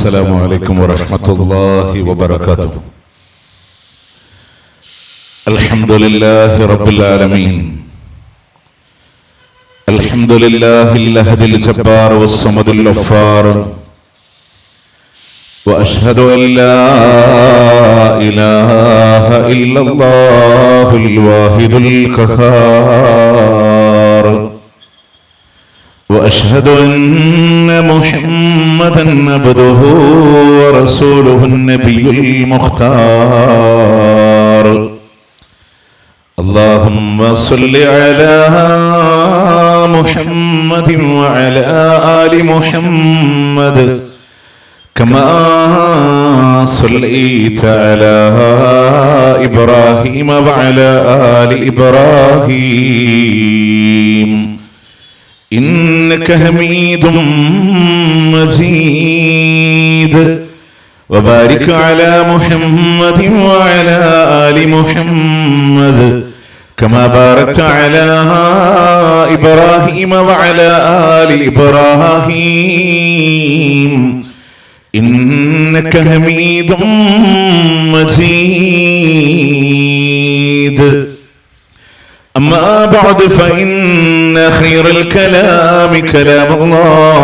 السلام عليكم ورحمة الله وبركاته. الحمد لله رب العالمين. الحمد لله الأحد الجبار والصمد الغفار. وأشهد أن لا إله إلا الله الواحد القهار. وأشهد أن محمدًا عبده ورسوله النبي المختار. اللهم صل على محمد وعلى آل محمد كما صليت على إبراهيم وعلى آل إبراهيم إنك حميد مجيد. وبارك على محمد وعلى آل محمد كما باركت على إبراهيم وعلى آل إبراهيم إنك حميد مجيد. أما بعد فإن خير الكلام كلام الله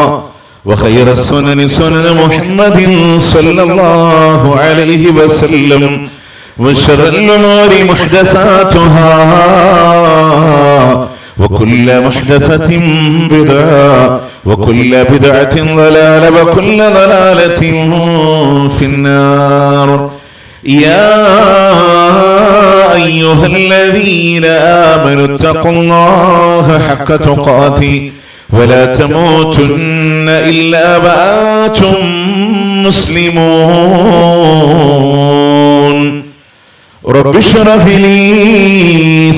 وخير السنن سنن محمد صلى الله عليه وسلم وشر الأمور محدثاتها وكل محدثة بدعة وكل بدعة ضلالة وكل ضلالة في النار. يا أيها الذين آمنوا اتقوا الله حق تقاته ولا تموتن إلا وأنتم مسلمون. رب اشرح لي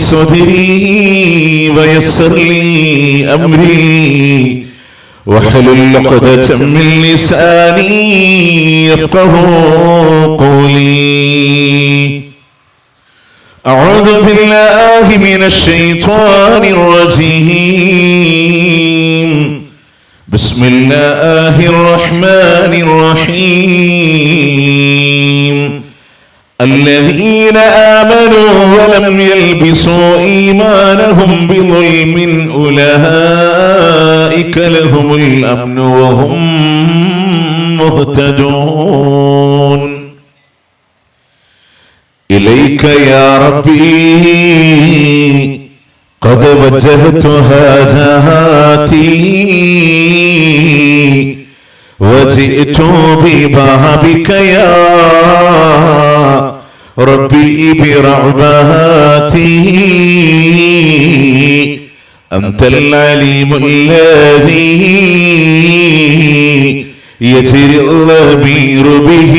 صدري ويسر لي أمري واحلل عقدة من لساني يفقهوا قولي. أعوذ بالله من الشيطان الرجيم. بسم الله الرحمن الرحيم. الذين آمنوا ولم يلبسوا إيمانهم بظلم أولئك لهم الأمن وهم مهتدون. إليك يا ربي قد وجهت حاجاتي وجئت ببابك يا ربي برغباتي. أنت العليم الذي يجري الضمير به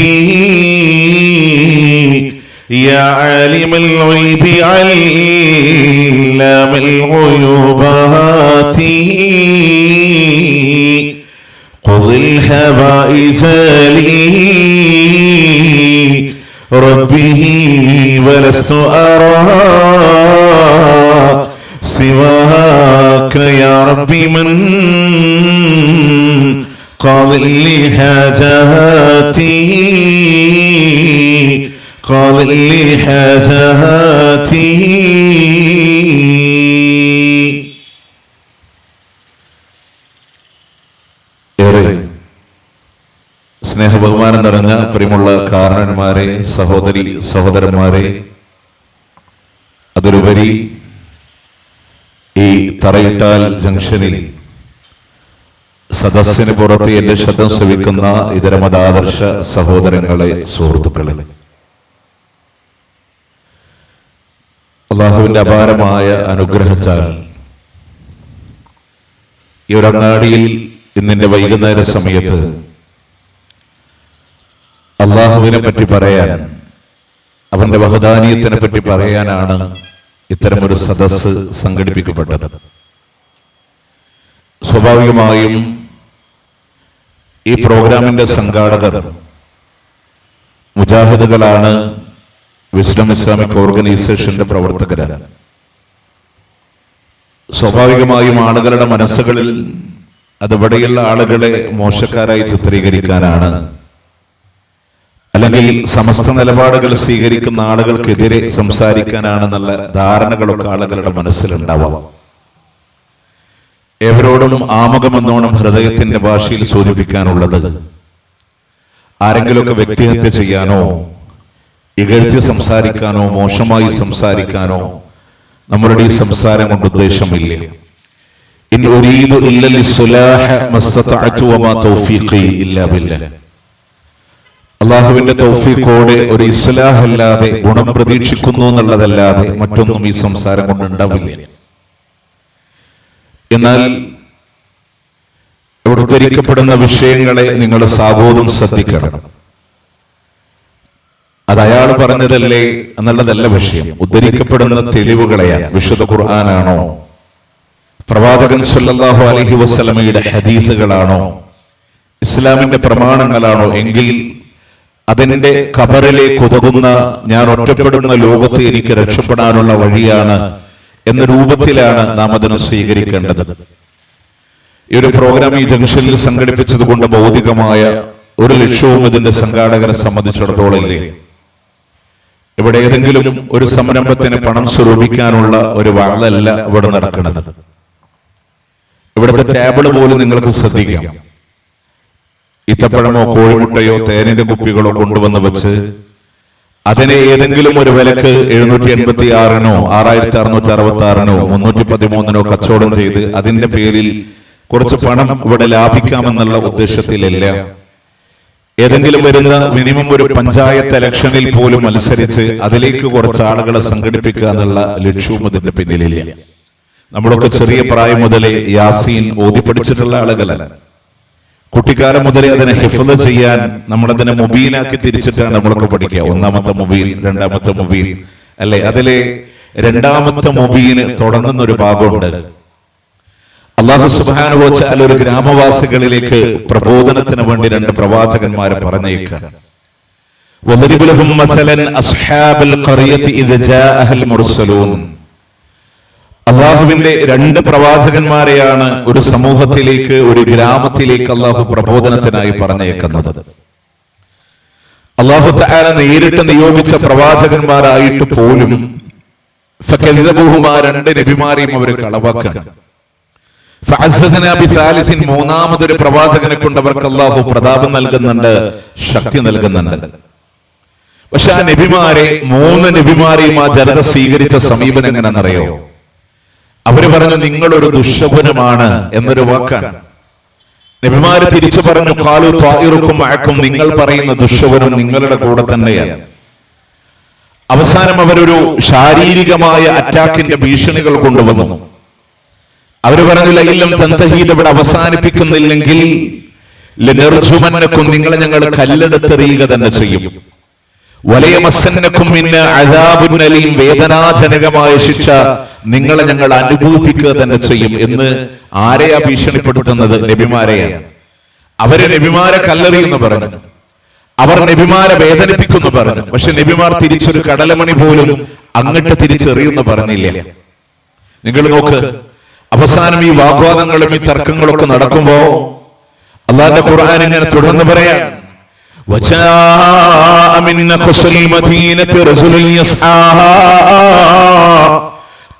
يا عالم الغيب علام الغيوبات. قض الحوائج لي ربه ولست أرى سواك يا ربي من قاض لي حاجاتي قاض لي حاجاتي. സ്നേഹബഹുമാനം നിറഞ്ഞ പ്രിയമുള്ള കാരണന്മാരെ, സഹോദരി സഹോദരന്മാരെ, അതിലുപരി ഈ തറയിട്ടാൽ ജംഗ്ഷനിൽ സദസ്സിന് പുറത്ത് എന്റെ ശബ്ദം ശ്രവിക്കുന്ന ഇതര മതാദർശ സഹോദരങ്ങളെ, സുഹൃത്തുക്കളെ, അള്ളാഹുവിന്റെ അപാരമായ അനുഗ്രഹത്താൽ ഈ ഒരു അങ്ങാടിയിൽ ഇന്നിന്റെ വൈകുന്നേര സമയത്ത് അള്ളാഹുവിനെ പറ്റി പറയാൻ, അവന്റെ വഹദാനീയത്തിനെ പറ്റി പറയാനാണ് ഇത്തരമൊരു സദസ്സ് സംഘടിപ്പിക്കപ്പെട്ടത്. സ്വാഭാവികമായും ഈ പ്രോഗ്രാമിന്റെ സംഘാടകർ മുജാഹിദുകളാണ്, വിസ്ഡം ഇസ്ലാമിക് ഓർഗനൈസേഷന്റെ പ്രവർത്തകരാണ്. സ്വാഭാവികമായും ആളുകളുടെ മനസ്സുകളിൽ അതെവിടെയുള്ള ആളുകളെ മോശക്കാരായി ചിത്രീകരിക്കാനാണ് അല്ലെങ്കിൽ സമസ്ത നിലപാടുകൾ സ്വീകരിക്കുന്ന ആളുകൾക്കെതിരെ സംസാരിക്കാനാണെന്നുള്ള ധാരണകളൊക്കെ ആളുകളുടെ മനസ്സിലുണ്ടാവാം. എവരോടും ആമുഖമെന്നോണം ഹൃദയത്തിന്റെ ഭാഷയിൽ സൂചിപ്പിക്കാനുള്ളത്, ആരെങ്കിലുമൊക്കെ വ്യക്തിഹത്യ ചെയ്യാനോ ഇകഴ്ത്തി സംസാരിക്കാനോ മോശമായി സംസാരിക്കാനോ നമ്മളുടെ ഈ സംസാരം കൊണ്ട് ഉദ്ദേശമില്ല. ഇൻ ഉരീദു ഇല്ലൽ ഇസ്ലാഹ മസ്തതഅതു വമാ തൗഫീഖി ഇല്ലാ ബില്ലാഹ്. അല്ലാഹുവിന്റെ തൗഫീഖോടെ ഒരു ഇസ്ലാഹ് അല്ലാതെ ഗുണം പ്രതീക്ഷിക്കുന്നു എന്നുള്ളതല്ലാതെ മറ്റൊന്നും ഈ സംസാരം കൊണ്ട് ഉണ്ടാവില്ല. എന്നാൽ ഇവിടെ ഉദ്ധരിക്കപ്പെടുന്ന വിഷയങ്ങളെ നിങ്ങൾ സാബോധം ശ്രദ്ധിക്കണം. അത് അയാൾ പറഞ്ഞതല്ലേ എന്നുള്ളതല്ല വിഷയം. ഉദ്ധരിക്കപ്പെടുന്ന തെളിവുകളെയാണ്. വിശുദ്ധ ഖുർആനാണോ, പ്രവാചകൻ സല്ലല്ലാഹു അലൈഹി വസല്ലമയുടെ ഹദീസുകളാണോ, ഇസ്ലാമിന്റെ പ്രമാണങ്ങളാണോ എങ്കിൽ അതിന്റെ ഖബറിലേക്ക് ഉതകുന്ന, ഞാൻ ഒറ്റപ്പെടുന്ന ലോകത്ത് എനിക്ക് രക്ഷപ്പെടാനുള്ള വഴിയാണ് എന്ന രൂപത്തിലാണ് നാം അതിനെ സ്വീകരിക്കേണ്ടത്. ഈ ഒരു പ്രോഗ്രാം ഈ ജംഗ്ഷനിൽ സംഘടിപ്പിച്ചത് കൊണ്ട് ഭൗതികമായ ഒരു ലക്ഷ്യവും ഇതിന്റെ സംഘാടകരെ സംബന്ധിച്ചിടത്തോളം ഇല്ലേ. ഇവിടെ ഏതെങ്കിലും ഒരു സംരംഭത്തിന് പണം സ്വരൂപിക്കാനുള്ള ഒരു വാളല്ല ഇവിടെ നടക്കുന്നത്. ഇവിടുത്തെ ടേബിള് പോലും നിങ്ങൾക്ക് ശ്രദ്ധിക്കാം. ഈത്തപ്പഴമോ കോഴിമുട്ടയോ തേനിന്റെ കുപ്പികളോ കൊണ്ടുവന്ന് വെച്ച് അതിനെ ഏതെങ്കിലും ഒരു വിലക്ക് 786-നോ 6666-നോ 313-നോ കച്ചവടം ചെയ്ത് അതിന്റെ പേരിൽ കുറച്ച് പണം ഇവിടെ ലാഭിക്കാമെന്നുള്ള ഉദ്ദേശത്തിലല്ല. ഏതെങ്കിലും വരുന്ന മിനിമം ഒരു പഞ്ചായത്ത് ഇലക്ഷനിൽ പോലും മത്സരിച്ച് അതിലേക്ക് കുറച്ച് ആളുകളെ സംഘടിപ്പിക്കുക എന്നുള്ള ലക്ഷ്യവും അതിന്റെ പിന്നിലില്ല. നമ്മളൊക്കെ ചെറിയ പ്രായം മുതലേ യാസീൻ ഓതി പഠിച്ചിട്ടുള്ള ആളുകളല്ല. കുട്ടിക്കാലം മുതലേ അതിനെ ഹിഫ്ള് ചെയ്യാൻ നമ്മളതിനെ മുബീനാക്കി തിരിച്ചിട്ടാണ് നമ്മളൊക്കെ പഠിക്കുക. ഒന്നാമത്തെ മുബീൻ, രണ്ടാമത്തെ മുബീൻ അല്ലെ. അതിലെ രണ്ടാമത്തെ മുബീന് തുടങ്ങുന്ന ഒരു ഭാഗമുണ്ട്. അല്ലാഹു സുബ്ഹാനഹു വ തആല ഒരു ഗ്രാമവാസികളിലേക്ക് പ്രബോധനത്തിന് വേണ്ടി രണ്ട് പ്രവാചകന്മാരെ പറഞ്ഞേക്കാണ്. വദരിബ് ലഹും മസലൻ അസ്ഹാബൽ ഖറിയതി ഇദ ജാഅഹൽ മുർസലൂൻ. അല്ലാഹുവിന്റെ രണ്ട് പ്രവാചകന്മാരെയാണ് ഒരു സമൂഹത്തിലേക്ക്, ഒരു ഗ്രാമത്തിലേക്ക് അല്ലാഹു പ്രബോധനത്തിനായി പറഞ്ഞേക്കുന്നത്. അല്ലാഹു തആല നേരിട്ട് നിയോഗിച്ച പ്രവാചകന്മാരായിട്ട് പോലും ഫകദബൂഹുമാ, രണ്ട് നബിമാരെയും അവർ കളവാക്കാണ്. മൂന്നാമതൊരു പ്രവാചകനെ കൊണ്ട് അവർക്ക് അല്ലാഹു പ്രതാപം നൽകുന്നുണ്ട്, ശക്തി നൽകുന്നുണ്ട്. പക്ഷെ ആ നബിമാരെ, മൂന്ന് നബിമാരെയും ആ ജനത സ്വീകരിച്ച സമീപനം എങ്ങനെയെന്നറിയോ? അവര് പറഞ്ഞു, നിങ്ങളൊരു ദുശ്ശകുനമാണ് എന്നൊരു വാക്കാണ്. നബിമാര് തിരിച്ചു പറഞ്ഞു, ഖാലു ത്വാഇറുക്കും മഅക്കും, നിങ്ങൾ പറയുന്ന ദുശ്ശകുനം നിങ്ങളുടെ കൂടെ തന്നെയാണ്. അവസാനം അവരൊരു ശാരീരികമായ അറ്റാക്കിന്റെ ഭീഷണികൾ കൊണ്ടുവന്നു. അവര് പറഞ്ഞു, ലഇല്ലം തൻതഹീദ്, ഇവിടെ അവസാനിപ്പിക്കുന്നില്ലെങ്കിൽ ലനർജുമന്നക്കും, നിങ്ങളെ ഞങ്ങൾ കല്ലെടുത്തെറിയുക തന്നെ ചെയ്യും. വലയമസ്സന്നക്കും മിന്ന അദാബുൻ അലീം, വേദനാജനകമായ ശിക്ഷ നിങ്ങളെ ഞങ്ങൾ അനുഭവിക്കുക തന്നെ ചെയ്യും എന്ന് ആരെയാ ഭീഷണിപ്പെടുത്തുന്നത്? നബിമാരെയാണ്. അവര് നബിമാരെ കല്ലെറിയെന്ന് പറഞ്ഞു, അവർ നബിമാരെ വേദനിപ്പിക്കുന്നു പറഞ്ഞു. പക്ഷെ നബിമാർ തിരിച്ചൊരു കടലമണി പോലും അങ്ങോട്ട് തിരിച്ചെറിയെന്ന് പറഞ്ഞില്ല. നിങ്ങൾ നോക്ക്, അവസാനം ഈ വാഗ്വാദങ്ങളും ഈ തർക്കങ്ങളൊക്കെ നടക്കുമ്പോ അല്ലാഹുവിന്റെ ഖുർആൻ ഇങ്ങനെ തുടർന്ന് പറയാൻ, വജാഅ മിൻ ഖുസൽ മദീനത്തി റജുലുൻ യസ്ആ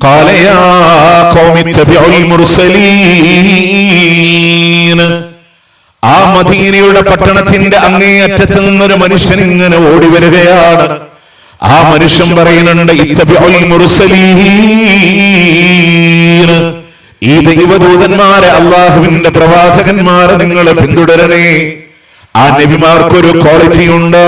ഖാല യാ ഖൗമി ഇത്തബിഉൽ മുർസലീൻ. ആ മദീനയുടെ പട്ടണത്തിന്റെ അങ്ങേയറ്റത്ത് നിന്നൊരു മനുഷ്യൻ ഇങ്ങനെ ഓടി വരികയാണ്. ആ മനുഷ്യൻ പറയുന്നുണ്ട്, ഇത്തബിഉൽ മുർസലീൻ, ഈ ദൈവദൂതന്മാരെ, അള്ളാഹുവിന്റെ പ്രവാചകന്മാരെ നിങ്ങൾ പിന്തുടരണേ. ആ നബിമാർക്കൊരു ക്വാളിറ്റി ഉണ്ട്,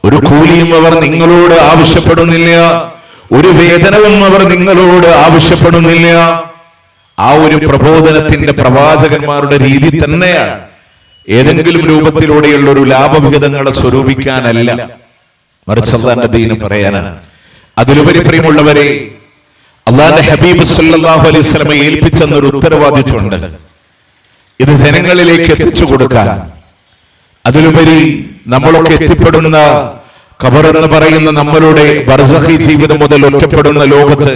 ഒരു കൂലിയും അവർ നിങ്ങളോട് ആവശ്യപ്പെടുന്നില്ല, ഒരു വേതനവും അവർ നിങ്ങളോട് ആവശ്യപ്പെടുന്നില്ല. ആ ഒരു പ്രബോധനത്തിന്റെ പ്രവാചകന്മാരുടെ രീതി തന്നെയാണ്. ഏതെങ്കിലും രൂപത്തിലൂടെയുള്ള ഒരു ലാഭവിഹിതങ്ങളെ സ്വരൂപിക്കാനല്ല, മറിച്ച് അല്ലാഹുവിന്റെ ദീൻ പറയാനാണ്. അതിലുപരി പ്രിയമുള്ളവരെ, അല്ലാഹുവിന്റെ ഹബീബ് സല്ലല്ലാഹു അലൈഹി വസല്ലം ഏൽപ്പിച്ചെന്നൊരു ഉത്തരവാദിത്വമുണ്ട്, ഇത് ജനങ്ങളിലേക്ക് എത്തിച്ചു കൊടുക്കാൻ. അതിലുപരി നമ്മളൊക്കെ എത്തിപ്പെടുന്ന ഖബർ എന്ന് പറയുന്ന നമ്മളുടെ ബർസഖി ജീവിതം മുതൽ ഒറ്റപ്പെടുന്ന ലോകത്ത്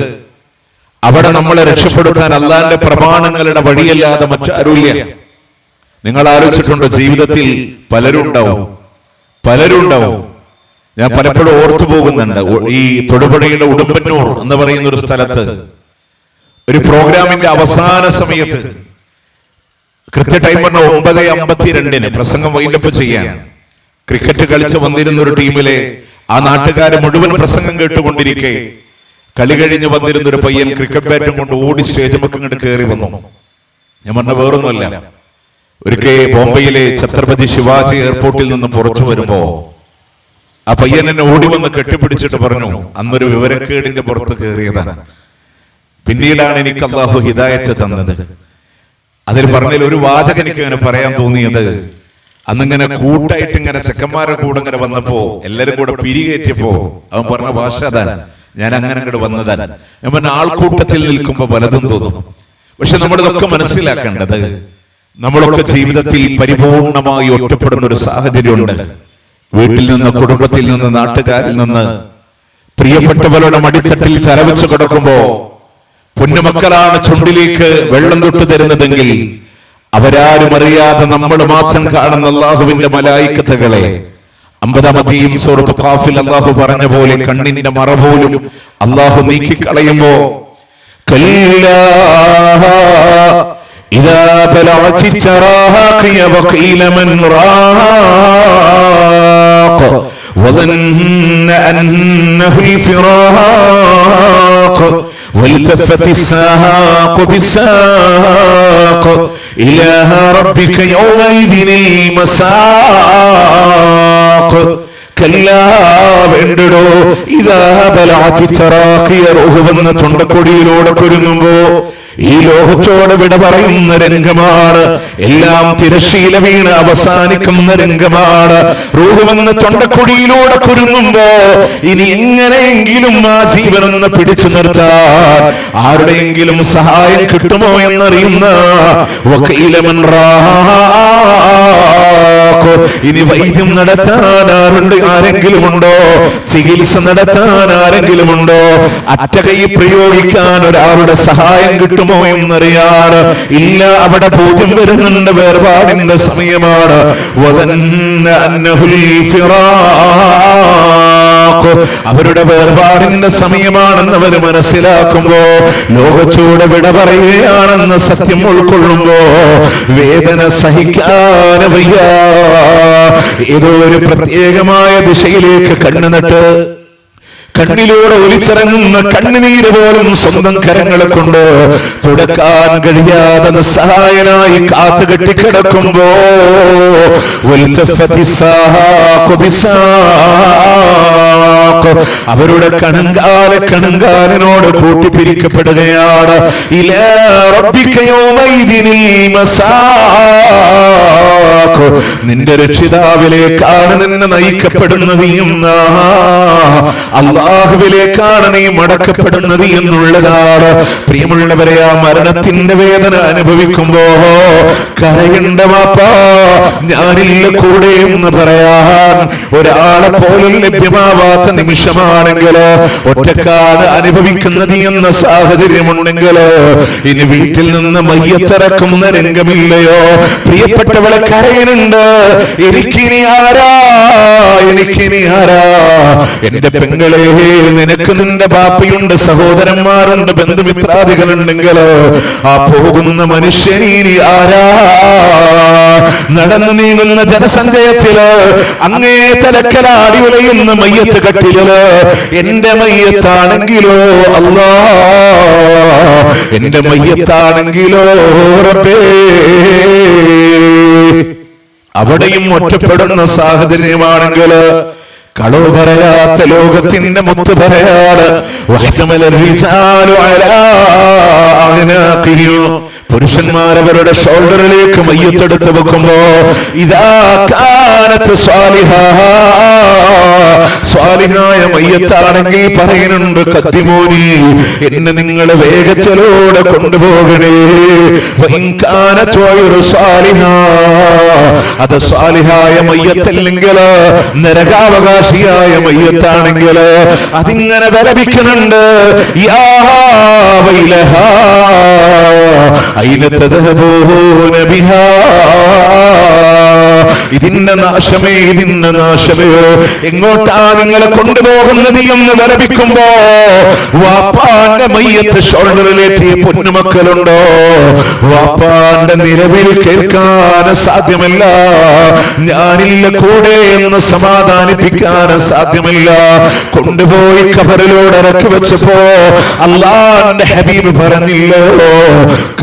അവിടെ നമ്മളെ രക്ഷപ്പെടുത്താൻ അള്ളാന്റെ പ്രമാണങ്ങളുടെ വഴിയല്ലാതെ മറ്റാരുമില്ല. നിങ്ങൾ ആലോചിച്ചിട്ടുണ്ടോ? ജീവിതത്തിൽ പലരും ഉണ്ടാവും. ഞാൻ പലപ്പോഴും ഓർത്തു പോകുന്നുണ്ട്. ഈ തൊടുപുഴയുടെ ഉടുമ്പന്നൂർ എന്ന് പറയുന്ന ഒരു സ്ഥലത്ത് ഒരു പ്രോഗ്രാമിന്റെ അവസാന സമയത്ത് കൃത്യ ടൈം പറഞ്ഞ 9:52 പ്രസംഗം വൈൻഡപ്പ് ചെയ്യാൻ ക്രിക്കറ്റ് കളിച്ച് വന്നിരുന്ന ഒരു ടീമിലെ ആ നാട്ടുകാരെ മുഴുവൻ പ്രസംഗം കേട്ടുകൊണ്ടിരിക്കെ കളി കഴിഞ്ഞ് വന്നിരുന്ന ഒരു പയ്യൻ ക്രിക്കറ്റ് ബാറ്റും കൊണ്ട് ഓടി സ്റ്റേജ് മുക്ക് ഇങ്ങോട്ട് കയറി വന്നു. ഞാൻ പറഞ്ഞ വേറൊന്നുമല്ല, ഒരിക്കൽ ബോംബെയിലെ ഛത്രപതി ശിവാജി എയർപോർട്ടിൽ നിന്ന് പുറത്തു വരുമ്പോ ആ പയ്യൻ എന്നെ ഓടി വന്ന് കെട്ടിപ്പിടിച്ചിട്ട് പറഞ്ഞു, അന്നൊരു വിവരക്കേടിന്റെ പുറത്ത് കയറിയതാണ്, പിന്നീടാണ് എനിക്ക് അള്ളാഹു ഹിദായത്ത് തന്നത്. അതിൽ പറഞ്ഞതിൽ ഒരു വാചകം എനിക്ക് ഇങ്ങനെ പറയാൻ തോന്നിയത്, അന്നിങ്ങനെ കൂട്ടായിട്ട് ഇങ്ങനെ ചെക്കന്മാരുടെ കൂടെ ഇങ്ങനെ വന്നപ്പോ എല്ലാരും കൂടെ പിരികേറ്റിയപ്പോ അവൻ പറഞ്ഞ ഭാഷ അതാണ്, ഞാൻ അങ്ങനെ ഇങ്ങോട്ട് വന്നതാണ്. ഞാൻ പറഞ്ഞ ആൾക്കൂട്ടത്തിൽ നിൽക്കുമ്പോ പലതും തോന്നും. പക്ഷെ നമ്മളിതൊക്കെ മനസ്സിലാക്കേണ്ടത്, നമ്മളൊക്കെ ജീവിതത്തിൽ പരിപൂർണമായി ഒറ്റപ്പെടുന്ന ഒരു സാഹചര്യമുണ്ട്. വീട്ടിൽ നിന്ന്, കുടുംബത്തിൽ നിന്ന്, നാട്ടുകാരിൽ നിന്ന്, പ്രിയപ്പെട്ടവരുടെ മടിത്തട്ടിൽ തലവെച്ച് കിടക്കുമ്പോ പൊന്നുമക്കളാണ് ചുണ്ടിലേക്ക് വെള്ളം തൊട്ടു തരുന്നതെങ്കിൽ അവരാരും അറിയാതെ നമ്മൾ മാത്രം കാണുന്ന അല്ലാഹുവിന്റെ മലായിക്കത്തുകളെ 50-ാമത്തെയും സൂറത്ത് ഖാഫിൽ അല്ലാഹു പറഞ്ഞ പോലെ കണ്ണിന്റെ മറ പോലും അല്ലാഹു നീക്കിക്കളയുമ്പോ കല്ലാ ഇദാ ബലഅതി തറാഖിയ വഖീല മൻ റാഖ വദന്ന അന്നഹു الفراق والتفت الساق بالساق إلى ربك يومئذ المساق كلا വേണ്ടടോ ഇദാ ബലഅതി തറാഖിയ റൂഹ് വന്ന തൊണ്ടക്കൊടിയിലൂടെ കുരുങ്ങുമ്പോ ഈ ലോകത്തോട് വിട പറയുന്ന രംഗമാണ്. എല്ലാം തിരശീല വീണ് അവസാനിക്കുന്ന രംഗമാണ്. റൂഹ് വന്ന് തൊണ്ടക്കുടിയിലൂടെ കുരുങ്ങുമ്പോ ഇനി എങ്ങനെയെങ്കിലും ആ ജീവനൊന്ന് പിടിച്ചു നിർത്താൻ ആരുടെയെങ്കിലും സഹായം കിട്ടുമോ എന്നറിയുന്ന വക്കീലമൻ റാഖ്, ഇനി വൈദ്യം നടത്താൻ ആരെങ്കിലും ഉണ്ടോ? ചികിത്സ നടത്താൻ ആരെങ്കിലും ഉണ്ടോ? അറ്റകൈ പ്രയോഗിക്കാൻ ഒരാളുടെ സഹായം കിട്ടും എന്നറിയാറ് ഇല്ല. അവിടെ ബോധ്യം വരുന്നുണ്ട്, വേർപാടിന്റെ സമയമാണ്. അവരുടെ വേർപാടിന്റെ സമയമാണെന്ന് അവർ മനസ്സിലാക്കുമ്പോ, ലോകത്തോട് വിട പറയുകയാണെന്ന് സത്യം ഉൾക്കൊള്ളുമ്പോ വേദന സഹിക്കാൻ വയ്യ. ഏതോ ഒരു പ്രത്യേകമായ ദിശയിലേക്ക് കണ്ണുനട്ട് കണ്ണിലൂടെ ഒലിച്ചിറങ്ങുന്ന കണ്ണുനീര് പോലും സ്വന്തം കരങ്ങളെ കൊണ്ട് തുടക്കാൻ കഴിയാതെ നിസ്സഹായനായി കാത്തു കെട്ടിക്കിടക്കുമ്പോ അവരുടെ കണങ്കാലിനോട് കൂട്ടിപ്പിരിക്കപ്പെടുകയാണ്. ഇലാ റബ്ബിക യൗമൈദിനിൽ മസാഖ്, നിന്റെ രക്ഷിതാവിലേക്കാണ് നിന്നെ നയിക്കപ്പെടുന്നത് എന്ന്, അല്ലാഹുവിലേക്കാണ് നീ മടക്കപ്പെടുന്നത് എന്നുള്ളതാണ്. പ്രിയമുള്ളവരെ, ആ മരണത്തിന്റെ വേദന അനുഭവിക്കുമ്പോ കരയണ്ട വാപ്പാ, ഞാനില്ല കൂടെ എന്ന് പറയാൻ ഒരാളെ പോലും ലഭ്യമാവാത്ത നിമിഷമാണെങ്കിൽ, ഒറ്റക്കാണ് അനുഭവിക്കുന്നത് എന്ന സാഹചര്യമുണ്ടെങ്കിൽ, ഇനി വീട്ടിൽ നിന്ന് മയ്യത്തിറക്കുന്ന രംഗമില്ലയോ? പ്രിയപ്പെട്ടവളെ കരയുന്നുണ്ട്, എനിക്കിനി ആരാ, എനിക്കിനി ആരാ? എന്റെ പെങ്ങളെ, നിനക്ക് നിന്റെ ബാപ്പയുണ്ട്, സഹോദരന്മാരുണ്ട്, ബന്ധുമിത്രാദികളുണ്ടെങ്കിൽ ആ പോകുന്ന മനുഷ്യനീ ആരാ? നടന്നു നീങ്ങുന്ന ജനസഞ്ചയത്തില് അങ്ങേ തലക്കലാടി ഉലയുന്ന മയ്യത്ത് കട്ടില് എന്റെ മയ്യത്താണെങ്കിലോ അല്ലാ, എന്റെ മയ്യത്താണെങ്കിലോ റബ്ബേ, അവിടെയും ഒറ്റപ്പെടുന്ന സാഹചര്യമാണെങ്കിൽ കളവ് പറയാത്ത ലോകത്തിന്റെ മുത്ത് പറയാണ്. പുരുഷന്മാരവരുടെ ഷോൾഡറിലേക്ക് മയ്യത്തെടുത്ത് വെക്കുമ്പോ ഇദാ കാനത് സ്വാലിഹായ മയ്യത്താണെങ്കിൽ പറയുന്നുണ്ട്, കദ്ദിമൂനി, എന്നെ നിങ്ങൾ വേഗത്തിലൂടെ കൊണ്ടുപോകണേ. അത് സ്വാലിഹായ മയ്യത്തല്ലെങ്കിൽ, നരകാവകാശിയായ മയ്യത്താണെങ്കിൽ അതിങ്ങനെ വിലപിക്കുന്നുണ്ട്. യാ വൈലഹാ അയ്ന തദ്ഹബൂന ബിഹാ, ഇതിന്റെ നാശമേ, ഇതിന്റെ നാശമേ, എങ്ങോട്ടാ നിങ്ങളെ കൊണ്ടുപോകുന്നത് എന്ന് വിലപിക്കുമ്പോ വാപ്പാന്റെ മയ്യത്ത് ഷോൾഡറിലേറ്റിയ പൊന്നുമക്കളുണ്ടോ? വാപ്പാന്റെ നിലവിൽ കേൾക്കാൻ സാധ്യമല്ല, ഞാനില്ല കൂടെ എന്ന് സമാധാനിപ്പിക്കാൻ സാധ്യമല്ല. കൊണ്ടുപോയി ഖബറിലൂടെ ഇറക്കി വെച്ചപ്പോ അല്ലാഹുവിന്റെ ഹബീബ് പറഞ്ഞില്ലോ,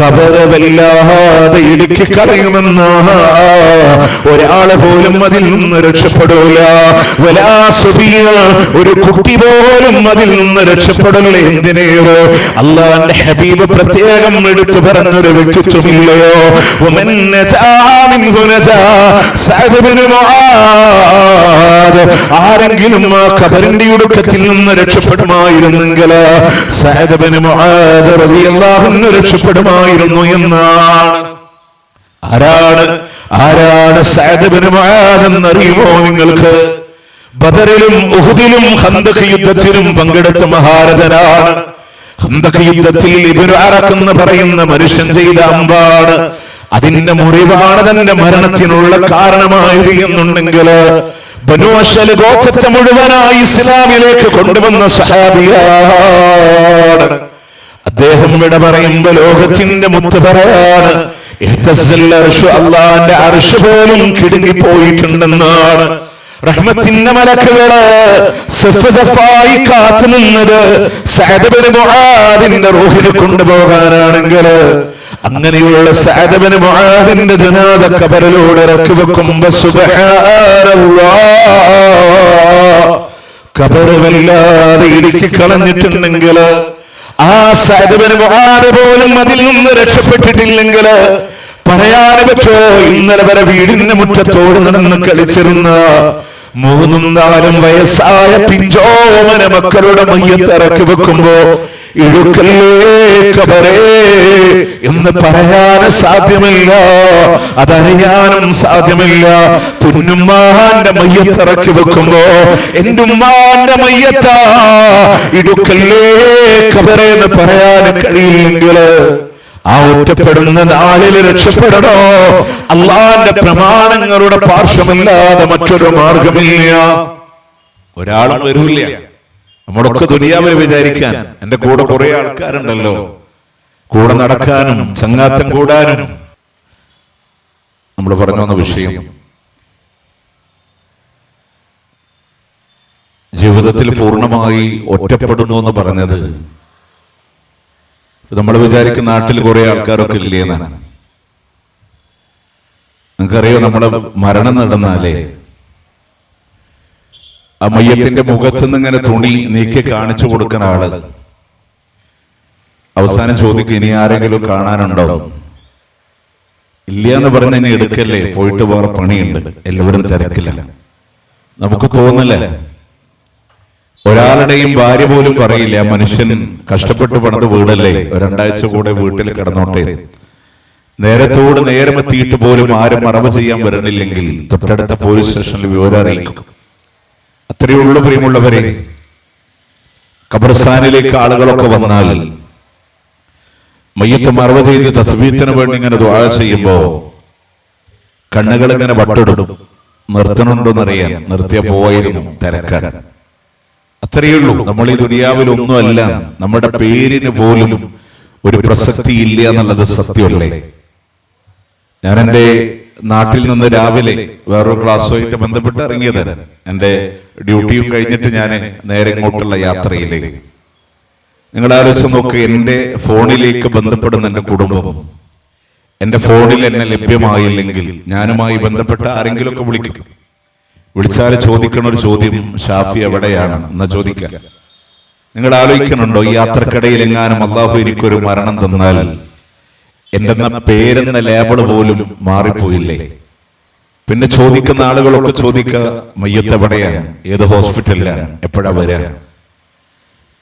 ഖബറ് വല്ലാതെ ഇടുക്കി കളയുമെന്ന്, ഒരാള് പോലും അതിൽ നിന്ന് രക്ഷപ്പെടൂല. ഒരു കുട്ടി പോലും അതിൽ നിന്ന് രക്ഷപ്പെടില്ല. എന്തിനേറെ അല്ലാഹുവിന്റെ ഹബീബ് പ്രത്യേകം എടുത്തു പറഞ്ഞൊരു വ്യക്തിത്വമില്ലയോ? ആരെങ്കിലും ആ ഖബറിന്റെ ഇടുക്കത്തിൽ നിന്ന് രക്ഷപ്പെടുമായിരുന്നെങ്കിൽ സഅദ് ഇബ്നു മുആദ് റളിയല്ലാഹു അൻഹു രക്ഷപ്പെടുമായിരുന്നു എന്നാണ്. ആരാണ് സഅദ് ഇബ്നു മുആദ് എന്നറിയുമോ നിങ്ങൾക്ക്? ബദറിലും ഉഹുദിലും ഖന്ദഖ് യുദ്ധത്തിലും പങ്കെടുത്ത മഹാരഥനാണ്. ഖന്ദഖ് യുദ്ധത്തിൽ ഇബ്നു അറഖ് എന്ന് പറയുന്ന മനുഷ്യൻ ചെയ്ത അമ്പാണ് അതിന്റെ മുറിവാണ് തന്റെ മരണത്തിനുള്ള കാരണമായത് എന്നുണ്ടെങ്കിൽ ബനൂ അശ്ഹൽ ഗോത്രത്തെ മുഴുവനായി ഇസ്ലാമിലേക്ക് കൊണ്ടുവന്ന സഹാബിയാണ്. അദ്ദേഹം ഇവിടെ പറയുമ്പോ ലോകത്തിന്റെ മുത്ത് പറയാണ്, അല്ലാഹുവിന്റെ അർശ് പോലും കിടുങ്ങിപ്പോയിട്ടുണ്ടെന്നാണ്. റഹ്മത്തിന്റെ മലക്കുകള് സഫായി കാത്തു നിന്നത് സഅദ് ഇബ്നു മുആദിന്റെ റൂഹിനെ കൊണ്ടുപോകാനാണെങ്കിൽ, അങ്ങനെയുള്ള സഅദ് ഇബ്നു മുആദിന്റെ ജനാസ ഖബറിലൂടെ ഇറക്കി വെക്കുമ്പോ സുബ്ഹാനല്ലാഹ്, ഖബറ് വല്ലാതെ ഇടുക്കി കളഞ്ഞിട്ടുണ്ടെങ്കിൽ, ആ സഅദ് ഇബ്നു മുആദ് പോലും അതിൽ നിന്ന് രക്ഷപ്പെട്ടിട്ടില്ലെങ്കിൽ പറയാൻ പറ്റോ? ഇന്നലെ വരെ വീടിന്റെ മുറ്റത്തോട് നടന്ന് കളിച്ചിരുന്ന 3-4 വയസ്സായ പിഞ്ചോമന മക്കളുടെ മയ്യത്ത് ഇറക്കി വെക്കുമ്പോ ഇടുക്കല്ലേ ഖബറേ എന്ന് പറയാൻ സാധ്യമല്ല, അതറിയാനും സാധ്യമല്ല. പൊന്നുമ്മാന്റെ മയ്യത്ത് ഇറക്കി വെക്കുമ്പോ എന്റെ ഉമ്മാന്റെ മയ്യത്താ, ഇടുക്കല്ലേ ഖബറേ എന്ന് പറയാൻ കഴിയില്ലെങ്കിൽ ആ ഒറ്റപ്പെടുന്ന നാളിൽ രക്ഷപ്പെടണോ? അള്ളാന്റെ പ്രമാണങ്ങളുടെ പാർശ്വമല്ലാതെ മറ്റൊരു മാർഗമില്ല. ഒരാളും വരൂല്ല. നമ്മളൊക്കെ ദുനിയാവിൽ വിചാരിക്കാൻ എന്റെ കൂടെ കുറെ ആൾക്കാരുണ്ടല്ലോ, കൂടെ നടക്കാനും ചങ്ങാത്തം കൂടാനും. നമ്മൾ പറഞ്ഞു വന്ന വിഷയം ജീവിതത്തിൽ പൂർണ്ണമായി ഒറ്റപ്പെടുന്നു എന്ന് പറഞ്ഞത്, നമ്മൾ വിചാരിക്കുന്ന നാട്ടിൽ കുറെ ആൾക്കാരൊക്കെ ഇല്ലേന്നാണ്. നിങ്ങൾക്കറിയോ, നമ്മുടെ മരണം നടന്നാലേ ആ മയ്യത്തിന്റെ മുഖത്തുനിന്ന് ഇങ്ങനെ തുണി നീക്കി കാണിച്ചു കൊടുക്കുന്ന ആള് അവസാനം ചോദിക്കും, ഇനി ആരെങ്കിലും കാണാനുണ്ടോ? ഇല്ല എന്ന് പറഞ്ഞ് ഇനി എടുക്കല്ലേ, പോയിട്ട് വേറെ പണിയുണ്ട്, എല്ലാവരും തിരക്കില്ല. നമുക്ക് തോന്നില്ല. ഒരാളുടെയും ഭാര്യ പോലും പറയില്ല, ആ മനുഷ്യൻ കഷ്ടപ്പെട്ട് പണിത് വീടല്ലേ, 2 ആഴ്ച കൂടെ വീട്ടിൽ കിടന്നോട്ടെ. നേരത്തോട് നേരം എത്തിയിട്ട് പോലും ആരും മറവ് ചെയ്യാൻ വരണില്ലെങ്കിൽ തൊട്ടടുത്ത പോലീസ് സ്റ്റേഷനിൽ വിവരം അറിയിക്കും. അത്രയേ ഉള്ളൂ പ്രിയമുള്ളവരെ. ഖബർസ്ഥാനിലേക്ക് ആളുകളൊക്കെ വന്നാൽ മയ്യത്ത് മറവ് ചെയ്ത് തസ്ബീത്തിന് വേണ്ടി ഇങ്ങനെ ദുആ ചെയ്യുമ്പോ കണ്ണുകൾ ഇങ്ങനെ വട്ടിടും. നിർത്തണുണ്ടോന്നറിയാൻ, നിർത്തിയ പോയിരുന്നു തിരക്കാൻ. അത്രയേ ഉള്ളൂ. നമ്മൾ ഈ ദുനിയാവിൽ ഒന്നുമല്ല, നമ്മുടെ പേരിന് പോലും ഒരു പ്രസക്തി ഇല്ല എന്നുള്ളത് സത്യമല്ലേ? ഞാൻ എൻ്റെ നാട്ടിൽ നിന്ന് രാവിലെ വേറൊരു ക്ലാസ്സുമായിട്ട് ബന്ധപ്പെട്ട് ഇറങ്ങിയതാണ്. എൻ്റെ ഡ്യൂട്ടിയും കഴിഞ്ഞിട്ട് ഞാൻ നേരെ ഇങ്ങോട്ടുള്ള യാത്രയിലേക്ക്. നിങ്ങൾ ആലോചിച്ച് നോക്ക്, എൻ്റെ ഫോണിലേക്ക് ബന്ധപ്പെടുന്ന എൻ്റെ കുടുംബം എൻ്റെ ഫോണിൽ എന്നെ ലഭ്യമായില്ലെങ്കിൽ ഞാനുമായി ബന്ധപ്പെട്ട ആരെങ്കിലുമൊക്കെ വിളിക്കും. വിളിച്ചാൽ ചോദിക്കണ ഒരു ചോദ്യം, ഷാഫി എവിടെയാണ് എന്നാ ചോദിക്കാം. നിങ്ങൾ ആലോചിക്കുന്നുണ്ടോ, ഈ യാത്രക്കിടയിൽ എങ്ങാനും അള്ളാഹു എനിക്കൊരു മരണം തന്നാൽ എന്റെ പേരെന്ന ലേബിള് പോലും മാറിപ്പോയില്ലേ? പിന്നെ ചോദിക്കുന്ന ആളുകളൊക്കെ ചോദിക്കുക, മയ്യത്ത് എവിടെയാണ്, ഏത് ഹോസ്പിറ്റലിലാണ്, എപ്പോഴാ വരാൻ?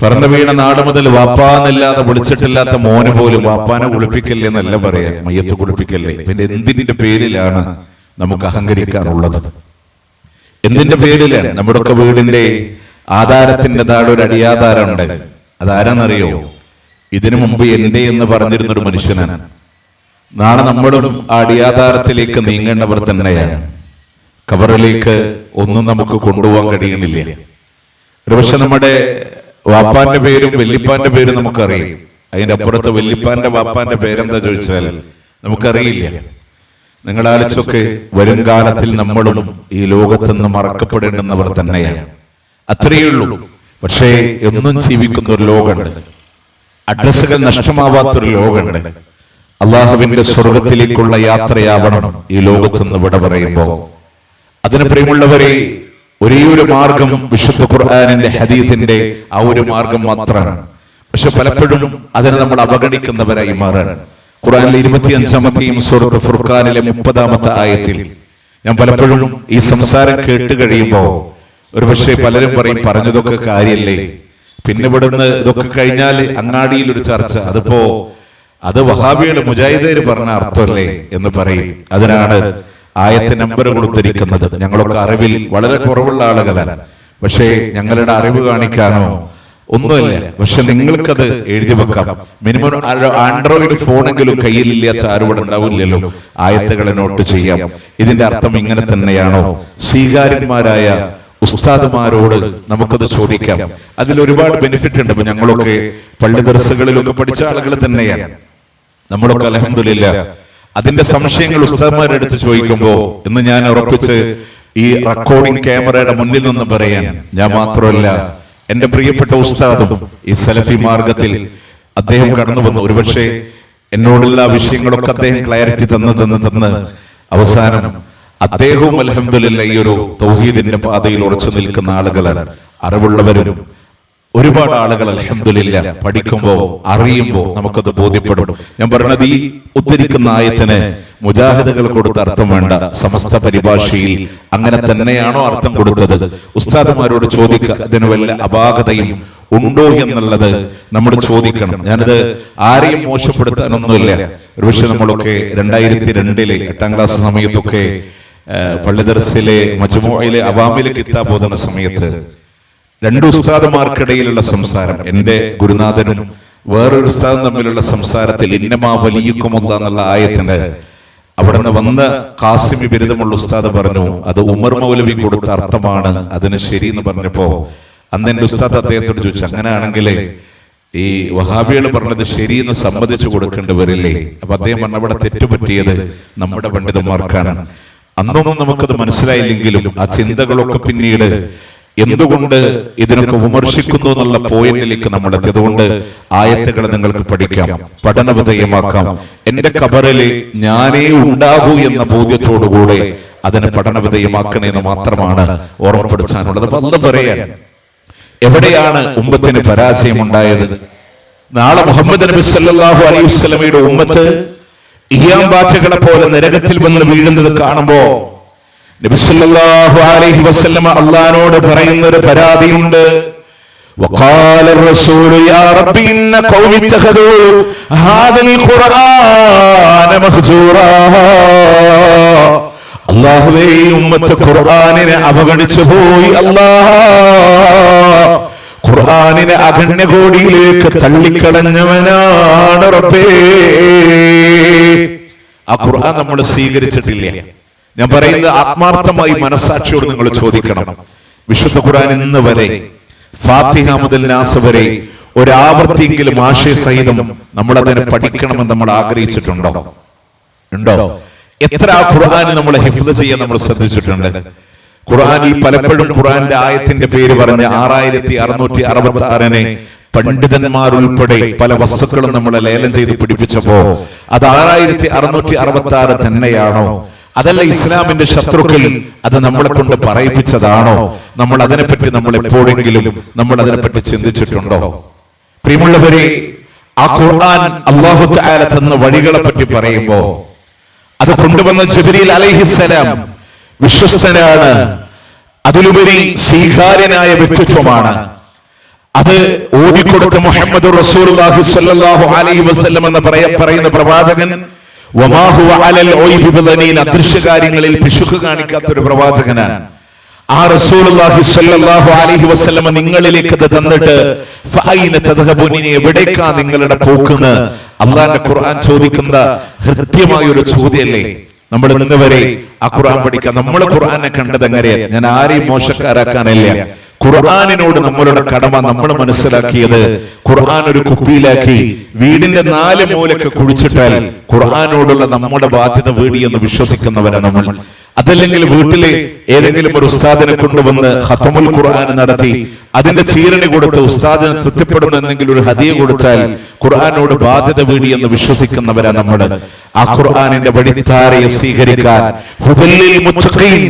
പറന്നു വീണ നാട് മുതൽ വാപ്പാന്നല്ലാതെ വിളിച്ചിട്ടില്ലാത്ത മോന് പോലും വാപ്പാനെ കുളിപ്പിക്കല്ലേ എന്നല്ല പറയാ, മയ്യത്ത് കുളിപ്പിക്കല്ലേ. പിന്നെ എന്തിന്റെ പേരിലാണ് നമുക്ക് അഹങ്കരിക്കാനുള്ളത്? എന്തിന്റെ പേരിലാണ്? നമ്മുടെ ഒക്കെ വീടിന്റെ ആധാരത്തിന്റെ താഴെ ഒരു അടിയാധാരമുണ്ട്. അതാരാന്നറിയോ? ഇതിനു മുമ്പ് എന്റെ എന്ന് പറഞ്ഞിരുന്നൊരു മനുഷ്യനാണ്. നാളെ നമ്മളും ആ അടിയാധാരത്തിലേക്ക് നീങ്ങേണ്ടവർ തന്നെയാണ്. ഖബറിലേക്ക് ഒന്നും നമുക്ക് കൊണ്ടുപോകാൻ കഴിയണില്ല. ഒരുപക്ഷെ നമ്മുടെ വാപ്പാന്റെ പേരും വല്യപ്പാന്റെ പേരും നമുക്കറിയാം. അതിന്റെ അപ്പുറത്ത് വല്യപ്പാന്റെ വാപ്പാന്റെ പേരെന്താ ചോദിച്ചാൽ നമുക്കറിയില്ല. നിങ്ങളാലോചിച്ചൊക്കെ വരും കാലത്തിൽ നമ്മളും ഈ ലോകത്തുനിന്ന് മറക്കപ്പെടേണ്ടുന്നവർ തന്നെയാണ്. അത്രയേ ഉള്ളൂ. പക്ഷേ എന്നും ജീവിക്കുന്ന ഒരു ലോകമുണ്ട്, അഡ്രസ്സുകൾ നഷ്ടമാവാത്തൊരു ലോകമുണ്ട്. അള്ളാഹുവിന്റെ സ്വർഗത്തിലേക്കുള്ള യാത്രയാവണം ഈ ലോകത്തുനിന്ന് വിട പറയുമ്പോ. അതിന് പ്രിയമുള്ളവരെ, ഒരേ ഒരു മാർഗം വിശുദ്ധ ഖുർആനിന്റെ ഹദീസിന്റെ ആ ഒരു മാർഗം മാത്രമാണ്. പക്ഷെ പലപ്പോഴും അതിനെ നമ്മൾ അവഗണിക്കുന്നവരായി മാറാണ്. ഖുർആനിലെ 25-ാമത്തെയും സൂറത്ത് ഫുർഖാനിലെ 30-ാമത്തെ ആയത്തിൽ ഞാൻ പലപ്പോഴും ഈ സംസാരം കേട്ട് കഴിയുമ്പോ ഒരുപക്ഷെ പലരും പറയും, പറഞ്ഞതൊക്കെ കാര്യല്ലേ, പിന്നെ ഇവിടുന്ന് ഇതൊക്കെ കഴിഞ്ഞാൽ അങ്ങാടിയിൽ ഒരു ചർച്ച, അത് വഹാബികള് മുജാഹിദീര് പറഞ്ഞ അർത്ഥമല്ലേ എന്ന് പറയും. അതിനാണ് ആയത്ത് നമ്പർ കൊടുത്തിരിക്കുന്നത്. ഞങ്ങളൊക്കെ അറിവിൽ വളരെ കുറവുള്ള ആളുകളാണ്. പക്ഷേ ഞങ്ങളുടെ അറിവ് കാണിക്കാനോ ഒന്നുമില്ല. പക്ഷെ നിങ്ങൾക്കത് എഴുതി വെക്കാം. മിനിമം ആൻഡ്രോയിഡ് ഫോണെങ്കിലും കയ്യിലില്ലാത്ത ആരോട് ഉണ്ടാവില്ലല്ലോ. ആയത്തുകളെ നോട്ട് ചെയ്യാം. ഇതിന്റെ അർത്ഥം ഇങ്ങനെ തന്നെയാണോ? സ്വീകാര്യന്മാരായ ഉസ്താദുമാരോട് നമുക്കത് ചോദിക്കാം. അതിൽ ഒരുപാട് ബെനിഫിറ്റ് ഉണ്ട്. ഇപ്പൊ ഞങ്ങളൊക്കെ പള്ളി ദർസുകളിലൊക്കെ പഠിച്ച ആളുകൾ തന്നെയാണ്. നമ്മളൊക്കെ അൽഹംദുലില്ലാഹ് അതിന്റെ സംശയങ്ങൾ ഉസ്താദുമാരുടെ അടുത്ത് ചോദിക്കുമ്പോ ഇന്ന് ഞാൻ ഉറപ്പിച്ച് ഈ റെക്കോർഡിംഗ് ക്യാമറയുടെ മുന്നിൽ നിന്ന് പറയാൻ, ഞാൻ മാത്രമല്ല എന്റെ പ്രിയപ്പെട്ട ഉസ്താദും ഈ സലഫി മാർഗത്തിൽ അദ്ദേഹം കടന്നു വന്നു. ഒരുപക്ഷെ എന്നോടുള്ള വിഷയങ്ങളൊക്കെ അദ്ദേഹം ക്ലാരിറ്റി തന്ന് അവസാനം അദ്ദേഹവും അൽഹംദുലില്ലാഹ് ഈ ഒരു തൗഹീദിന്റെ പാതയിൽ ഉറച്ചു നിൽക്കുന്ന ആളുകളാണ്. അറിവുള്ളവരും ഒരുപാട് ആളുകൾ അൽഹംദുലില്ലാഹ് പഠിക്കുമ്പോ അറിയുമ്പോ നമുക്കത് ബോധ്യപ്പെടും. ഞാൻ പറഞ്ഞത് ഈ ഉദ്ധരിക്കുന്ന ആയത്തിന് മുജാഹിദുകൾ കൊടുത്ത അർത്ഥം വേണ്ട, സമസ്ത പരിഭാഷയിൽ അങ്ങനെ തന്നെയാണോ അർത്ഥം കൊടുത്തത്? ഉസ്താദുമാരോട് ചോദിക്കുക, അതിന് വല്ല അപാകതയും ഉണ്ടോ എന്നുള്ളത് നമ്മൾ ചോദിക്കണം. ഞാനത് ആരെയും മോശപ്പെടുത്താനൊന്നുമില്ല. ഒരുപക്ഷെ നമ്മളൊക്കെ 2002 8ാം ക്ലാസ് സമയത്തൊക്കെ പള്ളി ദർസിലെ മജ്മുഅയിലെ അവാമിലെ കിതാബ് ഓതുന്ന സമയത്ത് രണ്ട് ഉസ്താദുമാർക്കിടയിലുള്ള സംസാരം, എന്റെ ഗുരുനാഥനും വേറൊരു ഉസ്താദും തമ്മിലുള്ള സംസാരത്തിൽ ഇന്നമാ വലിയക്കുമല്ല എന്നുള്ള ആയത്തിന് അവിടെ നിന്ന് വന്ന ഖാസിമി ബിരുദമുള്ള ഉസ്താദ് പറഞ്ഞു, അത് ഉമർ മൗലവി കൊടുത്ത അർത്ഥമാണ്, അതിന് ശരിയെന്ന് പറഞ്ഞപ്പോ അന്ന് എന്റെ ഉസ്താദ് അദ്ദേഹത്തോട് ചോദിച്ചു, അങ്ങനെയാണെങ്കിൽ ഈ വഹാബികൾ പറഞ്ഞത് ശരിയെന്ന് സമ്മതിച്ചു കൊടുക്കേണ്ടി വരില്ലേ? അപ്പൊ അദ്ദേഹം പറഞ്ഞ അവിടെ തെറ്റുപറ്റിയത് നമ്മുടെ പണ്ഡിതന്മാർക്കാണ്. അന്നൊന്നും നമുക്കത് മനസ്സിലായില്ലെങ്കിലും ആ ചിന്തകളൊക്കെ പിന്നീട് എന്തുകൊണ്ട് ഇതിനൊക്കെ വിമർശിക്കുന്നു എന്നുള്ള പോയിന്റിലേക്ക് നമ്മൾ എത്തിയതുകൊണ്ട് ആയത്തുകൾ നിങ്ങൾക്ക് പഠിക്കാം, പഠനവിധേയമാക്കാം. എന്റെ ഖബറിൽ ഞാനേ ഉണ്ടാകൂ എന്ന ബോധ്യത്തോടുകൂടെ അതിനെ പഠനവിധേയമാക്കണേന്ന് മാത്രമാണ് ഓർമ്മപ്പെടുത്താനുള്ളത്. അപ്പൊ അത് പറയാൻ എവിടെയാണ് ഉമ്മത്തിന് പരാജയമുണ്ടായത്? നാളെ മുഹമ്മദ് നബി സല്ലല്ലാഹു അലൈഹി വസല്ലമയുടെ ഉമ്മത്ത് ഈയാമ്പാറ്റകളെ പോലെ നരകത്തിൽ വന്ന് വീഴുന്നത് കാണുമ്പോ നബി സല്ലല്ലാഹു അലൈഹി വസല്ലമ അല്ലാഹുവോട് പറയുന്ന ഒരു പരാതിയുണ്ട്. വഖാല റസൂലു യാ റബ്ബി ഇന്ന ഖൗമി ഇത്തഖദൂ ഹാദൽ ഖുർആന മഹ്ജൂറാ. അല്ലാഹുവേ, ഉമ്മത്ത് ഖുർആനിനെ അവഗണിച്ചു പോയി. അല്ലാഹ് ഖുർആനിനെ അഗണ്യകോടിയിലേക്ക് തള്ളിക്കളഞ്ഞവനാണ് റബ്ബേ. ആ ഖുർആൻ നമ്മൾ സ്വീകരിച്ചിട്ടില്ല. ഞാൻ പറയുന്നത് ആത്മാർത്ഥമായി മനസാക്ഷിയോട് നിങ്ങൾ ചോദിക്കണം. വിശുദ്ധ ഖുർആൻ ഇന്ന് വരെ ഫാത്തിഹ മുതൽ നാസ് വരെ ഒരാവർത്തിയെങ്കിലും ആശയസഹിതം നമ്മൾ അതിനെ പഠിക്കണമെന്ന് നമ്മൾ ആഗ്രഹിച്ചിട്ടുണ്ടോ? ഉണ്ടോ? എത്ര ആ ഖുർആൻ നമ്മൾ ഹിഫ്ദ് ചെയ്യാൻ നമ്മൾ ശ്രദ്ധിച്ചിട്ടുണ്ട്? ഖുർആനിൽ പലപ്പോഴും ഖുർആന്റെ ആയത്തിന്റെ പേര് പറഞ്ഞ് 6666 പണ്ഡിതന്മാരുൾപ്പെടെ പല വസ്തുക്കളും നമ്മൾ ലേലം ചെയ്ത് പിടിപ്പിച്ചപ്പോ അത് 6666 തന്നെയാണോ? അതല്ല ഇസ്ലാമിന്റെ ശത്രുക്കൾ അത് നമ്മളെ കൊണ്ട് പറയിപ്പിച്ചതാണോ? നമ്മൾ അതിനെപ്പറ്റി നമ്മൾ എപ്പോഴെങ്കിലും നമ്മൾ അതിനെപ്പറ്റി ചിന്തിച്ചിട്ടുണ്ടോ? പ്രിയമുള്ളവരെ, ആ ഖുർആൻ അല്ലാഹു തആല തന്ന വഴികളെ പറ്റി പറയുമ്പോൾ അത് കൊണ്ടുവന്ന ജിബ്രീൽ അലൈഹിസ്സലാം വിശ്വസ്തനാണ്, അതിലുപരി സ്വീകാര്യനായ വ്യക്തിത്വമാണ്. അത് ഓതിക്കൊടുത്ത മുഹമ്മദ് റസൂലുള്ളാഹി സ്വല്ലല്ലാഹു അലൈഹി വസല്ലം എന്ന് പറയുന്ന പ്രവാചകൻ വമാ ഹുവ അലൽ ഗൈബി ബിദനീൻ, അദൃശ്യകാര്യങ്ങളിൽ പിശുക്ക് കാണിക്കാത്തൊരു പ്രവാചകനാണ്. ആ റസൂലുള്ളാഹി സ്വല്ലല്ലാഹു അലൈഹി വസല്ലം നിങ്ങളിലേക്ക് അത് തന്നിട്ട് ഫഅൈന തദ്ഹബൂൻ, എവിടേക്കാ നിങ്ങളുടെ പോക്കെന്ന് അല്ലാഹുവിന്റെ ഖുർആൻ ചോദിക്കുന്ന ഹൃദ്യമായ ഒരു ചോദ്യമല്ലേ. നമ്മൾ ഇന്ന് വരെ ആ ഖുർആൻ പഠിക്കാൻ നമ്മൾ ഖുർആനെ കണ്ടത് എങ്ങനെയാണ്? ഞാൻ ആരെയും മോശക്കാരാക്കാനില്ല. ഖുർആനിനോട് നമ്മളുടെ കടമ നമ്മൾ മനസ്സിലാക്കിയത് ഖുർആൻ ഒരു കുപ്പിയിലാക്കി വീടിന്റെ 4 മൂലക്ക് കുഴിച്ചിട്ടാൽ ഖുർആനോടുള്ള നമ്മുടെ ബാധ്യത വീടിയെന്ന് വിശ്വസിക്കുന്നവരാണ് നമ്മൾ. അതല്ലെങ്കിൽ വീട്ടിലെ ഏതെങ്കിലും ഒരു ഉസ്താദിനെ കൊണ്ടുവന്ന് ഖത്മുൽ ഖുർആൻ നടത്തി അതിന്റെ ചീരണി കൊടുത്ത് ഉസ്താദിന് തൃപ്തിപ്പെടുന്ന എന്തെങ്കിലും ഒരു ഹദിയ കൊടുത്താൽ ഖുർആനോട് ബാധ്യത വീടിയെന്ന് വിശ്വസിക്കുന്നവരാണ് നമ്മൾ. ആ ഖുർആനിന്റെ വഴിത്താരയെ സ്വീകരിക്കാൻ ഹുദൽ ലിൽ മുത്തഖീൻ,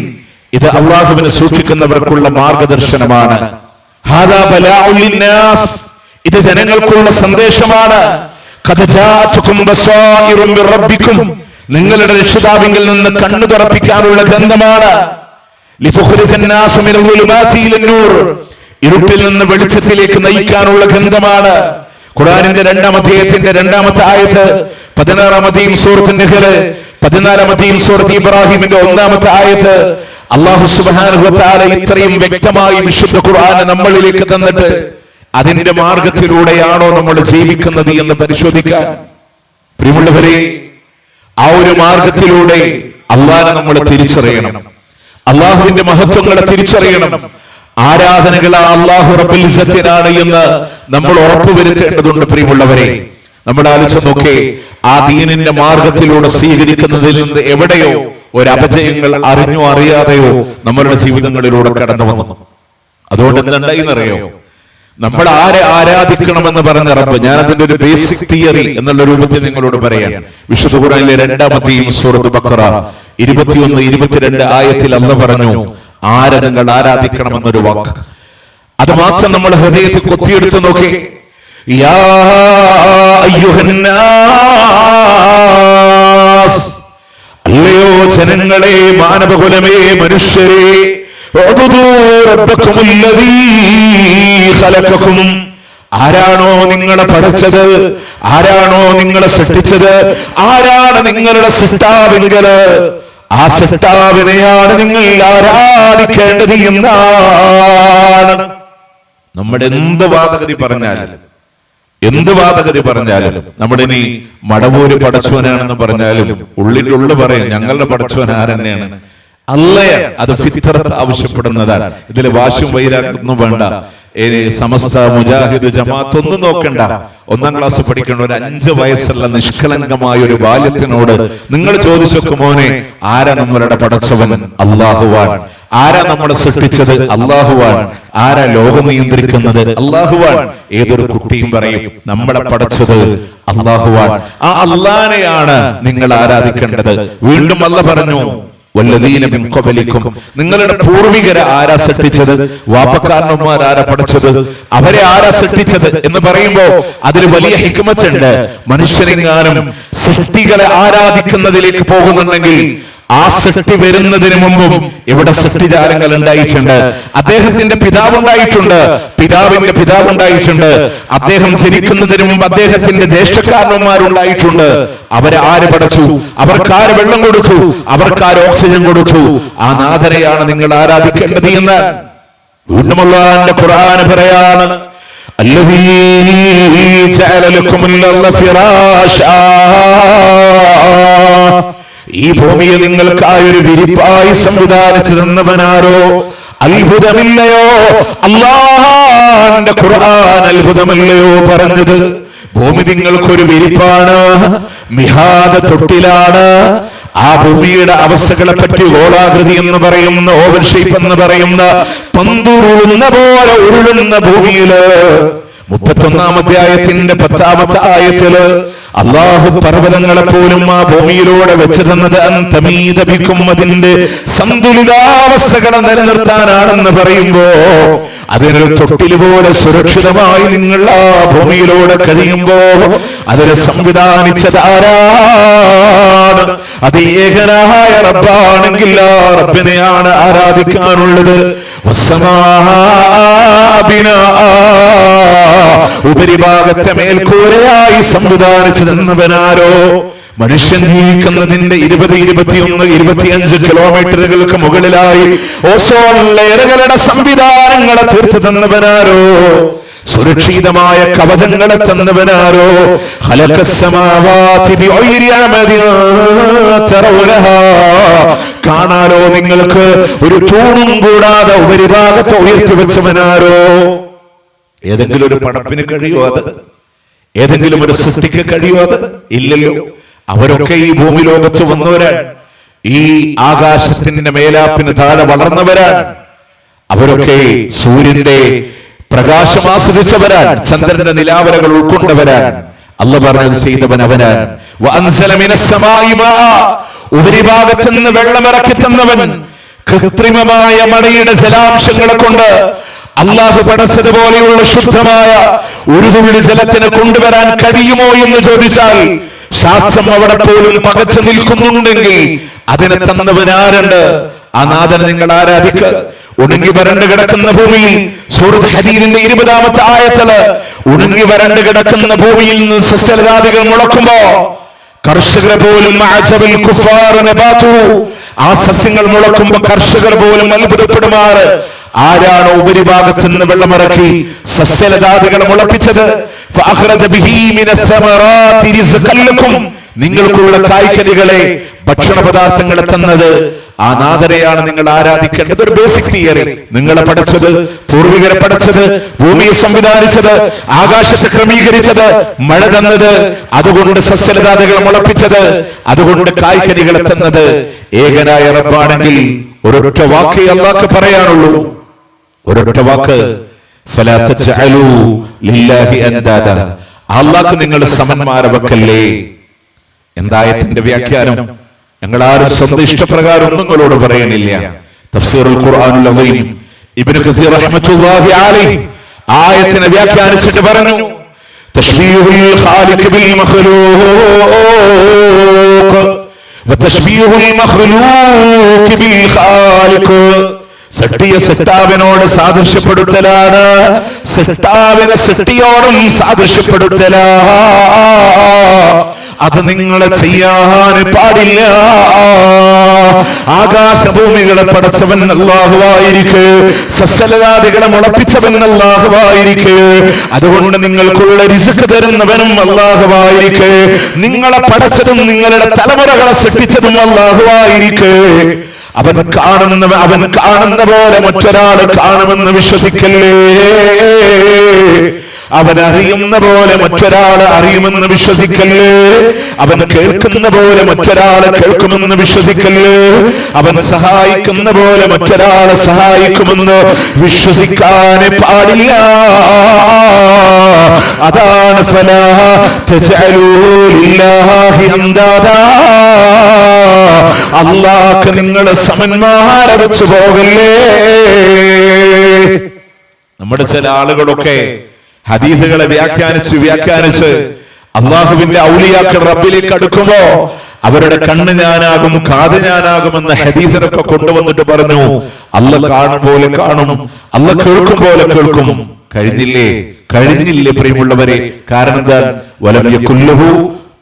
ഇത് അള്ളാഹുവിനെ സൂക്ഷിക്കുന്നവർക്കുള്ള മാർഗദർശനമാണ്. ഹാദാ ബലാഉൽ ലിന്നാസ്, ഇത് ജനങ്ങൾക്കുള്ള സന്ദേശമാണ്. ഖദ് ജാഅതുകും ബസായിറു മിർ റബ്ബികും, നിങ്ങളുടെ രക്ഷിതാവിങ്കിൽ നിന്ന് കണ്ണു തുറപ്പിക്കാനുള്ള ഗ്രന്ഥമാണ്. ലിതുഖ്രിജൻ നാസ മിനൽ ളുലുമാതി ഇലൻ നൂർ, ഇരുട്ടിൽ നിന്ന് വെളിച്ചത്തിലേക്ക് നയിക്കാനുള്ള ഗ്രന്ഥമാണ്. ഖുർആനിന്റെ 2-ാം അധ്യായത്തിന്റെ 2-ാമത്തെ ആയത്ത്, 16-ാം അധ്യായം സൂറത്തുൻ നഹ്ൽ, 14-ാം അധ്യായം സൂറത്ത് ഇബ്രാഹിമിന്റെ 1-ാമത്തെ ആയത്ത്, അല്ലാഹു സുബ്ഹാനഹു വ തആല ഇത്രയും വ്യക്തമായി വിശുദ്ധ ഖുർആനെ നമ്മളിലേക്ക് തന്നിട്ട് അതിന്റെ മാർഗത്തിലൂടെയാണോ നമ്മൾ ജീവിക്കുന്നത് എന്ന് പരിശോധിക്കാൻ. പ്രിയമുള്ളവരെ, ആ ഒരു മാർഗത്തിലൂടെ അള്ളാഹനെ നമ്മൾ തിരിച്ചറിയണം, അള്ളാഹുവിന്റെ മഹത്വങ്ങളെ തിരിച്ചറിയണം. ആരാധനകൾ അള്ളാഹു റബ്ബുൽ ഇസ്സത്തിനാണ് എന്ന് നമ്മൾ ഉറപ്പുവരുത്തേണ്ടതുണ്ട്. പ്രിയമുള്ളവരെ, നമ്മൾ ആലോചിച്ച് നോക്കേ, ആ ദീനിന്റെ മാർഗത്തിലൂടെ സ്വീകരിക്കുന്നതിൽ നിന്ന് എവിടെയോ ഒരു അപജയങ്ങൾ അറിഞ്ഞോ അറിയാതെയോ നമ്മളുടെ ജീവിതങ്ങളിലൂടെ കടന്നു വന്നു. അതുകൊണ്ട് എന്തുണ്ടായിന്നറിയോ? നമ്മൾ ആരെ ആരാധിക്കണമെന്ന് പറഞ്ഞ റബ്ബ്, ഞാൻ അതിന്റെ ഒരു ബേസിക് തിയറി എന്നുള്ള രൂപത്തിൽ നിങ്ങളോട് പറയാം. വിശുദ്ധ ഖുർആനിലെ 2-ാം അധ്യായം സൂറത്ത് ബഖറ 21-22 ആയത്തിൽ അല്ലാഹു പറഞ്ഞു, ആരെ നിങ്ങൾ ആരാധിക്കണമെന്നൊരു വാക്ക്. അത് മാത്രം നമ്മൾ ഹൃദയത്തിൽ കൊത്തിയെടുത്ത് നോക്കി. യാ അയ്യുഹന്നാസ്, അല്ലയോ ജനങ്ങളെ, മാനവകുലമേ, മനുഷ്യരെ, ആരാണോ നിങ്ങളെ പഠിച്ചത്, ആരാണോ നിങ്ങളെ സൃഷ്ടിച്ചത്, ആരാണ് നിങ്ങളുടെ സൃഷ്ടാവെങ്കില് ആ സൃഷ്ടാവിനെയാണ് നിങ്ങൾ ആരാധിക്കേണ്ടത് എന്നാണ്. നമ്മുടെ എന്ത് വാദഗതി പറഞ്ഞാലും നമ്മളിനി മടവൂര് പടച്ചവനാണെന്ന് പറഞ്ഞാലും ഉള്ളിന്റെ ഉള്ളു പറയും ഞങ്ങളുടെ പടച്ചവൻ ആരെന്നെയാണ്. അല്ലയ, അത് ഫിത്രത്ത് ആവശ്യപ്പെടുന്നതാണ്. ഇതിൽ വാശും വൈരാഗ്യമൊന്നും വേണ്ട. സമസ്ത മുജാഹിദ് ജമാഅത്ത് ഒന്നും നോക്കണ്ട. 1-ാം ക്ലാസ് പഠിക്കേണ്ട ഒരു 5 വയസ്സുള്ള നിഷ്കളങ്കമായ ഒരു ബാല്യത്തിനോട് നിങ്ങൾ ചോദിച്ചോക്ക്, മോനെ, ആരാ നമ്മളുടെ പടച്ചവൻ? അല്ലാഹുവാൻ. ആരാ നമ്മളെ സൃഷ്ടിച്ചത്? അല്ലാഹുവാൻ. ആരാ ലോകം നിയന്ത്രിക്കുന്നത്? അല്ലാഹുവാൻ. ഏതൊരു കുട്ടിയും പറയും നമ്മളെ പടച്ചത് അല്ലാഹുവാൻ. ആ അല്ലാഹനെയാണ് നിങ്ങൾ ആരാധിക്കേണ്ടത്. വീണ്ടും അല്ലാഹ് പറഞ്ഞു, വല്ലദീന മിൻ ഖബലിക്കും, നിങ്ങളുടെ പൂർവികരെ ആരാ സൃഷ്ടിച്ചത്? വാപ്പക്കാരന്മാർ ആരാ പഠിച്ചത്? അവരെ ആരാ സൃഷ്ടിച്ചത് എന്ന് പറയുമ്പോ അതിൽ വലിയ ഹിക്മത്തുണ്ട്. മനുഷ്യരെങ്ങാനും സൃഷ്ടികളെ ആരാധിക്കുന്നതിലേക്ക് പോകുന്നുണ്ടെങ്കിൽ ആ സൃഷ്ടി വരുന്നതിന് മുമ്പും ഇവിടെ സൃഷ്ടിജാലങ്ങൾ ഉണ്ടായിട്ടുണ്ട്. അദ്ദേഹത്തിന്റെ പിതാവുണ്ടായിട്ടുണ്ട്, പിതാവിന്റെ പിതാവുണ്ടായിട്ടുണ്ട്. അദ്ദേഹം ജനിക്കുന്നതിന് മുമ്പ് അദ്ദേഹത്തിന്റെ ജ്യേഷ്ഠക്കാരന്മാരുണ്ടായിട്ടുണ്ട്. അവരെ ആര് പഠിച്ചു? അവർക്കാര് വെള്ളം കൊടുത്തു? അവർക്കാര് ഓക്സിജൻ കൊടുത്തു? ആ നാഥനെയാണ് നിങ്ങൾ ആരാധിക്കേണ്ടത് എന്ന് വീണ്ടും അല്ലാഹുവിന്റെ ഖുർആൻ പറയാണ്. അല്ലദീ ജഅല ലക്കുമുൽ അർള ഫിറാശാ, ഈ ഭൂമിയെ നിങ്ങൾക്കായി ഒരു വിരിപ്പായി സംവിധാനിച്ചു തന്നവനാരോ? അത്ഭുതമില്ലയോ? അല്ലാഹുവിന്റെ ഖുർആൻ അത്ഭുതമല്ലയോ പറഞ്ഞത്? ഭൂമി നിങ്ങൾക്കൊരു വിരിപ്പാണ്, മിഹാദ തൊട്ടിലാണ്. ആ ഭൂമിയുടെ അവസ്ഥകളെ പറ്റി ഗോളാകൃതി എന്ന് പറയുന്ന, ഓവൽ ഷേപ്പ് എന്ന് പറയുന്ന, പന്തുരുളുന്ന പോലെ ഉരുളുന്ന ഭൂമിയില് 31-ാം അധ്യായത്തിന്റെ 10-ാമത്തെ ആയത്തില് അള്ളാഹു പർവ്വതങ്ങളെ പോലും ആ ഭൂമിയിലൂടെ വെച്ചു തന്നത് അന്തമീതപിക്കും അതിന്റെ സന്തുലിതാവസ്ഥകളെ നിലനിർത്താനാണെന്ന് പറയുമ്പോ അതിനൊരു തൊട്ടിൽ പോലെ സുരക്ഷിതമായി നിങ്ങൾ ആ ഭൂമിയിലൂടെ കഴിയുമ്പോ അതിനെ സംവിധാനിച്ചതാരാണ്? അത് ഏകനായ റബ്ബാണെങ്കിൽ ആ റബ്ബിനെയാണ് ആരാധിക്കാനുള്ളത്. ഉപരിഭാഗത്തെ മേൽക്കൂരയായി സംവിധാനിച്ചു തന്നവനാരോ? മനുഷ്യൻ ജീവിക്കുന്നതിന്റെ 20, 21, 25 കിലോമീറ്ററുകൾക്ക് മുകളിലായി ഓസോൺ ലെയറുകളുടെ സംവിധാനങ്ങളെ തീർത്തു തന്നവനാരോ? സുരക്ഷിതമായ കവചങ്ങളെ തന്നവനാരോ? കാണാലോ നിങ്ങൾക്ക് ഒരു തൂണും കൂടാതെ ഉപരിഭാഗത്ത് ഉയർത്തി വെച്ചവനാരോ? ഏതെങ്കിലും ഒരു പടപ്പിന് കഴിയോ അത്? ഏതെങ്കിലും ഒരു സൃഷ്ടിക്ക് കഴിയോ അത്? ഇല്ലല്ലോ. അവരൊക്കെ ഈ ഭൂമി ലോകത്ത് വന്നവരാണ്. ഈ ആകാശത്തിന്റെ മേലാപ്പിന് താഴെ വളർന്നവരാണ്. അവരൊക്കെ സൂര്യന്റെ പ്രകാശം ആസ്വദിച്ചവരാണ്. ചന്ദ്രന്റെ നിലാവലകൾ ഉൾക്കൊണ്ടവരാണ്. അല്ലാഹു പറഞ്ഞത് ചെയ്തവൻ അവനാണ്. ഉപരിഭാഗത്ത് നിന്ന് വെള്ളമിറക്കി തന്നവൻ. കൃത്രിമമായ മഴയുടെ ജലാംശങ്ങളെ കൊണ്ട് അള്ളാഹു പടച്ചതുപോലെയുള്ള ശുദ്ധമായ ഒരു തുള്ളി ജലത്തിന് കൊണ്ടുവരാൻ കഴിയുമോ എന്ന് ചോദിച്ചാൽ ശാസ്ത്രം അവിടെ പോലും പകച്ചു നിൽക്കുന്നുണ്ടെങ്കിൽ അതിനെ തന്നവനാരുണ്ട്? ആ നാഥനെ നിങ്ങൾ ആരാധിക്കുക. ഉണങ്ങി വരണ്ട് കിടക്കുന്ന ഭൂമിയിൽ സൂറത്ത് ഹദീദിന്റെ 20-ാമത്തെ ആയത്തില് ഉണങ്ങി വരണ്ട് കിടക്കുന്ന ഭൂമിയിൽ നിന്ന് സസ്യലതാദികൾ മുളക്കുമ്പോ കർഷകർ പോലും ആ സസ്യങ്ങൾ മുളക്കുമ്പോ കർഷകർ പോലും അത്ഭുതപ്പെടുമാറ്. ആരാണ് ഉപരിഭാഗത്ത് നിന്ന് വെള്ളമിറക്കി സസ്യലതാദികളെ മുളപ്പിച്ചത്? നിങ്ങൾക്കുള്ള കായ്ക്കനികളെ ഭക്ഷണ പദാർത്ഥങ്ങളെ തന്നത് ആ നാഥനെയാണ് നിങ്ങൾ ആരാധിക്കേണ്ടത്. ഒരു ബേസിക് തിയറി. നിങ്ങളെ പഠിച്ചത്, പൂർവികരെ പഠിച്ചത്, ഭൂമിയെ സംവിധാനിച്ചത്, ആകാശത്തെ ക്രമീകരിച്ചത്, മഴ തന്നത്, അതുകൊണ്ട് സസ്യലതാദികൾ മുളപ്പിച്ചത്, അതുകൊണ്ട് കായ്ക്കനികളെ തന്നത് ഏകനായ റബ്ബാണെങ്കിൽ ഒരൊറ്റ വാക്കേ അല്ലാഹുക്ക് പറയാനുള്ളൂ. ഒരൊറ്റ വാക്ക്, ഫലാ തജ്അലൂ ലില്ലാഹി അൻദാദ. അല്ലാഹുക്ക് നിങ്ങൾ സമന്മാരെ വെക്കല്ലേ. എന്തായത്തിന്റെ വ്യാഖ്യാനം ഞങ്ങൾ ആരും സ്വന്തം ഇഷ്ടപ്രകാരം ഒന്നും നിങ്ങളോട് പറയണില്ല. തഫ്സീറുൽ ഖുർആനുൽ അദീം ഇബ്നു കസീർ റഹ്മത്തുള്ളാഹി അലൈഹി ആയത്തിനെ വ്യാഖ്യാനിച്ചിട്ട് പറഞ്ഞു, തശ്ബീഹുൽ ഖാലിഖ് ബിൽ മഖ്ലൂഖ് വതശ്ബീഹുൽ മഖ്ലൂഖ് ബിൽ ഖാലിഖ്. സൃഷ്ടിയെ സൃഷ്ടാവിനോട് സാദൃശ്യപ്പെടുത്തലാണ്, സൃഷ്ടാവിനെ സൃഷ്ടിയോടും സാദൃശ്യപ്പെടുത്തലാണ്. അത് നിങ്ങളെ ചെയ്യാൻ പാടില്ല. ആകാശഭൂമികളെ പടച്ചവൻ അല്ലാഹുവായിരിക്കെ, സസ്യലതാദികളെ മുളപ്പിച്ചവൻ അല്ലാഹുവായിരിക്കെ, അതുകൊണ്ട് നിങ്ങൾക്കുള്ള റിസ്ക് തരുന്നവനും അല്ലാഹുവായിരിക്കെ, നിങ്ങളെ പടച്ചതും നിങ്ങളുടെ തലമുറകളെ സൃഷ്ടിച്ചതും അല്ലാഹുവായിരിക്കെ. അവൻ കാണുന്ന പോലെ മറ്റൊരാൾ കാണുമെന്ന് വിശ്വസിക്കല്ലേ. അവൻ അറിയുന്ന പോലെ മറ്റൊരാൾ അറിയുമെന്ന് വിശ്വസിക്കല്ലേ. അവൻ കേൾക്കുന്ന പോലെ മറ്റൊരാൾ കേൾക്കുമെന്ന് വിശ്വസിക്കല്ലേ. അവൻ സഹായിക്കുന്ന പോലെ മറ്റൊരാൾ സഹായിക്കുമെന്ന് വിശ്വസിക്കാൻ പാടില്ല. അതാണ് ഫലാ തജ്അലൂ ലില്ലാഹി അൻദാദാ. അല്ലാഹുക്ക് നിങ്ങൾ സമന്മാരെ വെച്ച് പോകല്ലേ. നമ്മുടെ ചില ആളുകളൊക്കെ ഹദീസുകളെ വ്യാഖ്യാനിച്ച് അള്ളാഹുവിന്റെ ഔലിയാക്കൾ റബ്ബിലേക്ക് അടുക്കുമ്പോ അവരുടെ കണ്ണ് ഞാനാകും, കാത് ഞാനാകുമെന്ന് ഹദീസിനൊക്കെ കൊണ്ടുവന്നിട്ട് പറഞ്ഞു, അല്ലാഹ് കാണും പോലെ കാണും, അല്ലാഹ് കേൾക്കും പോലെ കേൾക്കും. കഴിഞ്ഞില്ലേ പ്രിയമുള്ളവരെ? കാരണം എന്താ? വലം യകുല്ലഹു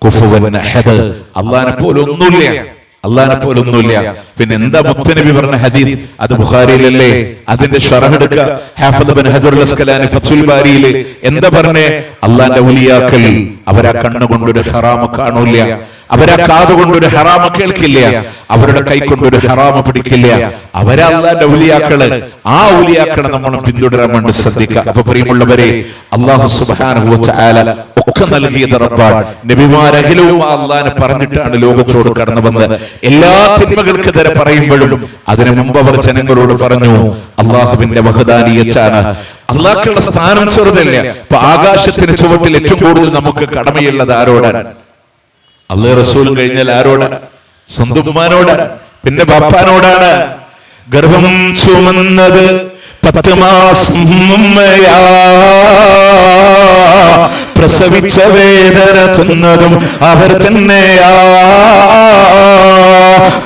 കുഫുവൻ അഹദ്. അല്ലാഹനെ പോലെ ഒന്നുമില്ല. പിന്നെ എന്താ മുത്തനബി പറഞ്ഞ ഹദീസ്? അത് ബുഖാരിയിലല്ലേ? അതിന്റെ ശറഹ് എടുക്കുക. ഹാഫിദ് ഇബ്നു ഹജറുൽ അസ്ഖലാനി ഫത്ഹുൽ ബാരിയിൽ എന്താ പറഞ്ഞേ? അല്ലാഹുവിന്റെ ഔലിയാക്കൾ അവരാ കണ്ണുകൊണ്ടൊരു ഹറാമ കാണൂല, അവരാ കാതുകൊണ്ടൊരു ഹറാമ കേൾക്കില്ല, അവരുടെ കൈ കൊണ്ടൊരു ഹറാമ പിടിക്കില്ല. അവരാ അല്ലാഹുവിന്റെ ഔലിയാക്കള്. ആ ഔലിയാക്കളെ നമ്മൾ പിന്തുടരാൻ വേണ്ടി ശ്രദ്ധിക്കുക. അപ്പൊ പ്രിയമുള്ളവരെ, അല്ലാഹു സുബ്ഹാനഹു വ തആല ഒക്കെ നൽകിയത് റബ്ബാണ്. നബിമാരഖിലവും അല്ലാഹനെ പറഞ്ഞിട്ടാണ് ലോകത്തോട് കടന്നു വന്നത്. എല്ലാ തിന്മകൾക്കെതിരെ പറയുമ്പോഴും അതിനു മുമ്പ് അവർ ജനങ്ങളോട് പറഞ്ഞു അല്ലാഹുവിന്റെ വഹദാനിയത്താണ്, അള്ളാഹ്ക്കുള്ള സ്ഥാനം ചെറുതല്ല. അപ്പൊ ആകാശത്തിന് ചുവട്ടിൽ ഏറ്റവും കൂടുതൽ നമുക്ക് കടമയുള്ളത് ആരോടാണ്? അള്ളാഹ് റസൂലും കഴിഞ്ഞാൽ ആരോടാണ്? സ്വന്തം ഉമ്മാനോടാണ്, പിന്നെ ബാപ്പാനോടാണ്. ഗർഭം ചുമന്നത് 10 മാസം ഉമ്മയാ, പ്രസവിച്ച വേദന തിന്നതും അവർ തന്നെയാ,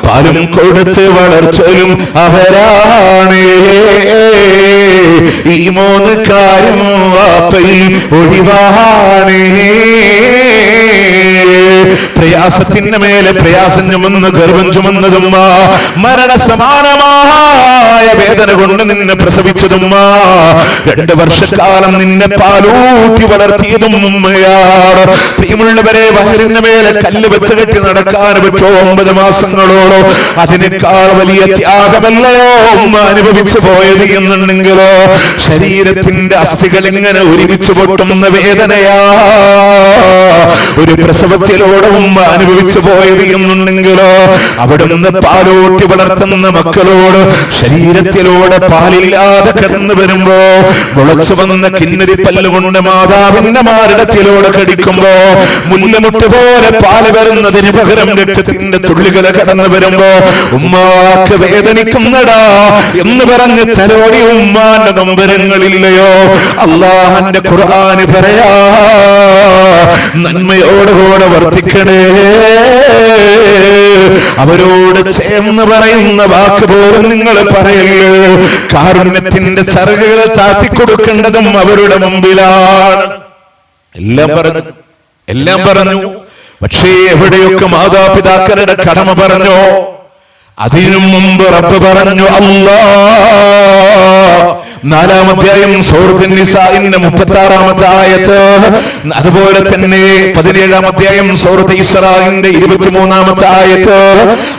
പാലും കൊടുത്ത് വളർച്ചലും അവരാണ്. ഈ 3 കാര്യം വാപ്പയിൽ ഒഴിവാണ്. പ്രയാസത്തിന് മേലെ പ്രയാസം ചുമന്ന് ഗർഭം ചുമന്നതുമ്മ, മരണസമാനമായ വേദന കൊണ്ട് നിന്നെ പ്രസവിച്ചതുമ്മ, 2 വർഷക്കാലം നിന്നെ പാലൂട്ടി വളർത്തിയതും ഉമ്മയാണ്. പ്രിയമുള്ളവരെ, വയറിന് മേലെ കല്ല് വെച്ച് കെട്ടി നടക്കാൻ പറ്റോ 9 മാസങ്ങളോളോ? അതിനേക്കാൾ വലിയ ത്യാഗമല്ലയോ ഉമ്മ അനുഭവിച്ചു പോയത് എന്നുണ്ടെങ്കിലോ? ശരീരത്തിന്റെ അസ്ഥികൾ ഇങ്ങനെ ഒരുമിച്ച് പൊട്ടുന്ന വേദനയാ ഒരു പ്രസവത്തിലൂടെ ഉമ്മ അനുഭവിച്ചു പോയത് എന്നുണ്ടെങ്കിലോ? അവിടുന്ന് പാലൂട്ടി വളർത്തുന്ന മക്കളോട് ശരീരത്തിലൂടെ പാലില്ലാതെ കിടന്നു വരുമ്പോ മുളച്ചു വന്ന കിന്നരി പല്ലുകൊണ്ട് മാതാവിന്റെ മാറിടത്തിലൂടെ കടിക്കുമ്പോ മുല്ലമുട്ട് പോലെ പാല് വരുന്നതിന് പകരം രക്തത്തിന്റെ തുള്ളികൾ കടന്നു വരുമ്പോ ഉമ്മാക്ക് വേദനിക്കുന്നടാ എന്ന് പറഞ്ഞ് തലോടി ഉമ്മാന്റെ നൊമ്പരങ്ങളില്ലയോ? അള്ളാഹന്റെ ഖുർആന് പറയാ, നന്മയോടുകൂടെ വർത്തിക്കണേ. അവരോട് ചേർന്ന് പറയുന്ന വാക്ക് പോലും നിങ്ങൾ പറയല്ലേ. കാരുണ്യത്തിന്റെ ചിറകുകൾ താത്തിക്കൊടുക്കേണ്ടതും അവരുടെ മുമ്പിലാണ്. എല്ലാം പറഞ്ഞു. പക്ഷേ എവിടെയൊക്കെ മാതാപിതാക്കളുടെ കടമ പറഞ്ഞോ, അതിനു മുമ്പ് റബ്ബ് പറഞ്ഞു, അല്ലാഹ് 4-ാം അധ്യായം സൂറത്തുൻ നിസാഇന്റെ 36-ാമത്തെ ആയത്ത്, അതുപോലെ തന്നെ 17-ാം അധ്യായം സൂറത്ത് ഇസ്രാഇന്റെ 23-ാമത്തെ ആയത്ത്,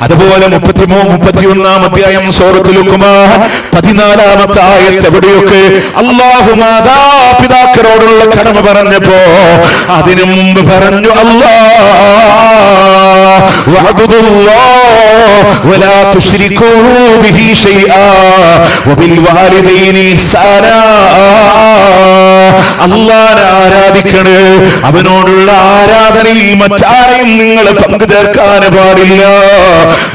അതുപോലെ 31-ാം അധ്യായം സൂറത്ത് ലുഖ്മാൻ 14-ാമത്തെ ആയത്ത്, എവിടെയൊക്കെ അല്ലാഹു മാതാപിതാക്കളോടുള്ള കടമ പറഞ്ഞപ്പോ അതിനു മുമ്പ് പറഞ്ഞു, അല്ലാഹ് വഅബ്ദുല്ലാഹ് വലാ തുശ്രികൂ ബിഹി ശൈആ വബിൽ വാലിദൈനി ഇഹ്സാനാ. അല്ലാഹുവിനെ ആരാധിക്കണേ, അവനോടുള്ള ആരാധനയിൽ മറ്റാരെയും നിങ്ങൾ പങ്കു ചേർക്കാൻ പാടില്ല.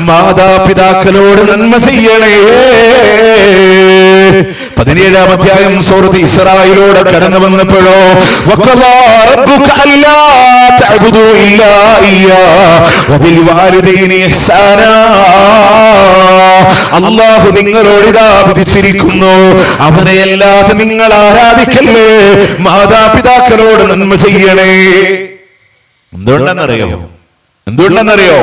മാതാപിതാക്കളോട് നന്മ ചെയ്യണേ. 17-ാം അധ്യായം സൂറത്ത് ഇസ്രായിലൂടെ കടന്നു വന്നപ്പോഴോ, വഖദാ റബ്ബുക അല്ലാ തഅബുദൂ ഇല്ലാ ഇയ്യാഹു വബിൽ വാലിദൈനി ഇഹ്സാനാ. അല്ലാഹു നിങ്ങളോട് ഇതാ വിധിച്ചിരിക്കുന്നു, അവനെയല്ലാതെ നിങ്ങൾ ആരാധിക്കല്ലേ, മാതാപിതാക്കളോട് നന്മ ചെയ്യണേ. എന്തുകൊണ്ടെന്നറിയോ?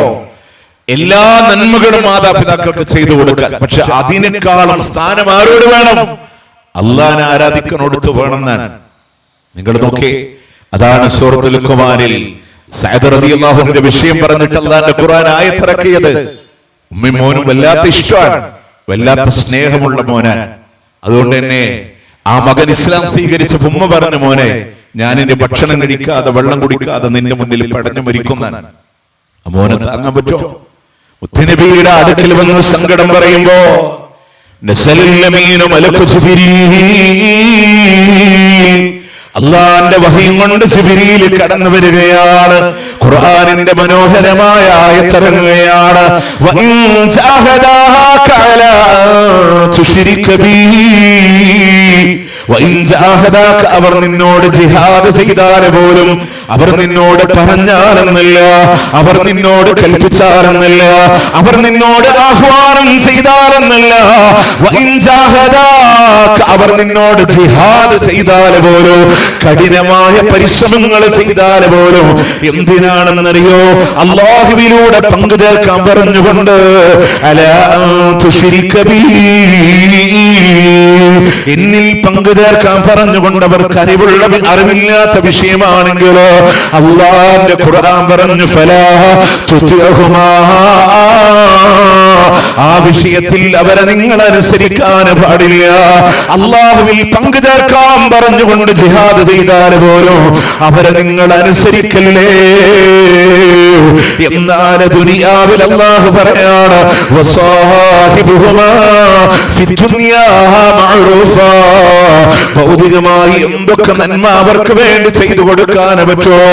എല്ലാ നന്മകളും മാതാപിതാക്കൾക്ക് ചെയ്തു കൊടുക്കാൻ. പക്ഷെ അതിനേക്കാളും സ്ഥാനം ആരോട് വേണം? അള്ളാഹിനെ ആരാധിക്കണോടുത്ത് വേണമെന്നാണ്. നിങ്ങൾ നോക്കേ, അതാണ് സൂറത്തുൽ ലുഖ്മാനിൽ സഅദ് റളിയല്ലാഹു അൻഹുവിന്റെ വിഷയം പറഞ്ഞിട്ട് അള്ളാഹിന്റെ ഖുർആൻ ആയത്തിറക്കിയത്. ഉമ്മയും മോനും വല്ലാത്ത ഇഷ്ടമാണ്, വല്ലാത്ത സ്നേഹമുള്ള മോനാണ്. അതുകൊണ്ട് തന്നെ ആ മകൻ ഇസ്ലാം സ്വീകരിച്ച ഉമ്മ പറഞ്ഞു, മോനെ, ഞാൻ ഇനി ഭക്ഷണം കഴിക്കാതെ വെള്ളം കുടിക്കാതെ നിന്റെ മുന്നിൽ പടഞ്ഞു മരിക്കുന്നതാണ്. മോനെ താങ്ങാൻ പറ്റോ? മുത്തുനബിയുടെ അടുക്കൽ വന്ന് സങ്കടം പറയുമ്പോ അള്ളാന്റെ വഹയും കൊണ്ട് ജിബ്രീൽ കടന്നു വരികയാണ്. ഖുർആനിന്റെ മനോഹരമായ ആയത്തിറങ്ങുകയാണ്. അവർ നിന്നോട് ജിഹാദ് ചെയ്താൽ പോലും, അവർ നിന്നോട് പറഞ്ഞാലെന്നില്ല, അവർ നിന്നോട് കൽപ്പിച്ചാലെന്നില്ല, അവർ നിന്നോട് ആഹ്വാനം ചെയ്താലെന്നില്ല, അവർ നിന്നോട് ജിഹാദ് ചെയ്താൽ പോലും, കഠിനമായ പരിശ്രമങ്ങൾ ചെയ്താൽ പോലും, എന്തിനാണെന്നറിയോ? അല്ലാഹുവിലൂടെ പങ്കു ചേർക്കാൻ പറഞ്ഞുകൊണ്ട്, അലാ തുശ്രിക ബി, എന്നിൽ പങ്കു ചേർക്കാൻ പറഞ്ഞുകൊണ്ട് അവർക്ക് അറിവില്ലാത്ത വിഷയമാണെങ്കിലോ അല്ലാഹുവിന്റെ ഖുർആൻ പറഞ്ഞു ഫലാ തുതിഅഹുമാ, ആ വിഷയത്തിൽ അവരെ നിങ്ങൾ അനുസരിക്കാൻ പാടില്ല. അള്ളാഹുവിൽ പങ്കു ചേർക്കാൻ പറഞ്ഞുകൊണ്ട് ജിഹാദ് ചെയ്താൽ പോലും അവരെ നിങ്ങൾ അനുസരിക്കല്ലേ. എന്നാൽ ദുനിയാവിൽ അള്ളാഹു പറയാണ് വസാഹിബുഹുമാ ഫിദ്ദുനിയാ മഅറൂഫാ, ഭൗതികമായി എന്തൊക്കെ നന്മ അവർക്ക് വേണ്ടി ചെയ്തു കൊടുക്കാൻ പറ്റുമോ.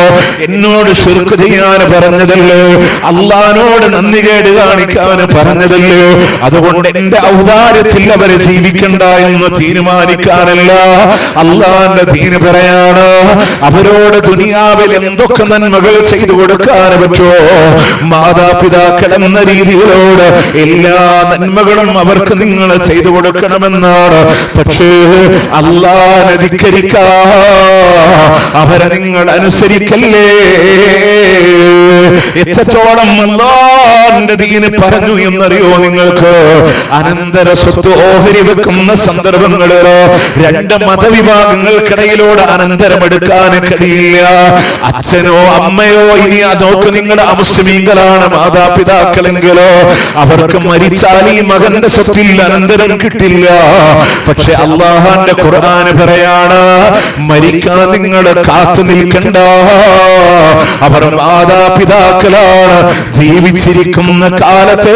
എന്നോട് ശിർക്ക് ചെയ്യാൻ പറഞ്ഞതല്ലേ, അള്ളാഹിനോട് നന്ദികേട് കാണിക്കാൻ പറഞ്ഞതല്ലേ, അതുകൊണ്ട് എന്റെ ഔദാര്യത്തിൽ അവരെ ജീവിക്കണ്ട എന്ന് തീരുമാനിക്കാനല്ല. അള്ളാന്റെ ദീന് പറയാണ് അവരോട് ദുനിയാവിൽ എന്തൊക്കെ നന്മകൾ ചെയ്തു കൊടുക്കാൻ പറ്റുമോ, മാതാപിതാക്കൾ എന്ന രീതിയിലോട് എല്ലാ നന്മകളും അവർക്ക് നിങ്ങൾ ചെയ്തു കൊടുക്കണമെന്നാണ്. പക്ഷേ അള്ളാഹനെ ധിക്കരിക്കാ അവരെ നിങ്ങൾ അനുസരിക്കല്ലേ. എത്രത്തോളം അള്ളാന്റെ ദീന് പറഞ്ഞു എന്നറിയോ നിങ്ങൾക്ക്? അനന്തര സ്വത്ത് ഓഹരി വെക്കുന്ന സന്ദർഭങ്ങളിലോ രണ്ട് മതവിഭാഗങ്ങൾക്കിടയിലൂടെ അനന്തരമെടുക്കാൻ കഴിയില്ല. അച്ഛനോ അമ്മയോ ഇനി അതൊക്കെ നിങ്ങളുടെ അമുസ്ലിമീങ്ങളാണ് മാതാപിതാക്കളെങ്കിലോ അവർക്ക് മരിച്ചാൽ ഈ മകന്റെ സ്വത്തിൽ അനന്തരം കിട്ടില്ല. പക്ഷെ അള്ളാഹുവിന്റെ ഖുർആൻ പറയാണ് മരിക്കാൻ നിങ്ങൾ കാത്തു നിൽക്കണ്ട, അവർ മാതാപിതാക്കളാണ്. ജീവിച്ചിരിക്കുന്ന കാലത്ത്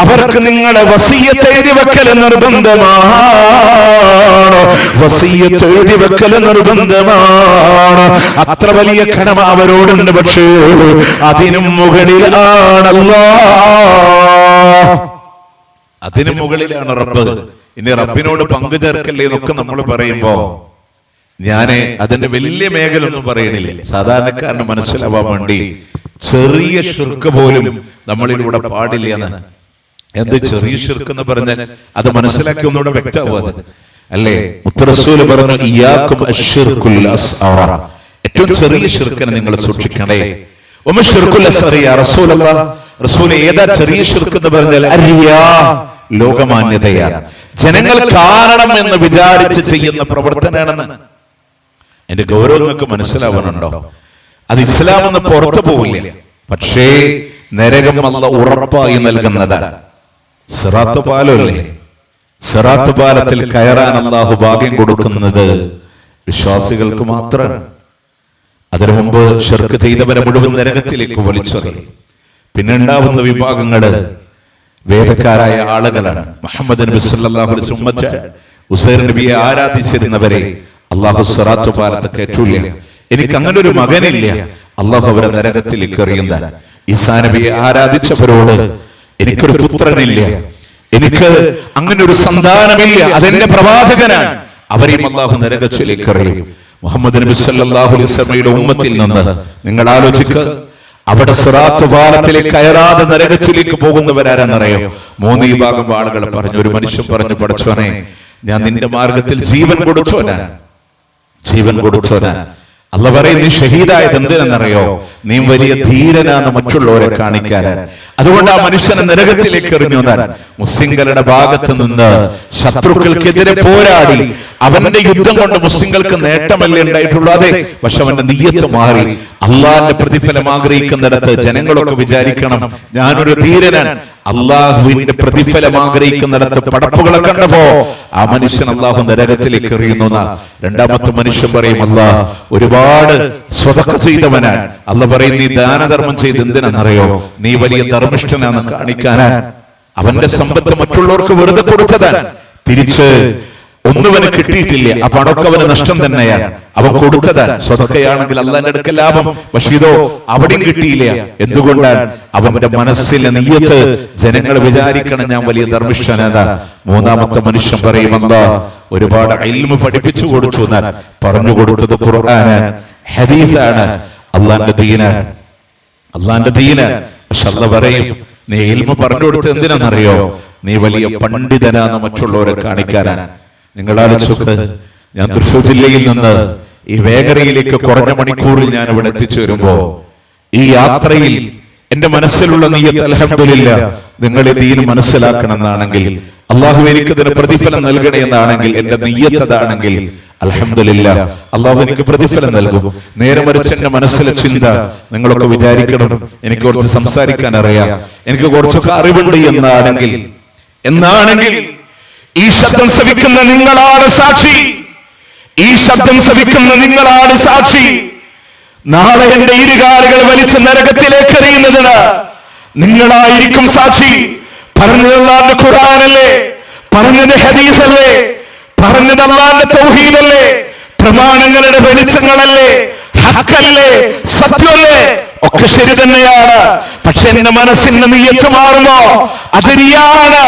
അവർക്ക് നിങ്ങളെ വസിയ്യത്ത് എഴുതി വെക്കൽ നിർബന്ധമാണ്. വസിയ്യത്ത് എഴുതി വെക്കൽ നിർബന്ധമാണ്. അത്ര വലിയ കടമ അവരോടുണ്ട്. പക്ഷേ അതിനും മുകളിലാണ് അല്ലാഹ്, അതിനു മുകളിലാണ് റബ്ബ്. ഇനി റബ്ബിനോട് പങ്കു ചേർക്കല്ലേ എന്നൊക്കെ നമ്മൾ പറയുമ്പോ ഞാന് അതിന്റെ വലിയ മേഖല ഒന്നും പറയണില്ല. സാധാരണക്കാരന് മനസ്സിലാവാൻ വേണ്ടി ചെറിയ ശിർക്ക് പോലും നമ്മളിലൂടെ പാടില്ല എന്ന്. എന്ത് ചെറിയ ശിർക്ക് എന്ന് പറഞ്ഞാൽ അത് മനസ്സിലാക്കി ഒന്നുകൂടെ വ്യക്തമാവും അല്ലേ. മുത്തറസൂല് പറഞ്ഞു ഇയ്യാക്കും അശ്ശിർകുൽ അസ്ഗർ, ഏറ്റവും ചെറിയ ശിർക്കിനെ നിങ്ങൾ സൂക്ഷിക്കണേ. ഉമ്മ ശിർകുൽ അസ്ഗർ യാ റസൂലല്ലാഹ്, റസൂൽ ഏതാ ചെറിയ ശിർക്ക് എന്ന് പറഞ്ഞാൽ അരിയാ, ലോകമാന്യതയാണ്, ജനങ്ങൾ കാരണം എന്ന് വിചാരിച്ച് ചെയ്യുന്ന പ്രവർത്തനമാണെന്ന്. എന്റെ ഗൗരവം നിങ്ങൾക്ക് മനസ്സിലാവാനുണ്ടോ? അത് ഇസ്ലാം എന്ന് പുറത്തു പോവില്ല, പക്ഷേ നരകം അല്ലാഹു ഉറപ്പായി നൽകുന്നതാണ്. സിറാത്ത് പാലല്ലേ, സിറാത്ത് പാലത്തിൽ കയറാൻ അല്ലാഹു ഭാഗ്യം കൊടുക്കുന്നത് വിശ്വാസികൾക്ക് മാത്രമാണ്. അതിനു മുമ്പ് ശിർക്ക് ചെയ്തവരെ മുഴുവൻ നരകത്തിലേക്ക് വലിച്ചെറിയും. പിന്നെ ഉണ്ടാവുന്ന വിഭാഗങ്ങള് വേദക്കാരായ ആളുകളാണ്. മുഹമ്മദ് നബി സല്ലല്ലാഹു അലൈഹി വസല്ലം ഉസൈർ നബിയെ ആരാധിച്ചിരുന്നവരെ അല്ലാഹു സിറാത്ത് പാലത്ത് കയറ്റൂല. എനിക്ക് അങ്ങനെ ഒരു മകനില്ല, അല്ലാഹു അവരെ നരകത്തിലേക്ക് എറിയുന്നതാണ്. ഈസാ നബിയെ ആരാധിച്ചവരോട് എനിക്കൊരു പുത്രനില്ല, എനിക്ക് അങ്ങനെ ഒരു സന്താനമില്ല, അതെന്റെ പ്രവാചകനാണ്, അവരെയും അല്ലാഹു നരകത്തിലേക്ക് എറിയും. മുഹമ്മദ് നബി സല്ലല്ലാഹു അലൈഹി വസല്ലമയുടെ ഉമ്മത്തിൽ നിന്ന് നിങ്ങൾ ആലോചിക്കുക, അവിടെ സിറാത്ത് പാലത്തിലേക്ക് കയറാതെ നരകത്തിലേക്ക് പോകുന്നവരാരെന്നറിയോ? 3 വിഭാഗം ആളുകൾ പറഞ്ഞു. ഒരു മനുഷ്യൻ പറഞ്ഞു, പടച്ചോനെ ഞാൻ നിന്റെ മാർഗത്തിൽ ജീവൻ കൊടുത്തോനാണ്, ജീവൻ കൊടുത്തോനാണ്. അല്ലാഹു പറയും നീ ഷഹീദായത് എന്തിനെന്നറിയോ? നീ വലിയ ധീരനാണ് മറ്റുള്ളവരെ കാണിക്കാനാണ്. അതുകൊണ്ട് ആ മനുഷ്യനെ നരകത്തിലേക്ക് എറിഞ്ഞുതാൻ. മുസ്ലിങ്ങളുടെ ഭാഗത്ത് നിന്ന് ശത്രുക്കൾക്കെതിരെ പോരാടി അവന്റെ യുദ്ധം കൊണ്ട് മുസ്ലിങ്ങൾക്ക് നേട്ടമല്ലേ ഉണ്ടായിട്ടുള്ളൂ? അതെ, പക്ഷെ അവന്റെ നിയ്യത്ത് മാറി. അള്ളാഹിന്റെ പ്രതിഫലം ആഗ്രഹിക്കുന്നിടത്ത് ജനങ്ങളൊക്കെ വിചാരിക്കണം ഞാനൊരു ധീരനാണ്. അള്ളാഹുവിന്റെ പ്രതിഫലം ആഗ്രഹിക്കുന്നിടത്ത് പടപ്പുകളെ കണ്ടപ്പോ ആ മനുഷ്യൻ അള്ളാഹു നരകത്തിലേക്ക് എറിയുന്നു. രണ്ടാമത്തെ മനുഷ്യൻ പറയും അള്ളാഹ് ഒരുപാട് സ്വതക്ക ചെയ്തവനാണ്. അള്ളാഹ് പറയും നീ ദാനധർമ്മം ചെയ്ത് എന്തിനെന്നറിയോ? നീ വലിയ ധർമ്മിഷ്ഠനാന്ന് കാണിക്കാനാ. അവന്റെ സമ്പത്ത് മറ്റുള്ളവർക്ക് വെറുതെ കൊടുത്തതാണ്. തിരിച്ച് ഒന്നുവന് കിട്ടിയിട്ടില്ല, ആ പണമൊക്കെ അവന് നഷ്ടം തന്നെയാണ്. അവൻ കൊടുത്തതാണ്. സ്വതക്കയാണെങ്കിൽ അള്ളാന്റെ അടുക്കൽ ലാഭം, പക്ഷെ ഇതോ അവിടെയും കിട്ടിയില്ല. എന്തുകൊണ്ടാണ്? അവന്റെ മനസ്സിലെ നിയ്യത്ത് ജനങ്ങൾ വിചാരിക്കണം ഞാൻ വലിയ ധർമ്മിഷ്ഠനാണ്. മൂന്നാമത്തെ മനുഷ്യൻ പറയും അല്ലാഹ് ഒരുപാട് ഇൽമ് പഠിപ്പിച്ചു കൊടുത്തു എന്നാൽ പറഞ്ഞു കൊടുത്തത് ഖുർആനാണ്, ഹദീസാണ്, അള്ളാന്റെ ദീനാണ്, അള്ളാന്റെ ദീനാണ്. പക്ഷെ അല്ലാഹ് പറയും നീ ഇൽമ് പറഞ്ഞു കൊടുത്തത് എന്തിനാണെന്നറിയോ? നീ വലിയ പണ്ഡിതനാന്ന് മറ്റുള്ളവരെ കാണിക്കാനാണ്. നിങ്ങൾ ആലോചിച്ചോക്ക്, ഞാൻ തൃശ്ശൂർ ജില്ലയിൽ നിന്ന് ഈ വേഗരയിലേക്ക് കുറഞ്ഞ മണിക്കൂറിൽ ഞാൻ ഇവിടെ എത്തിച്ചു വരുമ്പോ ഈ യാത്രയിൽ എന്റെ മനസ്സിലുള്ള നിയ്യത്ത് അൽഹംദുലില്ലാ നിങ്ങൾ ദീൻ മനസ്സിലാക്കണമെന്നാണെങ്കിൽ, അള്ളാഹു എനിക്ക് ഇതിന് പ്രതിഫലം നൽകണേ എന്നാണെങ്കിൽ, എന്റെ നിയ്യത്ത് അതാണെങ്കിൽ അൽഹംദുലില്ലാഹ്, അള്ളാഹു എനിക്ക് പ്രതിഫലം നൽകും. നേരെ മറിച്ച് എന്റെ മനസ്സിലെ ചിന്ത, നിങ്ങളൊക്കെ വിചാരിക്കണം എനിക്ക് കുറച്ച് സംസാരിക്കാൻ അറിയാം, എനിക്ക് കുറച്ചൊക്കെ അറിവുണ്ട് എന്നാണെങ്കിൽ ഈ ശബ്ദം ശ്രവിക്കുന്ന നിങ്ങളാണ് സാക്ഷി. ഈ ശബ്ദം ശ്രവിക്കുന്ന നിങ്ങളാണ് സാക്ഷി. നാളെ എന്റെ ഇരുകാലുകൾ വലിച്ച് നരകത്തിലേക്ക് എറിയുന്നതിന് നിങ്ങളായിരിക്കും സാക്ഷി. പറഞ്ഞത് അല്ലാഹുവിന്റെ ഖുർആനല്ലേ, പറഞ്ഞത് ഹദീസല്ലേ, പറഞ്ഞത് അല്ലാഹുവിന്റെ തൗഹീദല്ലേ, പ്രമാണങ്ങളുടെ വെളിച്ചങ്ങളല്ലേ, ഹക്കല്ലേ, സത്യമല്ലേ, ഒക്കെ ശരി തന്നെയാണ്. പക്ഷെ എന്റെ മനസ്സിന്റെ നിയ്യത്ത് മാറുമോ അത് റിയാണ്,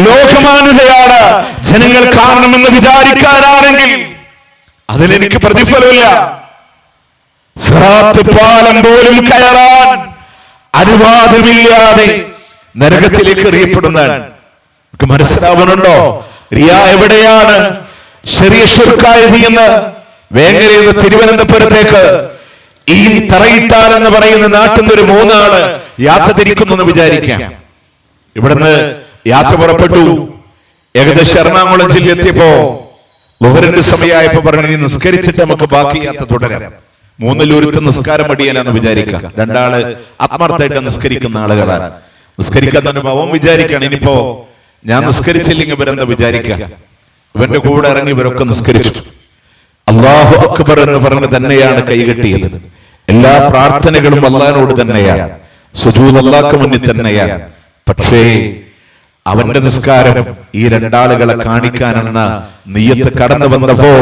ലോകമാനുതയാണ്, ജനങ്ങൾ കാണണമെന്ന് വിചാരിക്കാനാണെങ്കിൽ അതിലെനിക്ക് പ്രതിഫലമില്ല. സിറാത്ത് പാലം പോലും കയറാൻ അനുവാദമില്ലാതെ നരകത്തിലേക്ക് എറിയപ്പെടുന്നതാണ്. മനസ്സിലാവുന്നുണ്ടോ? റിയ എവിടെയാണ് ചെറിയ ശിർക്കായത് എന്ന്? വേങ്ങരയിൽ നിന്ന് തിരുവനന്തപുരത്തേക്ക് ഈ തറയിട്ടാൽ എന്ന് പറയുന്ന നാട്ടിൽ നിന്ന് ഒരു 3 ആള് യാത്ര തിരിക്കുന്നു എന്ന് വിചാരിക്കാം. ഇവിടുന്ന് യാത്ര പുറപ്പെട്ടു. ഏകദേശം എറണാകുളം ജില്ല എത്തിയപ്പോ ളുഹറിന്റെ സമയമായപ്പോ പറഞ്ഞു, നിസ്കരിച്ചിട്ട് നമുക്ക് ബാക്കി യാത്ര തുടരാം. 3-ൽ നിസ്കാരം മടിയാലെന്ന് വിചാരിക്കാം. 2 ആള് ആത്മാർത്ഥമായിട്ട് നിസ്കരിക്കുന്ന ആളുകളാണ്. നിസ്കരിക്കാൻ തന്നെ അവൻ വിചാരിക്കാണ്, ഇനിയിപ്പോ ഞാൻ നിസ്കരിച്ചില്ലെങ്കിൽ ഇവരെന്താ വിചാരിക്കാം. ഇവന്റെ കൂടെ ഇറങ്ങി ഇവരൊക്കെ നിസ്കരിച്ചു. അല്ലാഹു അക്ബർ എന്ന് പറഞ്ഞ് തന്നെയാണ് കൈകെട്ടിയത്. എല്ലാ പ്രാർത്ഥനകളും അല്ലാഹുവിനോട് തന്നെയാണ്, സുജൂദ് അല്ലാഹുവിന് മുന്നിൽ തന്നെയാണ്. പക്ഷേ അവന്റെ നിസ്കാരം ഈ 2 ആളുകളെ കാണിക്കാനെന്ന നിയ്യത്ത് കടന്നു വന്നപ്പോ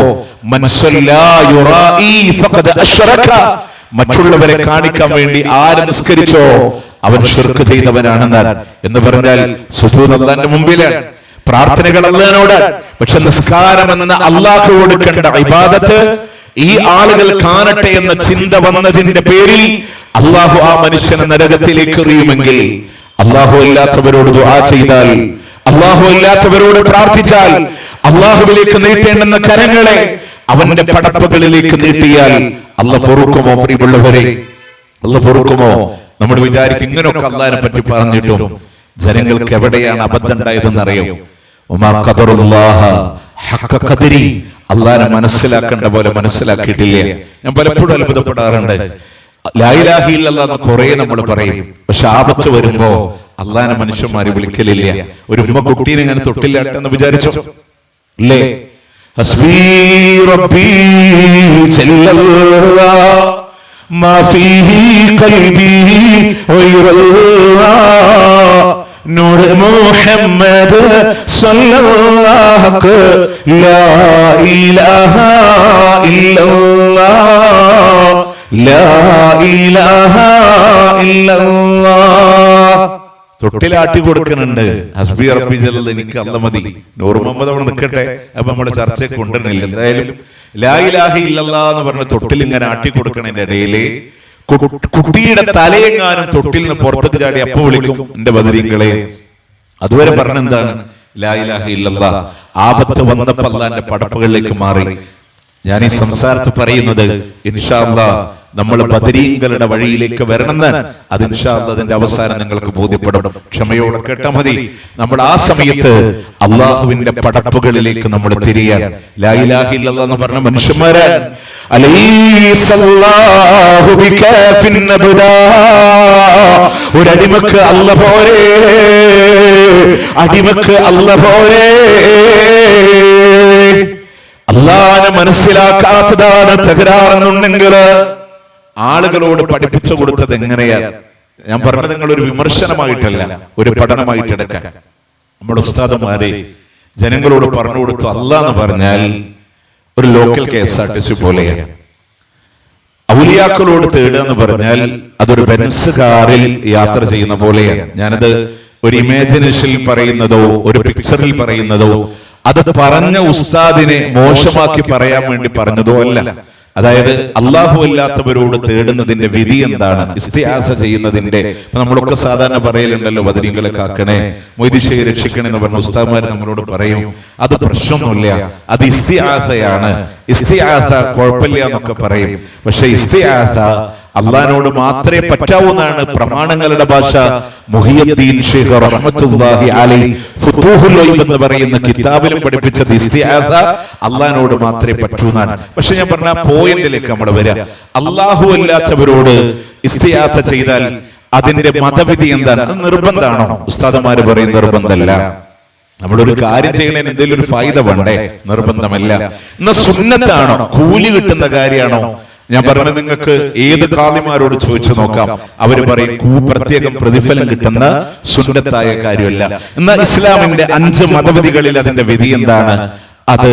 മറ്റുള്ളവരെ കാണിക്കാൻ വേണ്ടി ആര് നിസ്കരിച്ചോ അവൻ ശിർക്ക് ചെയ്തവനാണെന്നാൽ. എന്ന് പറഞ്ഞാൽ സുജൂദ് അല്ലാഹുവിന്റെ മുമ്പിലാണ്, പ്രാർത്ഥനകൾ അല്ലാഹുവിനോട്. പക്ഷെ നിസ്കാരം എന്ന അല്ലാഹു കൊടുക്കേണ്ട ഇബാദത്ത് ഈ ആളുകൾ കാണട്ടെ എന്ന ചിന്ത വന്നതിന്റെ പേരിൽ അല്ലാഹു ആ മനുഷ്യനെ നരകത്തിലേക്ക് എറിയുമെങ്കിൽ, അല്ലാഹു അല്ലാത്തവരോട് ദുആ ചെയ്താൽ, അല്ലാഹു അല്ലാത്തവരോട് പ്രാർത്ഥിച്ചാൽ, അല്ലാഹുവിലേക്ക് നീട്ടേണ്ടുന്ന കരങ്ങളെ അവന്റെ പടപ്പുകളിലേക്ക് നീട്ടിയാൽ അല്ലാഹു പൊറുക്കുമോ? പ്രിയമുള്ളവരെ, അല്ലാഹു പൊറുക്കുമോ? നമ്മൾ വിചാരിക്കും ഇങ്ങനെയൊക്കെ അല്ലാഹുവിനെ പറ്റി പറഞ്ഞിട്ടും ജനങ്ങൾക്ക് എവിടെയാണ് അബദ്ധം ഉണ്ടായതെന്നറിയോ? അല്ലാഹുവിനെ മനസ്സിലാക്കേണ്ട പോലെ മനസ്സിലാക്കിയിട്ടില്ല. ഞാൻ പലപ്പോഴും അത്ഭുതപ്പെടാറുണ്ട്. ലാ ഇലാഹ ഇല്ലല്ലാഹ് കുറെ നമ്മൾ പറയും, പക്ഷെ ആപത്ത് വരുമ്പോ അല്ലാഹുവിനെ മനുഷ്യന്മാര് വിളിക്കലില്ല. ഒരു ഉമ്മ കുട്ടീനെ ഇങ്ങനെ തൊട്ടില്ലാട്ടെന്ന് വിചാരിച്ചോ? അല്ലേ? ഹസ്ബീ റബ്ബീ ജല്ലല്ലാഹ് മാ ഫീഹി ഖൽബി ഗൈറല്ലാഹ് നൂർ മുഹമ്മദ് സല്ലല്ലാഹു ലാ ഇലാഹ ഇല്ലല്ലാഹ് ലാ ഇലാഹ ഇല്ലല്ലാഹ്. തൊട്ടിലാട്ടി കൊടുക്കുന്നുണ്ട്. ഹസ്ബി റബ്ബി ജല്ലൽ, എനിക്ക് അല്ല മതി. നൂർ മുഹമ്മദ് അവിടെ നിൽക്കട്ടെ, അപ്പൊ നമ്മുടെ ചർച്ചയെ കൊണ്ടുവരുന്നില്ല. എന്തായാലും ലാ ഇലാഹ ഇല്ലല്ലാഹ് എന്ന് പറഞ്ഞ തൊട്ടിൽ ഇങ്ങനെ ആട്ടി കൊടുക്കണതിന്റെ ഇടയില് കുട്ടിയുടെ തലയെങ്ങാനും തൊട്ടിൽ നിന്ന് പുറത്തേക്ക് ചാടി അപ്പൊ വിളിക്കും, എന്റെ ബദരീങ്ങളെ. അതുവരെ പറഞ്ഞെന്താണ്? ലാ ഇലാഹ ഇല്ലല്ലാഹ്. ആപത്ത് വന്നപ്പോൾ അല്ലാഹുവിന്റെ പടപ്പുകളിലേക്ക് മാറി. ഞാൻ ഈ സംസാരത്തിൽ പറയുന്നത് ഇൻഷാ അല്ലാഹ് നമ്മൾ ബദരീങ്ങളുടെ വഴിയിലേക്ക് വരണമെന്ന്. അത് ഇൻഷാ അല്ലാഹ് അതിന്റെ അവസാനം നിങ്ങൾക്ക് ബോധ്യപ്പെടും. ക്ഷമയോടെ കേട്ടാൽ മതി. നമ്മൾ ആ സമയത്ത് അള്ളാഹുവിന്റെ പടപ്പുകളിലേക്ക് നമ്മൾ തിരിയാൻ. ലാ ഇലാഹ ഇല്ലല്ലാഹ് എന്ന് പറഞ്ഞ മനുഷ്യന്മാരെ ഒരടിമക്ക് അല്ല പോരേ, അടിമക്ക് അല്ല പോരേ. അല്ലാഹുവിനെ മനസ്സിലാക്കാത്തതാണ് തകരാറെന്നുണ്ടെങ്കിൽ ആളുകളോട് പഠിപ്പിച്ചു കൊടുത്തത് എങ്ങനെയാണ്? ഞാൻ പറഞ്ഞത് നിങ്ങൾ ഒരു വിമർശനമായിട്ടല്ല, ഒരു പഠനമായിട്ട് എടുക്കാൻ. നമ്മുടെ ഉസ്താദന്മാരെ ജനങ്ങളോട് പറഞ്ഞു കൊടുത്തു, അല്ലാഹ് എന്ന് പറഞ്ഞാൽ ഒരു ലോക്കൽ KSRTC പോലെയാണ്. ഔലിയാക്കളോട് തേടുക എന്ന് പറഞ്ഞാൽ അതൊരു ബെൻസ് കാറിൽ യാത്ര ചെയ്യുന്ന പോലെയാണ്. ഞാനത് ഒരു ഇമാജിനേഷനിൽ പറയുന്നതോ ഒരു പിക്ചറിൽ പറയുന്നതോ അത് പറഞ്ഞ ഉസ്താദിനെ മോശമാക്കി പറയാൻ വേണ്ടി പറഞ്ഞതോ അല്ല. അതായത് അല്ലാഹു അല്ലാത്തവരോട് തേടുന്നതിന്റെ വിധി എന്താണ്, ഇസ്തിആസ ചെയ്യുന്നതിന്റെ. നമ്മളൊക്കെ സാധാരണ പറയലുണ്ടല്ലോ, ബദരീങ്ങളെ കാക്കണേ, മൊയ്തീശയെ രക്ഷിക്കണേ എന്ന് പറഞ്ഞ ഉസ്താദ്മാർ നമ്മളോട് പറയും. അത് പ്രശ്നമൊന്നുമില്ല, അത് ഇസ്തിആസയാണ്, ഇസ്തിആസ കുഴപ്പമില്ല എന്നൊക്കെ പറയും. പക്ഷെ ഇസ്തിആസ അള്ളാഹിനോട് മാത്രമേ പറ്റാവുന്നതാണ് പ്രമാണങ്ങളുടെ ഭാഷ. മുഹിയുദ്ദീൻ ഷെയ്ഖ് റഹ്മത്തുള്ളാഹി അലൈഹി ഫുതൂഹുൽ ഗൈബ് എന്ന് പറയുന്ന കിതാബിലും പഠിപ്പിച്ചത് ഇസ്തിആദ അള്ളാഹിനോട് മാത്രമേ പറ്റൂന്നാണ്. പക്ഷെ ഞാൻ പറഞ്ഞ പോയിന്റിലേക്ക് നമ്മൾ വരിക. അള്ളാഹു അല്ലാത്തവരോട് ഇസ്തിആദ ചെയ്താൽ അതിന്റെ മതവിധി എന്താണ്? അത് നിർബന്ധമാണോ? ഉസ്താദന്മാര് പറയും നിർബന്ധമല്ല. നമ്മളൊരു കാര്യം ചെയ്യണതിന് എന്തെങ്കിലും ഒരു ഫായിദ വേണ്ടേ? നിർബന്ധമല്ല. എന്നാ സുന്നത്താണോ? കൂലി കിട്ടുന്ന കാര്യമാണോ? ഞാൻ പറഞ്ഞത് നിങ്ങൾക്ക് ഏത് ഖാദിമാരോട് ചോദിച്ചു നോക്കാം, അവര് പറയും പ്രത്യേകം പ്രതിഫലം കിട്ടുന്ന സുന്നത്തായ കാര്യമല്ല. എന്നാൽ ഇസ്ലാമിന്റെ 5 മതവിധികളിൽ അതിന്റെ വിധി എന്താണ്? അത്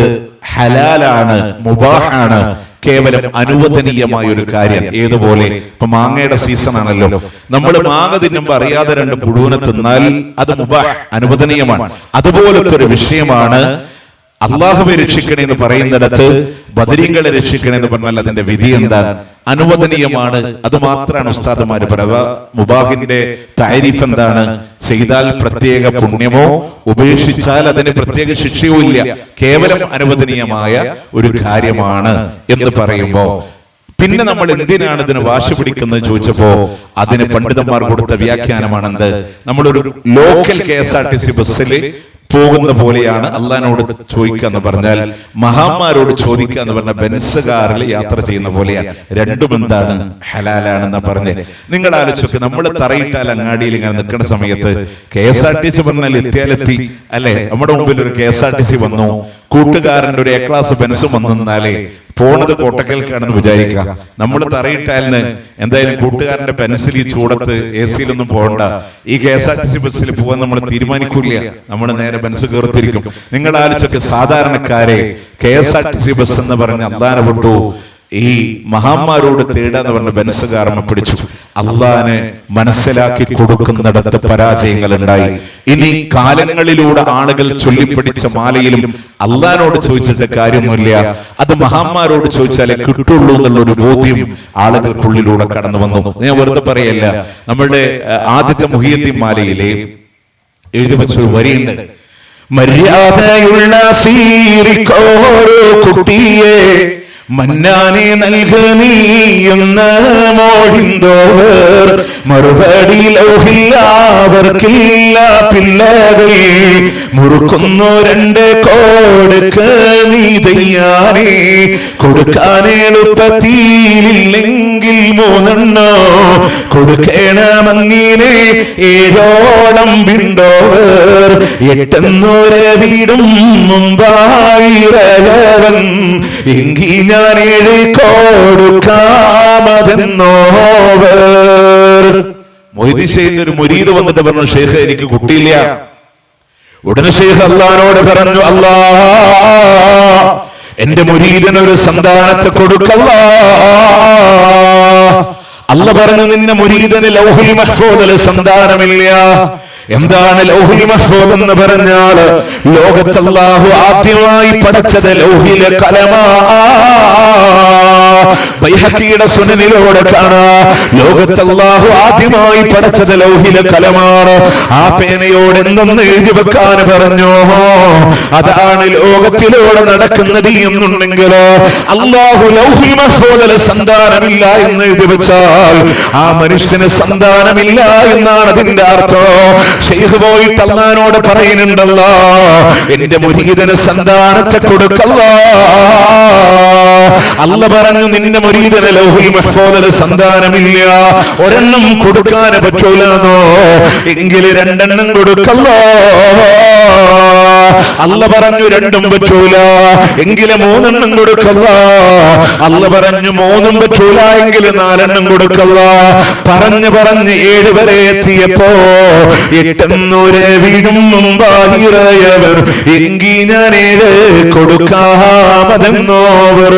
ഹലാലാണ്, മുബാഹാണ്, കേവലം അനുവദനീയമായ ഒരു കാര്യം. ഏതുപോലെ ഇപ്പൊ മാങ്ങയുടെ സീസൺ ആണല്ലോ, നമ്മൾ മാങ്ങ തിന്നുമ്പോ അറിയാതെ 2 പുഴുവിനെ തിന്നാൽ അത് മുബാഹ്, അനുവദനീയമാണ്. അതുപോലത്തെ ഒരു വിഷയമാണ് അള്ളാഹുവെ രക്ഷിക്കണേ എന്ന് പറയുന്നിടത്ത് ബദരീങ്ങളെ രക്ഷിക്കണേ എന്ന് പറഞ്ഞാൽ അതിന്റെ വിധി എന്താണ്? അനുവദനീയമാണ്. അത് മാത്രമാണ് ഉസ്താദുമാര് പറയുക. മുബാഹിന്റെ താരീഫ് എന്താണ്? ചെയ്താൽ പ്രത്യേക പുണ്യമോ ഉപേക്ഷിച്ചാൽ അതിന് പ്രത്യേക ശിക്ഷയോ ഇല്ല, കേവലം അനുവദനീയമായ ഒരു കാര്യമാണ് എന്ന് പറയുമ്പോ പിന്നെ നമ്മൾ എന്തിനാണ് ഇതിന് വാശി പിടിക്കുന്നത് ചോദിച്ചപ്പോ അതിന് പണ്ഡിതന്മാർ കൊടുത്ത വ്യാഖ്യാനമാണെന്ത്? നമ്മളൊരു ലോക്കൽ KSRTC ബസ്സിൽ പോകുന്ന പോലെയാണ് അള്ളാഹിനോട് ചോദിക്കുക എന്ന് പറഞ്ഞാൽ, മഹാന്മാരോട് ചോദിക്കുക എന്ന് പറഞ്ഞാൽ ബെൻസ് കാറിൽ യാത്ര ചെയ്യുന്ന പോലെയാണ്. രണ്ടും എന്താണ്? ഹലാലാണെന്ന് പറഞ്ഞ്. നിങ്ങൾ ആലോചിച്ചൊക്കെ നമ്മൾ തറയിട്ടാൽ അങ്ങാടിയിൽ ഇങ്ങനെ നിൽക്കുന്ന സമയത്ത് KSRTC പറഞ്ഞാൽ എത്തിയാലെത്തി അല്ലെ, നമ്മുടെ മുമ്പിൽ ഒരു KSRTC വന്നു, കൂട്ടുകാരന്റെ ഒരു A ക്ലാസ് ബെൻസും വന്നാലേ പോണത് കോട്ടക്കൽക്കാണെന്ന് വിചാരിക്കുക. നമ്മൾ തറയിട്ടാലിന് എന്തായാലും കൂട്ടുകാരന്റെ പെൻസിൽ ഈ ചൂടത്ത് AC-യിലൊന്നും പോകണ്ട, ഈ KSRTC ബസ്സിൽ പോകാൻ നമ്മൾ തീരുമാനിക്കൂല, നമ്മൾ നേരെ ബെൻസ് കയറിത്തിരിക്കും. നിങ്ങൾ ആലോചിച്ചൊക്കെ സാധാരണക്കാരെ KSRTC ബസ് എന്ന് പറഞ്ഞ് അള്ളാനെ വിട്ടു ഈ മഹാന്മാരോട് തേടാന്ന് പറഞ്ഞ ബെൻസുകാരനെ പിടിച്ചു. അള്ളാനെ മനസ്സിലാക്കി കൊടുക്കുന്നിടത്ത് പരാജയങ്ങൾ ഉണ്ടായി. ഇനി കാലങ്ങളിലൂടെ ആളുകൾ ചൊല്ലിപ്പിടിച്ച മാലയിലും അള്ളാനോട് ചോദിച്ചിട്ട് കാര്യമൊന്നുമില്ല, അത് മഹാന്മാരോട് ചോദിച്ചാലേ കിട്ടുള്ളൂ എന്നുള്ളൊരു ബോധ്യം ആളുകൾക്കുള്ളിലൂടെ കടന്നു വന്നു. ഞാൻ വെറുതെ പറയല്ല, നമ്മളുടെ ആദ്യത്തെ മുഹിയുദ്ദീൻ മാലയിലെ എഴുതി വെച്ചൊരു വരിയുണ്ട്. മര്യാദയുള്ള സീറിക്കോരോ കുട്ടിയെ മന്നാനെ നൽകനീ എന്ന് മോഴിന്തോവർ മറുപടി ലോഹില്ലാവർക്കില്ല പിള്ളകൾ മുറുക്കുന്നു 2 കോടുക്ക് നീ ദയ്യാനേ കൊടുക്കാൻ എളുപ്പത്തിയില്ലെങ്കിൽ 3 കൊടുക്കണമങ്ങിനെ 7ഓളം വിണ്ടോവർ 8 വീടും മുമ്പായിരവൻ എങ്കി ഞാൻ 7 കൊടുക്കാമതെന്നോവർ. മൊയ്തീൻ ഒരു മുരീദ് വന്നിട്ട് പറഞ്ഞു, ഷേഖ് എനിക്ക് കുട്ടിയില്ല. ഉടനെ ഷേഖ് അള്ളാനോട് പറഞ്ഞു, അല്ലാ എന്റെ മുരീദിനൊരു സന്താനത്തെ കൊടുക്കല്ലാ. അല്ല പറഞ്ഞു, നിന്റെ മുരീദിന് ലൗഹുൽ മഹ്ഫൂദിൽ സന്താനമില്ല. എന്താണ് ലൗഹുൽ മഹ്ഫൂദ് എന്ന് പറഞ്ഞാൽ? ലോകത്ത് അല്ലാഹു ആദ്യമായി പടച്ചത് ലൗഹിലെ കലമാ. ബൈഹഖിയുടെ സുനനിലൂടെ കാണാം, ലോകത്ത് അല്ലാഹു ആദ്യമായി പടച്ചത് ലൗഹിലെ കലമാണ്. ആ പേനയോട് എന്തെന്ന് എഴുതി വെക്കാൻ പറഞ്ഞു, അതാണ് ലോകത്തിലൂടെ നടക്കുന്നത് എന്നുണ്ടെങ്കിൽ അല്ലാഹു ലൗഹുൽ മഹ്ഫൂദിൽ സന്താനമില്ല എന്ന് എഴുതി വെച്ചാൽ ആ മനുഷ്യന് സന്താനമില്ല എന്നാണ് അതിന്റെ അർത്ഥം. ശൈഖ് പോയിട്ട് അല്ലാഹുവോട് പറയുന്നുണ്ടല്ലോ, എന്റെ മുരീദിന് സന്താനത്തെ കൊടുക്കല്ലാ. അല്ല പറഞ്ഞു, നിന്റെ മുരീദിന് ലൗഹുൽ മഹ്ഫൂദിൽ സന്താനമില്ല, 1 കൊടുക്കാൻ പറ്റൂലെന്നോ, എങ്കിൽ 2 കൊടുക്കല്ലോ. അല്ല പറഞ്ഞു 2 പറ്റൂല, എങ്കിൽ 3 കൊടുക്കല്ല. അല്ല പറഞ്ഞു 3 പറ്റൂല, എങ്കിൽ 4 കൊടുക്കല്ല. പറഞ്ഞ് 7 വരെ എത്തിയപ്പോ 8 വീടും മുമ്പായിറയവർ എങ്കി ഞാൻ 7 കൊടുക്കാമതെന്നോവർ.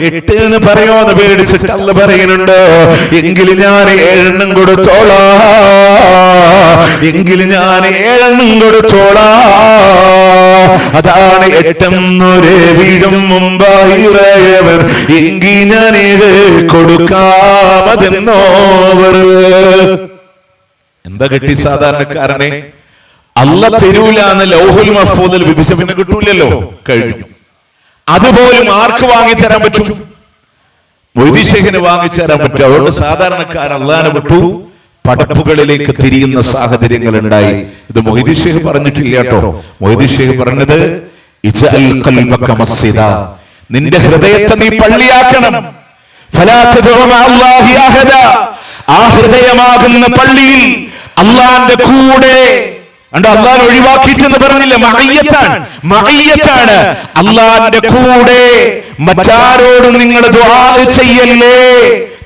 8 എന്ന് പറയുമെന്ന് പേടിച്ചിട്ട് അല്ല പറയുന്നുണ്ട്, എങ്കിൽ ഞാൻ 7 കൊടുത്തോളാ, എങ്കിൽ ഞാൻ 7 കൊടുത്തോളാ. അതാണ് 8 വീടും മുമ്പായിറയവർ എങ്കി ഞാൻ 7 കൊടുക്കാമതെന്നോവർ. എന്താ കിട്ടി സാധാരണക്കാരനെ? അല്ല തരൂല എന്ന് ലൗഹുൽ മഹ്ഫൂദിൽ വിധിച്ച പിന്നെ കിട്ടൂലല്ലോ, കഴിഞ്ഞു. അതുപോലും ആർക്ക് വാങ്ങി തരാൻ പറ്റും? മൊയ്‌ദി ശൈഖിന് വാങ്ങിച്ചു തരാൻ പറ്റും. അതുകൊണ്ട് സാധാരണക്കാരൻ അള്ളാനെ വിട്ടു പടപ്പുകളിലേക്ക് തിരിയുന്ന സാഹചര്യങ്ങൾ ഉണ്ടായി. ഇത് മൊയ്‌ദി ശൈഖ് പറഞ്ഞിട്ടില്ല കേട്ടോ. മൊയ്‌ദി ശൈഖ് പറഞ്ഞത് ഇജ്അൽ ഖൽബക മസ്ജിദാ, നിന്റെ ഹൃദയത്തെ നീ പള്ളിയാക്കണം. ഫലാ തദ്ഉ മഅല്ലാഹി അഹദാ, ആ ഹൃദയമാകുന്ന പള്ളിയിൽ അള്ളാന്റെ കൂടെ അള്ളാൻ ഒഴിവാക്കിയിട്ടെന്ന് പറഞ്ഞില്ല, മഅയ്യത്താണ്. അള്ളാന്റെ കൂടെ മറ്റാരോടും നിങ്ങൾ ദുആ ചെയ്യല്ലേ.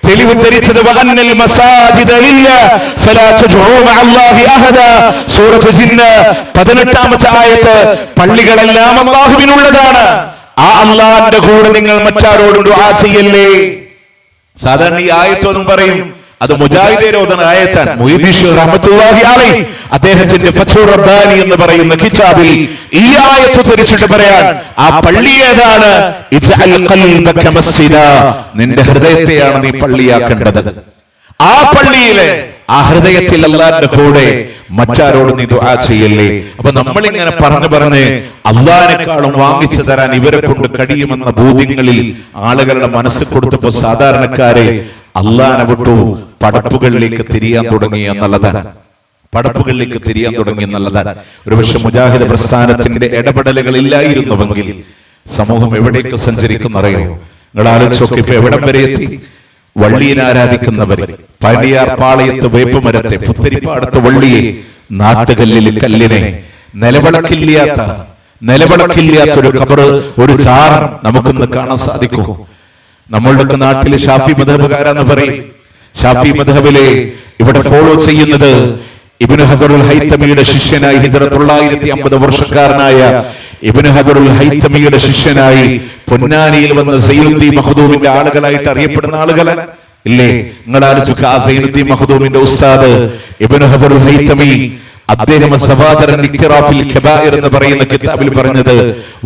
തെളിവ് ധരിച്ചത് വഅന്നൽ മസാജിദ ലില്ലാഹ് ഫലാ തദ്ഉ മഅല്ലാഹി അഹദാ. സൂറത്തുൽ ജിന്ന് 18-ാമത്തെ ആയത്ത്. പള്ളികളെല്ലാം അല്ലാഹുവിനുള്ളതാണ്. ആ അള്ളാന്റെ കൂടെ നിങ്ങൾ മറ്റാരോടും ദുആ ചെയ്യല്ലേ. സാധാരണ ഈ ആയത്തൊന്നും പറയും അത് മുജാഹിദ് ഓതുന്ന ആയത്താണ്. മൊയ്‌ദി ശൈഖ് റഹ്മത്തുള്ളാഹി അലൈഹി അദ്ദേഹത്തിന്റെ ഫത്ഹുർ റബ്ബാനി എന്ന് പറയുന്ന കിതാബിൽ ഈ ആയത്ത് ധരിച്ചിട്ട് പറയാൻ, ആ പള്ളി ഏതാണ്? ഇജ്അൽ ഖൽബക മസ്ജിദാ, നിന്റെ ഹൃദയത്തെയാണ് നീ പള്ളിയാക്കേണ്ടത്. ആ പള്ളിയിലെ ആ ഹൃദയത്തിൽ അല്ലാഹുവിന്റെ കൂടെ മറ്റാരോട് നീ ദുആ ചെയ്യല്ലേ. അപ്പൊ നമ്മളിങ്ങനെ പറഞ്ഞ് അള്ളാഹിനെക്കാളും വാങ്ങിച്ചു തരാൻ ഇവരെ കൊണ്ട് കഴിയുമെന്ന ബോധ്യങ്ങളിൽ ആളുകളുടെ മനസ്സിൽ കൊടുത്തപ്പോ സാധാരണക്കാരെ അള്ളാഹിനെ വിട്ടു പടപ്പുകളിലേക്ക് തിരിയാൻ തുടങ്ങി എന്നുള്ളതാണ്. പടപ്പുകളിലേക്ക് തിരിയാൻ തുടങ്ങി എന്നുള്ളതാണ്. ഒരുപക്ഷെ മുജാഹിദ് പ്രസ്ഥാനത്തിന്റെ ഇടപെടലുകൾ ഇല്ലായിരുന്നുവെങ്കിൽ സമൂഹം എവിടേക്ക് സഞ്ചരിക്കുന്നറിയോ? നിങ്ങൾ ആലോചിച്ചൊക്കെ ഇപ്പൊ എവിടം വരെ എത്തി? വള്ളിയെ ആരാധിക്കുന്നവര്, പനിയാർ പാളയത്ത് വേപ്പുമരത്തെ, പുത്തരിപ്പാടത്ത് വള്ളിയെ, നാട്ടുകല്ലിൽ കല്ലിനെ, നിലവിളക്കില്ലാത്ത ഒരു ഖബറ്, ഒരു ചാറ് നമുക്കൊന്ന് കാണാൻ സാധിക്കും. നമ്മളുടെ നാട്ടില് ഷാഫി മദ്ഹബുകാരെന്ന് പറയും. ഷാഫി മദ്ഹബിലെ ഇവിടെ ഫോളോ ചെയ്യുന്നത് ഇബ്നു ഹജറുൽ ഹൈതമിയുടെ ശിഷ്യനായി, ഹിജ്റ 950 വർഷക്കാരനായ ഇബ്നു ഹജറുൽ ഹൈതമിയുടെ ശിഷ്യനായി പൊന്നാനിയിൽ വന്ന സൈനുദ്ദീൻ മഖ്ദൂമിന്റെ ആളുകളായിട്ട് അറിയപ്പെടുന്ന ആളുകളാണ് ഇല്ലേ? നിങ്ങൾ ആലോചിക്കുക, ആ സൈനുദ്ദീൻ മഖ്ദൂമിന്റെ ഉസ്താദ് ഇബ്നു ഹജറുൽ ഹൈതമി അദ്ദേഹം സവാദറൻ ഇഖ്തിറാഫിൽ കബായിർ എന്ന് പറയുന്ന കിതാബിൽ പറഞ്ഞത്,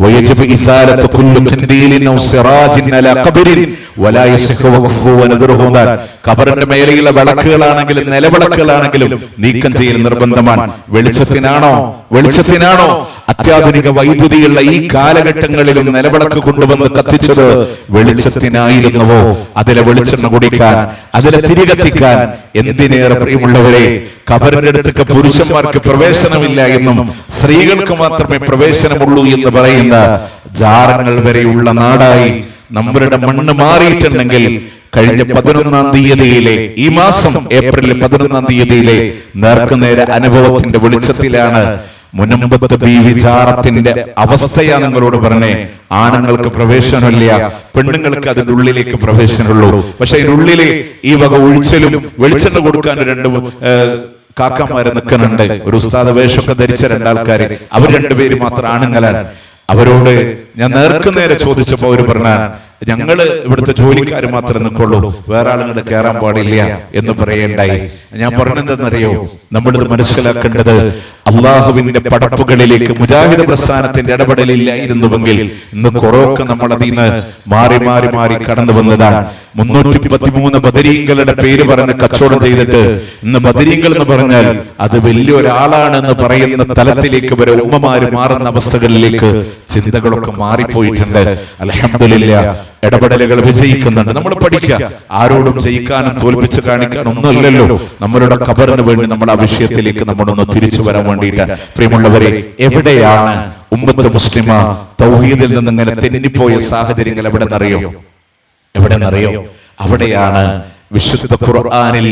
വയജിബു ഇസാലത്തു കുല്ലു ഖൻദീലിൻ ഔ സിറാജിൻ അലാ ഖബറിൻ വലാ യസ്ഹു വഖഫുഹു വനദറുഹു. ഖബറിന്റെ മേലെയുള്ള വിളക്കുകളാണെങ്കിലും നിലവിളക്കുകളാണെങ്കിലും നീക്കം ചെയ്യൽ നിർബന്ധമാണ്. വെളിച്ചത്തിനാണോ അത്യാധുനിക വൈദ്യുതിയുള്ള ഈ കാലഘട്ടങ്ങളിലും നിലവിളക്ക് കൊണ്ടുവന്ന് കത്തിച്ചത് വെളിച്ചത്തിനായിരുന്നുവോ? അതിലെ വെളിച്ചെണ്ണ കുടിക്കാൻ, അതിലെ തിരികത്തിക്കാൻ എന്തിനേറെ പ്രിയമുള്ളവരെ, ഖബറിന്റെ അടുത്തൊക്കെ പുരുഷന്മാർക്ക് പ്രവേശനമില്ല എന്നും സ്ത്രീകൾക്ക് മാത്രമേ പ്രവേശനമുള്ളൂ എന്ന് പറയുന്ന ജാറങ്ങൾ വരെയുള്ള നാടായി നമ്മളുടെ മണ്ണ് മാറിയിട്ടുണ്ടെങ്കിൽ കഴിഞ്ഞ 11-ാം തീയതിയിലെ, ഈ മാസം ഏപ്രിൽ 11-ാം തീയതിയിലെ നേർക്കുനേരെ അനുഭവത്തിന്റെ വെളിച്ചത്തിലാണ് മുനമ്പത്ത് ബീവി ജാറത്തിന്റെ അവസ്ഥയാ നിങ്ങളോട് പറഞ്ഞേ. ആണുങ്ങൾക്ക് പ്രവേശനമില്ല, പെണ്ണുങ്ങൾക്ക് അതിന്റെ ഉള്ളിലേക്ക് പ്രവേശനമുള്ളൂ. പക്ഷെ അതിനുള്ളില് ഈ വക ഒഴിച്ചലും വെളിച്ചെണ്ണ കൊടുക്കാൻ 2 കാക്കമാര് നിൽക്കുന്നുണ്ട്. ഒരു ഉസ്താദ് വേഷമൊക്കെ ധരിച്ച 2 ആൾക്കാര്, അവർ 2 പേര് മാത്രം ആണുങ്ങളാണ്. അവരോട് ഞാൻ നേർക്കുനേരെ ചോദിച്ചപ്പോ അവര് പറഞ്ഞാൽ, ഞങ്ങള് ഇവിടുത്തെ ജോലിക്കാർ മാത്രമേ നിൽക്കുള്ളൂ, വേറെ ആളുകൾ കയറാൻ പാടില്ല എന്ന് പറയേണ്ടായി. ഞാൻ പറഞ്ഞെന്തെന്നറിയോ, നമ്മളിത് മനസ്സിലാക്കേണ്ടത് അള്ളാഹുവിന്റെ പടപ്പുകളിലേക്ക് മുജാഹിദ് പ്രസ്ഥാനത്തിന്റെ ഇടപെടലില്ലായിരുന്നുവെങ്കിൽ ഇന്ന് കുറൊക്കെ നമ്മൾ അതിൽ നിന്ന് മാറി കടന്നു വന്നതാണ്. 313 ബദരീങ്ങളുടെ പേര് പറഞ്ഞ് കച്ചവടം ചെയ്തിട്ട് ഇന്ന് ബദരീങ്ങൾ എന്ന് പറഞ്ഞാൽ അത് വലിയൊരാളാണെന്ന് പറയുന്ന തലത്തിലേക്ക് വരെ ഉമ്മമാര് മാറുന്ന അവസ്ഥകളിലേക്ക് ചിന്തകളൊക്കെ മാറിപ്പോയിട്ടുണ്ട്. അൽഹംദുലില്ലാഹ്, ഇടപെടലുകൾ വിജയിക്കുന്നുണ്ട്. നമ്മൾ പഠിക്കുക, ആരോടും ജയിക്കാനും തോൽപ്പിച്ച് കാണിക്കാനും ഒന്നുമില്ലല്ലോ. നമ്മളുടെ ഖബറിന് വേണ്ടി നമ്മൾ ആ വിഷയത്തിലേക്ക് നമ്മളൊന്ന് തിരിച്ചു വരാൻ വേണ്ടിയിട്ടാണ്. പ്രിയമുള്ളവരെ, എവിടെയാണ് ഉമ്മത്ത് മുസ്ലിമ തൗഹീദിൽ നിന്ന് ഇങ്ങനെ തെന്നിപ്പോയ സാഹചര്യങ്ങൾ എവിടെന്നറിയോ? അവിടെയാണ് വിശുദ്ധ ഖുർആനിൽ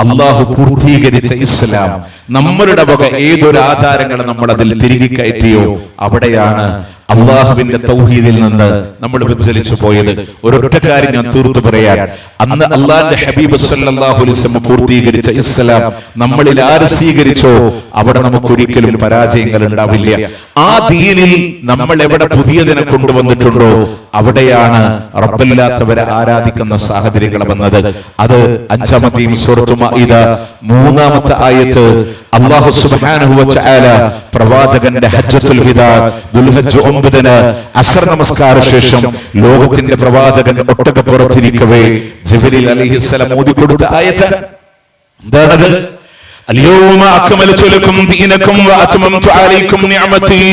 അള്ളാഹു പൂർത്തീകരിച്ച ഇസ്ലാം. നമ്മളുടെ വക ഏതൊരു ആചാരങ്ങൾ നമ്മൾ അതിൽ തിരികെ കയറ്റിയോ അവിടെയാണ് അള്ളാഹുവിന്റെ തൗഹീദിൽ നിന്ന് നമ്മൾ വ്യതിചലിച്ചു പോയത്. ഒരൊറ്റ കാര്യം ഞാൻ തീർത്തു പറയാൻ, അന്ന് അള്ളാഹുവിന്റെ ഹബീബ് സല്ലല്ലാഹു അലൈഹി വസല്ലം പൂർത്തീകരിച്ച ഇസ്ലാം നമ്മളിൽ ആര് സ്വീകരിച്ചോ അവിടെ നമുക്ക് ഒരിക്കലും പരാജയങ്ങൾ ഉണ്ടാവില്ല. ആ ദീനിൽ നമ്മൾ എവിടെ പുതിയതിനെ കൊണ്ടുവന്നിട്ടുണ്ടോ അവിടെയാണ് റബ്ബില്ലാത്തവരെ ആരാധിക്കുന്ന സാഹചര്യങ്ങൾ വന്നത്. അത് 5-ാമത്തെയും സൂറത്തുൽ മാഇദ 3-ാമത്തെ ആയത്ത് അല്ലാഹു സുബ്ഹാനഹു വ തആല പ്രവാചകന്റെ ഹജ്ജത്തുൽ വിദാ ദുൽഹജ്ജ് 9-ന് അസ്ർ നമസ്കാര ശേഷം ലോകത്തിന്റെ പ്രവാചകൻ ഒട്ടകപ്പുറത്തിരിക്കവേ ജിബ്രീൽ അലൈഹിസ്സലാം ഓതി കൊടുത്ത ആയത്ത് എന്താണത്? اليوم أكملت لكم دينكم وأتممت عليكم نعمتي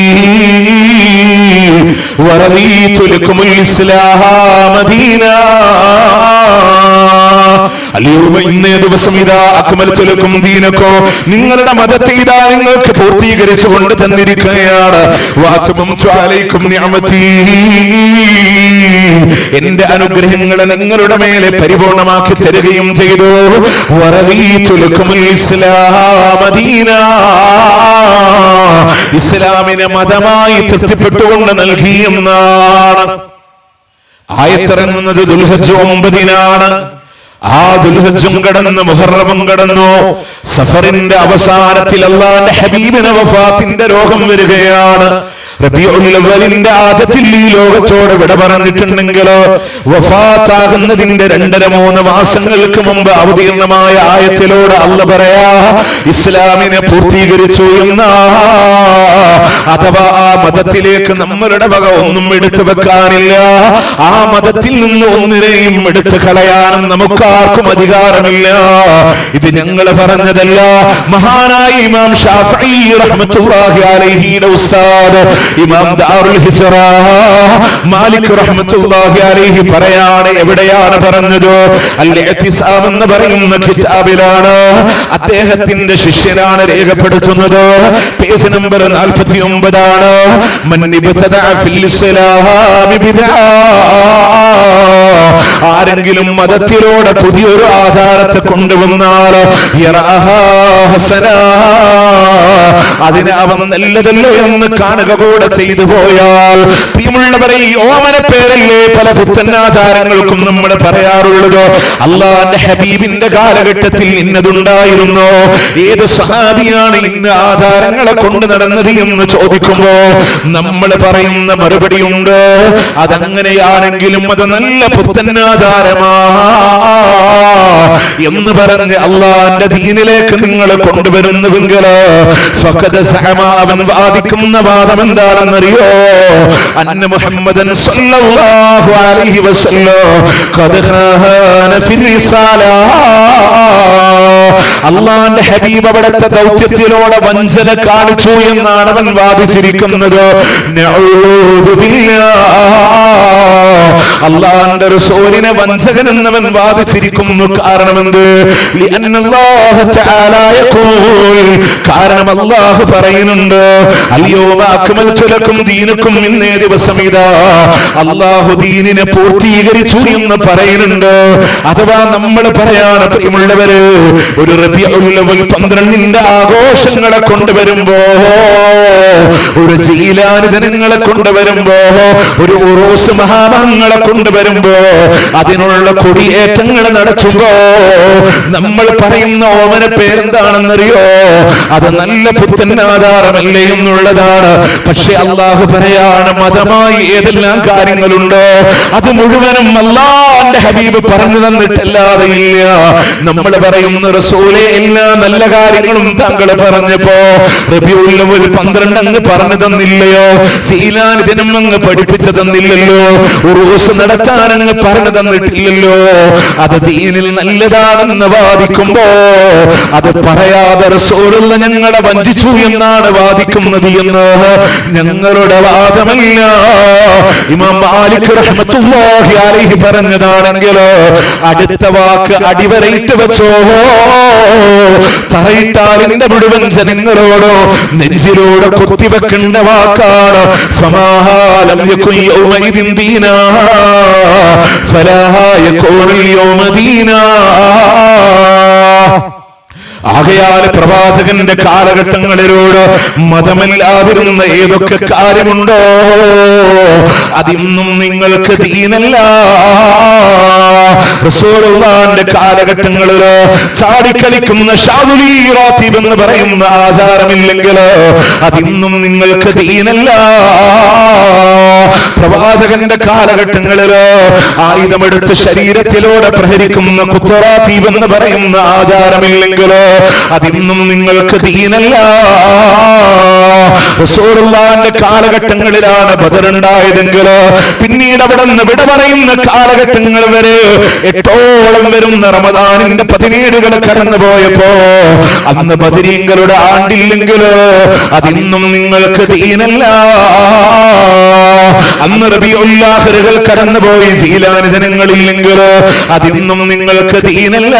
ورضيت لكم الإسلام دينا. ഇന്നേ ദിവസം ഇതാ അക്മൽതു ലക്കും ദീനക്കും, നിങ്ങളുടെ മതത്തെ ഇതാ നിങ്ങൾക്ക് പൂർത്തീകരിച്ചു കൊണ്ട് തന്നിരിക്കുകയാണ്. വഅത്മംതു അലൈക്കും നിഅമതി, എന്റെ അനുഗ്രഹങ്ങളെ നിങ്ങളുടെ മേലെ പരിപൂർണമാക്കി തരികയും ചെയ്തു. വറദീതു ലക്കുമുൽ ഇസ്ലാമ ദീനാ, ഇസ്ലാമിനെ മതമായി തൃപ്തിപ്പെട്ടുകൊണ്ട് നൽകിയെന്നാണ്. ആയത്തിറങ്ങുന്നത് ദുൽഹജ്ജ് 9-നാണ്. ആ ദുൽഹജ്ജും കടന്ന് മുഹറമും കടന്നു. സഫറിന്റെ അവസാനത്തിൽ അല്ലാഹുവിന്റെ ഹബീബിന്റെ വഫാത്തിന്റെ രോഗം വരികയാണ്. റബീഉൽ അവ്വലിന്റെ ആദ്യത്തിൽ ഈ ലോകത്തോട് വിട പറഞ്ഞിട്ടുണ്ടെങ്കിലോ വഫാത്താകുന്നതിന്റെ 2-3 മാസങ്ങൾക്ക് മുമ്പ് അവതീർണമായ ആയത്തിലൂടെ അല്ലാഹ് പറയാ ഇസ്ലാമിനെ പൂർത്തീകരിച്ചു എന്നാ. അഥവാ ആ മതത്തിലേക്ക് നമ്മളുടെ വക ഒന്നും എടുത്തു വെക്കാനില്ല. ആ മതത്തിൽ നിന്ന് ഒന്നിനെയും എടുത്തു കളയാനും നമുക്കാർക്കും അധികാരമില്ല. ഇത് ഞങ്ങൾ പറഞ്ഞതല്ല. മഹാനായ ഇമാം ഷാഫിഈ റഹ്മത്തുള്ളാഹി അലൈഹിയുടെ ഉസ്താദ് ഇമാം ദാറുൽ ഹിജ്റ മാലിക് റഹ്മത്തുള്ളാഹി അലൈഹി പറയാണ്. എവിടെയാണ് പറഞ്ഞത്? അൽ-ഇഅ്തിസാം എന്ന് പറയുന്ന കിതാബിലാണ്. അദ്ദേഹത്തിന്റെ ശിഷ്യനാണ് രേഖപ്പെടുത്തുന്നത്. പേജ് നമ്പർ 49 മൻ ഇബ്തദഅ ഫിൽ ഇസ്ലാമി ബിദ്അ, ആരെങ്കിലും മതത്തിലൂടെ പുതിയൊരു ആചാരത്തെ കൊണ്ടുവന്നാൽ യറഅഹാ ഹസനാ, അതിനെ അവൻ നല്ലതല്ലോ എന്ന് കാണുക കൂടെ ചെയ്തു പോയാൽ, പ്രിയമുള്ളവരെ, ഈ ഓമന പേരല്ലേ പല പുത്തനാചാരങ്ങൾക്കും നമ്മൾ പറയാറുള്ളത്. അല്ലാഹുവിന്റെ ഹബീബിന്റെ കാലഘട്ടത്തിൽ ഇന്നതുണ്ടായിരുന്നു. ഏത് സഹാബിയാണ് ഇന്ന ആചാരങ്ങളെ കൊണ്ട് നടന്നത് എന്ന് ചോദിക്കുമ്പോ നമ്മൾ പറയുന്ന മറുപടിയുണ്ട്, അതങ്ങനെയാണെങ്കിലും അത് നല്ല പുത്തനാചാരമാ എന്ന് പറഞ്ഞ് അള്ളാന്റെ ദീനിലേക്ക് നിങ്ങൾ കൊണ്ടുവരുന്നുവെങ്കിൽ ഫഖദ് സഅമ, അവൻ വാദിക്കുന്ന വാദം എന്താണെന്നറിയോ? അന്ന മുഹമ്മദൻ സല്ലല്ലാഹു അലൈഹി വസല്ലം ഖദ് ഖാന ഫിൽ റിസാല, അള്ളാന്റെ ഹബീബ് അവിടുത്തെ ദൗത്യത്തിലൂടെ വഞ്ചന കാണിച്ചു എന്നാണ് അവൻ വാദിച്ചിരിക്കുന്നത്. നഊദു ബില്ലാഹ്, അള്ളാന്റെ റസൂലിനെ വഞ്ചകൻ എന്നവൻ വാദിച്ചിരിക്കുന്നു. കാരണമെന്ത്? ലിഅന്നല്ലാഹു തആല യഖൂൽ, കാരണം അല്ലാഹു പറയുന്നുണ്ട് അൽയൗമ അക്മൽതു ലക്കും ദീനക്കും, ഇന്നേ ദിവസം ഇതാ അല്ലാഹു ദീനിനെ പൂർത്തീകരിച്ചു എന്ന് പറയുന്നുണ്ട്. അഥവാ നമ്മൾ പറയാണ്, പ്രിയമുള്ളവര്, ഒരു റബീഉൽ അവ്വൽ 12ന്റെ ആഘോഷങ്ങളെ കൊണ്ടുവരുമ്പോ, ഒരു ജീലാനി ദിനങ്ങളെ കൊണ്ടുവരുമ്പോ, ഒരു ഉറൂസ് മഹാമഹങ്ങളെ കൊണ്ടുവരുമ്പോ, അതിനുള്ള കൊടിയേറ്റങ്ങൾ നടത്തുമ്പോ നമ്മൾ പറയുന്ന ഓമന പേരെന്താണെന്നറിയോ? അത് നല്ല പുത്തനാചാരമല്ലേ എന്നുള്ളതാണ്. പക്ഷെ അള്ളാഹു പറയാണ്, മതമായി ഏതെല്ലാം കാര്യങ്ങളുണ്ടോ അത് മുഴുവനും അല്ലാഹുവിന്റെ ഹബീബ് പറഞ്ഞു തന്നിട്ടല്ലാതെ ഇല്ല. നമ്മൾ പറയുന്ന റസൂലേ എല്ലാ നല്ല കാര്യങ്ങളും താങ്കൾ പറഞ്ഞപ്പോ റബീഉൽ അവ്വൽ 12 അങ്ങ് പറഞ്ഞു തന്നില്ലയോ? ജീലാനി ദിനം അങ്ങ് പഠിപ്പിച്ചു തന്നില്ലല്ലോ? ഉറൂസ് നടത്താൻ അങ്ങ് പറഞ്ഞു തന്നിട്ടില്ലല്ലോ? അത് ദീനിൽ നല്ലതാണെന്ന് വാദിക്കുമ്പോ അത് പറയാതെ റസൂലുള്ള ഞങ്ങളെ വഞ്ചിച്ചു എന്നാണ് വാദിക്കുന്നത് എന്ന് ഞങ്ങളുടെ വാദമല്ല. ഇമാം മാലിക് റഹ്മത്തുള്ളാഹി അലൈഹി പറഞ്ഞതാണെങ്കിലോ അടുത്ത വാക്ക് അടിവരയിട്ട് വെച്ചോ, തറയിട്ടാൽ എന്റെ മുഴുവൻ ജനങ്ങളോടോ നെഞ്ചിലൂടെ കുത്തിവെക്കേണ്ട വാക്കാണ്. ഫമാലം യകുൻ യൗമഇദിൻ ദീനാ ഫലാ യകൂനുൽ യൗമ ദീനാ. ആകയാൽ പ്രവാചകന്റെ കാലഘട്ടങ്ങളിലൂടെ മതമല്ലാതിരുന്ന ഏതൊക്കെ കാര്യമുണ്ടോ അതിന്നും നിങ്ങൾക്ക് ദീനല്ല. റസൂലുള്ളാഹിന്റെ കാലഘട്ടങ്ങളില് ചാടിക്കളിക്കുന്ന ഷാദുലി റാത്തിബ് എന്ന് പറയുന്ന ആചാരമില്ലെങ്കിൽ അതിന്നും നിങ്ങൾക്ക് ദീനല്ല. പ്രവാചകന്റെ കാലഘട്ടങ്ങളില് ആയുധമെടുത്ത് ശരീരത്തിലൂടെ പ്രഹരിക്കുന്ന കുത്തറാത്തീബ് എന്ന് പറയുന്ന ആചാരമില്ലെങ്കിലോ അതിന്നും നിങ്ങൾക്ക് ദീനല്ല. റസൂലുള്ളാഹിന്റെ കാലഘട്ടങ്ങളിലാണ് ബദർ ഉണ്ടായതെങ്കിൽ പിന്നീട് അവിടെ നിന്ന് വിട പറയുന്ന കാലഘട്ടങ്ങൾ വരെ 8ഓളം വരുന്ന റമദാനിന്റെ 17 കടന്നുപോയപ്പോ അന്ന് ബദരീങ്ങളുടെ ആണ്ടില്ലെങ്കിലോ അതിന്നും നിങ്ങൾക്ക് ദീനല്ല. അന്ന് റബീഉൽ ആഖിറുകൾ കടന്നുപോയി ജീലാനി ജനങ്ങളില്ലെങ്കിലോ അതിന്നും നിങ്ങൾക്ക് ദീനല്ല.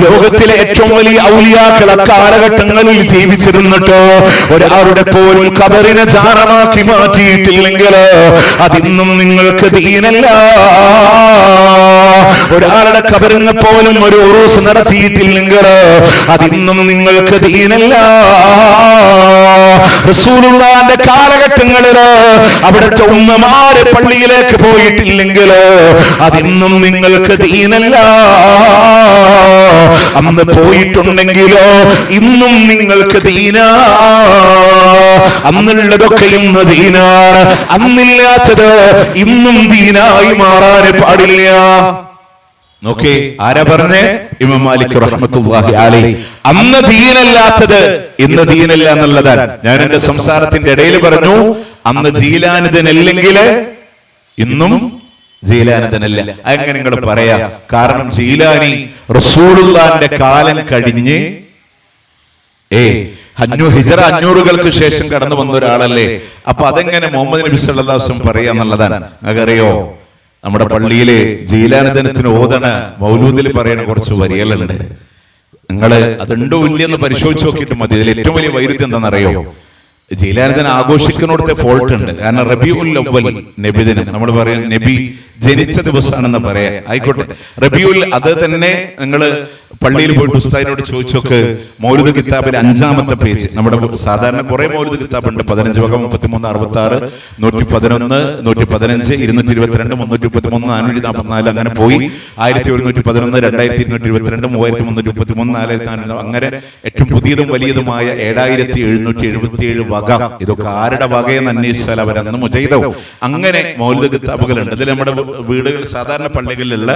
ലോകത്തിലെ ഏറ്റവും വലിയ ഔലിയാക്കൾ കാലഘട്ടങ്ങളിൽ ജീവിച്ചിരുന്നിട്ടോ ഒരാളുടെ പോലും ഖബറിനെ ജാറമാക്കി മാറ്റിയിട്ടില്ലെങ്കിൽ അതിന്നും നിങ്ങൾക്ക് ദീനല്ല. ഒരാളുടെ ഖബറിനെ പോലും ഒരു ഉറൂസ് നടത്തിയിട്ടില്ലെങ്കിൽ അതിന്നും നിങ്ങൾക്ക് ദീനല്ല. റസൂലുള്ളാഹിന്റെ കാലഘട്ടങ്ങളിൽ അവിടുത്തെ ഉമ്മമാര് പള്ളിയിലേക്ക് പോയിട്ടില്ലെങ്കിൽ അതിന്നും നിങ്ങൾക്ക് ദീനല്ല. അന്ന് പോയിട്ടുണ്ടെങ്കിലോ ഇന്നും നിങ്ങൾക്ക് ദീനാ. അന്നുള്ളതൊക്കെ ഇന്ന് ദീനാണ്, അന്നില്ലാത്തത് ഇന്നും ദീനായി മാറാൻ പാടില്ല. നോക്കേ, ആരാ പറഞ്ഞേ? ഇമാം മാലിക് റഹ്മത്തുള്ളാഹി അലൈഹി. അന്ന് ദീനല്ലാത്തത് ഇന്ന് ദീനല്ല എന്നുള്ളതാണ്. ഞാൻ എന്റെ സംസാരത്തിന്റെ ഇടയിൽ പറഞ്ഞു, അന്ന് ജീലാനിതനല്ലെങ്കിൽ ഇന്നും ജീലാനിതനല്ല. അങ്ങനെ നിങ്ങൾ പറയാ. കാരണം ജീലാനി റസൂലുള്ളാഹിന്റെ കാലം കഴിഞ്ഞ് ഹിജറ 500 ശേഷം കടന്നു വന്ന ഒരാളല്ലേ. അപ്പൊ അതെങ്ങനെ മുഹമ്മദ് നബി സല്ലല്ലാഹു അലൈഹി വസല്ലം പറയാന്നുള്ളതാണ്. നിങ്ങൾക്കറിയോ, നമ്മുടെ പള്ളിയില് ജീലാനിദിനത്തിന് ഓതണ മൗലൂദിൽ പറയുന്ന കുറച്ച് വരികളുണ്ട്. നിങ്ങള് അതുണ്ടോ ഇല്ലെന്ന് പരിശോധിച്ച് നോക്കിയിട്ട് മതി. ഇതിൽ ഏറ്റവും വലിയ വൈരുദ്ധ്യം എന്താണെന്നറിയോ? ജീലാനിദിനം ആഘോഷിക്കുന്നിടത്തെ ഫോൾട്ട് ഉണ്ട്. കാരണം റബീഉൽ അവ്വൽ നബിദിനം നമ്മൾ പറയാം, നബി ജനിച്ച ദിവസമാണെന്ന് പറയാം. ആയിക്കോട്ടെ, റബീഉൽ അത് തന്നെ നിങ്ങൾ പള്ളിയിൽ പോയിട്ട് ഉസ്താദിനോട് ചോദിച്ചൊക്കെ മൗലിദ് കിതാബിലെ 5ാമത്തെ പേജ്. നമ്മുടെ സാധാരണ കുറെ മൗലിദ് കിതാബുണ്ട്. 15 വക 33 66 111 115 222 333 444 അങ്ങനെ പോയി 1111 2222 3333 4400 അങ്ങനെ ഏറ്റവും പുതിയതും വലിയതുമായ 7777 വക. ഇതൊക്കെ ആരുടെ വകയെന്ന് അന്വേഷിച്ചാൽ അവരന്ന് മുജൈദവും അങ്ങനെ മൗലിദ് കിതാബുകളുണ്ട്. ഇതിൽ നമ്മുടെ വീടുകൾ സാധാരണ പള്ളികളിലുള്ള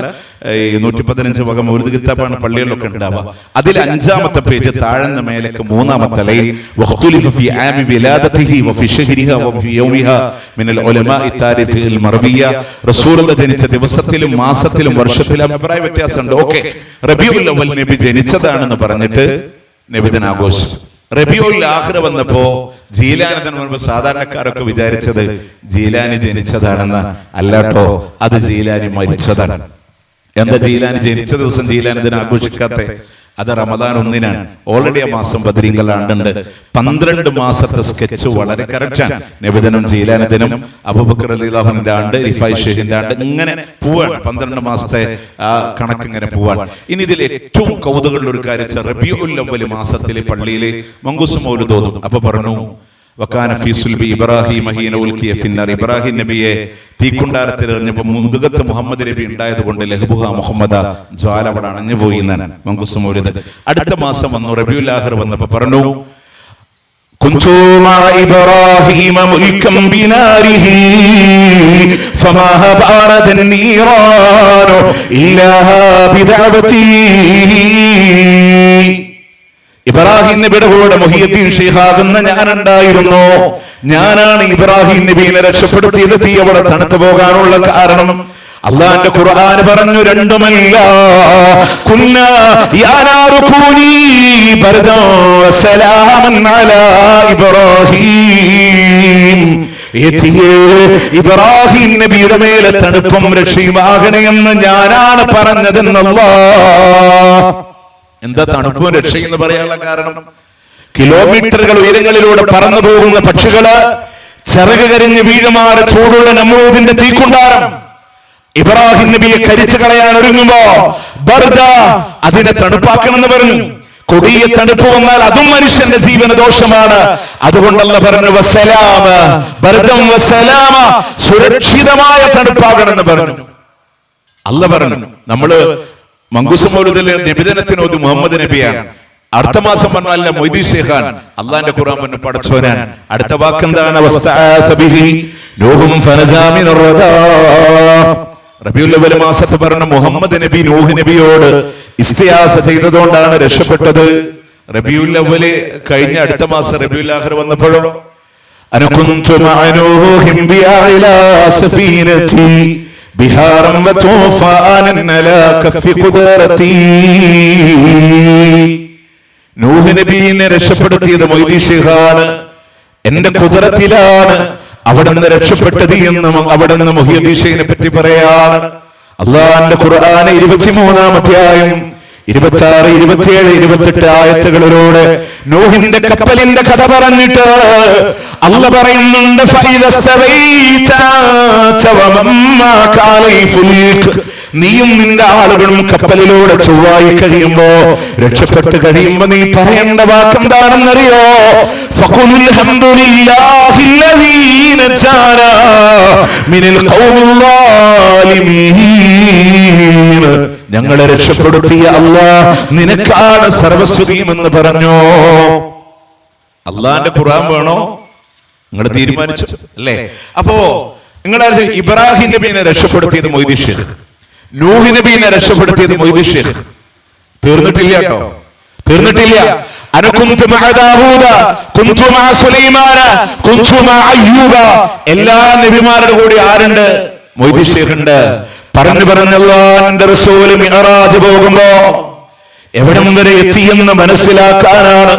115 വക മൗലിദ് കിതാബാണ് പള്ളികളിലൊക്കെ ഉണ്ടാവുക. അതിൽ 5ാമത്തെ പേജ് താഴെന്ന് മേലേക്ക് 3ാമത്തെ ലൈൻ വഖ്തുലിഫ ഫീ ആമി വിലാദതിഹി വഫീ ശഹ്രിഹാ വഫീ യൗമിഹാ മിനൽ ഉലമാഇ താരിഖിൽ മർവിയ. റസൂലുള്ളാഹി ജനിച്ച ദിവസത്തിലും മാസത്തിലും വർഷത്തിലും അഭിപ്രായ വ്യത്യാസമുണ്ട്. ഓക്കെ, റബീഉൽ അവ്വൽ നബി ജനിച്ചതാണെന്ന് പറഞ്ഞിട്ട് നബിദിനാഘോഷം. റബീഉൽ ആഖിർ വന്നപ്പോ ജീലാനിദിനം വന്നപ്പോ സാധാരണക്കാരൊക്കെ വിചാരിച്ചത് ജീലാനി ജനിച്ചതാണെന്ന്. അല്ലാട്ടോ, അത് ജീലാനി മരിച്ചതാണ്. എന്താ ജീലാനി ജനിച്ച ദിവസം ജീലാനിദിനം ആഘോഷിക്കാത്ത? അത് റമദാൻ 1-നാണ്. ഓൾറെഡി ആ മാസം ബദരീങ്ങൾ ആണ്ടുണ്ട്. 12 മാസത്തെ സ്കെച്ച് വളരെ കറക്റ്റാണ്. നബിദിനം, ജീലാനിദിനം, അബൂബക്കർ റളിയല്ലാഹു അൻഹുവിന്റെ ആണ്ട്, റിഫായി ഷെയ്ഖിന്റെ ആണ്ട്, ഇങ്ങനെ പോവാണ്. 12 മാസത്തെ ആ കണക്ക് ഇങ്ങനെ പോവാണ്. ഇനി ഇതിൽ ഏറ്റവും കൗതുകമുള്ള ഒരു കാര്യം, റബീഉൽ അവ്വൽ മാസത്തിലെ പള്ളിയിലെ മങ്കൂസ് മൗലിദ് ഓതും. അപ്പൊ പറഞ്ഞു വകാന ഫീ സുൽബി ഇബ്രാഹിം ഹീന ഉൽഖിയ ഫിന്നാർ. ഇബ്രാഹിം നബിയെ തീക്കുണ്ടാരത്തിൽ എറിഞ്ഞപ്പോൾ മുതുകത്ത് മുഹമ്മദ് നബി ഉണ്ടായത് കൊണ്ട് ലഹ്ബുഹ മുഹമ്മദ, ജ്വാല അവിടെ അണഞ്ഞു പോയി എന്നാണ് മങ്കൂസ് മൗലിദ്. അടുത്ത മാസം വന്നു റബീഉൽ ആഖിർ വന്നപ്പോ പറഞ്ഞു കുൻതു മഅ ഇബ്രാഹിമ മുൽകം ബിനാരിഹി ഫമാ ഹബറദൻ നീറാനു ഇല്ലാ ബിദഅവതി. ഇബ്രാഹിം നബിയുടെ കൂടെ മുഹിയുദ്ദീൻ ശൈഖാകുന്ന ഞാനുണ്ടായിരുന്നു. ഞാനാണ് ഇബ്രാഹിം നബിയെ രക്ഷപ്പെടുത്തിയത്. തീ അവിടെ തണുത്തു പോകാനുള്ള കാരണം അള്ളാന്റെ ഖുർആൻ പറഞ്ഞു, രണ്ടുമല്ല. കുന്നാ യാ നാറു കൂനി ബർദൻ വസലാമൻ അലാ ഇബ്രാഹിം. ഇബ്രാഹിം നബിയുടെ മേലെ തണുപ്പും രക്ഷയുമാകണമെന്ന് ഞാനാണ് പറഞ്ഞതെന്നല്ലാഹ്. എന്താ തണുപ്പും രക്ഷയെന്ന് പറയാനുള്ള കാരണം? കിലോമീറ്ററുകൾ ഉയരങ്ങളിലൂടെ പറന്നു പോകുന്ന പക്ഷികള് ചിറക് കരിഞ്ഞ് വീഴുമാറ് ചൂടുള്ള നമൂദിന്റെ തീക്കുണ്ടാരം ഇബ്രാഹിം നബിയെ കരിച്ചു കളയാൻ ഒരുങ്ങുമ്പോ ബർദ, അതിനെ തണുപ്പാക്കണമെന്ന് പറഞ്ഞു. കൊടിയ തണുപ്പ് വന്നാൽ അതും മനുഷ്യന്റെ ജീവന ദോഷമാണ്. അതുകൊണ്ടല്ല പറഞ്ഞു വസ്സലാമ, ബർദം വസ്സലാമ, സുരക്ഷിതമായ തണുപ്പാകണമെന്ന് പറഞ്ഞു. അല്ല പറഞ്ഞു. നമ്മള് മങ്കൂസ് മൗലിദിലെ നബിദിനത്തിന് ഒരു മുഹമ്മദ് നബിയാണ്. അടുത്ത മാസം പറഞ്ഞല്ല മൊയ്തീൻ ശൈഖാൻ. അള്ളാന്റെ ഖുർആൻ പറഞ്ഞു പടച്ചോനാൻ. അടുത്ത വാക്കെന്താണ്? റബീഉൽ അവ്വൽ മാസത്ത് പറഞ്ഞ മുഹമ്മദ് നബി നൂഹ് നബിയോട് ഇസ്തിയാസ ചെയ്തതുകൊണ്ടാണ് രക്ഷപ്പെട്ടത്. റബീഉൽ അവ്വല് കഴിഞ്ഞ അടുത്ത മാസം റബീഉൽ ആഖിർ വന്നപ്പോഴോ അനകുന്തു മഅനൂഹിം ബിഅലാ സഫീനതി ബിഹാറൻ വതൂഫാനൻ അലാ കഫി ഖുദറതി. നൂഹ് നബിയെ രക്ഷപ്പെടുത്തിയത് മൊയ്‌ദി ശൈഖാണ്, എന്റെ ഖുദറത്തിലാണ് അവിടുന്ന് രക്ഷപ്പെട്ടത് എന്നും അവിടുന്ന് മുഹ്യിദ്ദീൻ ശൈഖിനെ പറ്റി പറയാണ്. അല്ലാഹുവിന്റെ ഖുർആൻ 23-ാം അധ്യായം 26, 27, 28 ആയത്തുകളിലൂടെ നൂഹിന്റെ കപ്പലിന്റെ കഥ പറഞ്ഞിട്ട് അല്ലാഹ് പറയുന്നുണ്ട്, നീയും നിന്റെ ആളുകളും കപ്പലിലൂടെ ചൊവ്വായി കഴിയുമ്പോ, രക്ഷപ്പെട്ട് കഴിയുമ്പോ നീ പറയേണ്ട വാക്കെന്താണെന്നറിയോ? ഫഖുലുൽ ഹംദുലില്ലാഹില്ലദീ നജാനാ മിനൽ ഖൗമിൽ ളാലിമീൻ. ഞങ്ങളെ രക്ഷപ്പെടുത്തിയ അല്ലാഹ് നിനക്കാണ് സർവസ്തുതിയും എന്ന് പറഞ്ഞു. അള്ളാന്റെ ഖുർആൻ വേണോ? നിങ്ങൾ തീരുമാനിച്ചു അല്ലേ? അപ്പോ നിങ്ങൾ ഇബ്രാഹിം നബിയെ രക്ഷപ്പെടുത്തിയത് മൊയ്‌ദീൻ ശൈഖ്, നൂഹ് നബിയെ രക്ഷപ്പെടുത്തിയത് മൊയ്‌ദീൻ ശൈഖ്. തീർന്നിട്ടില്ല കേട്ടോ, തീർന്നിട്ടില്ല. അനകുന്തു മഅ ദാവൂദ കുന്തു മഅ സുലൈമാന കുന്തു മഅ അയ്യൂബ. എല്ലാ നബിമാരുടെ കൂടെ ആരുണ്ട്? മൊയ്‌ദീൻ ശൈഖ് ഉണ്ട്. പറഞ്ഞു അല്ലാഹുവിന്റെ റസൂൽ മിഅ്റാജ് പോകുമ്പോ എവിടം വരെ എത്തിയെന്ന് മനസ്സിലാക്കാനാണ്.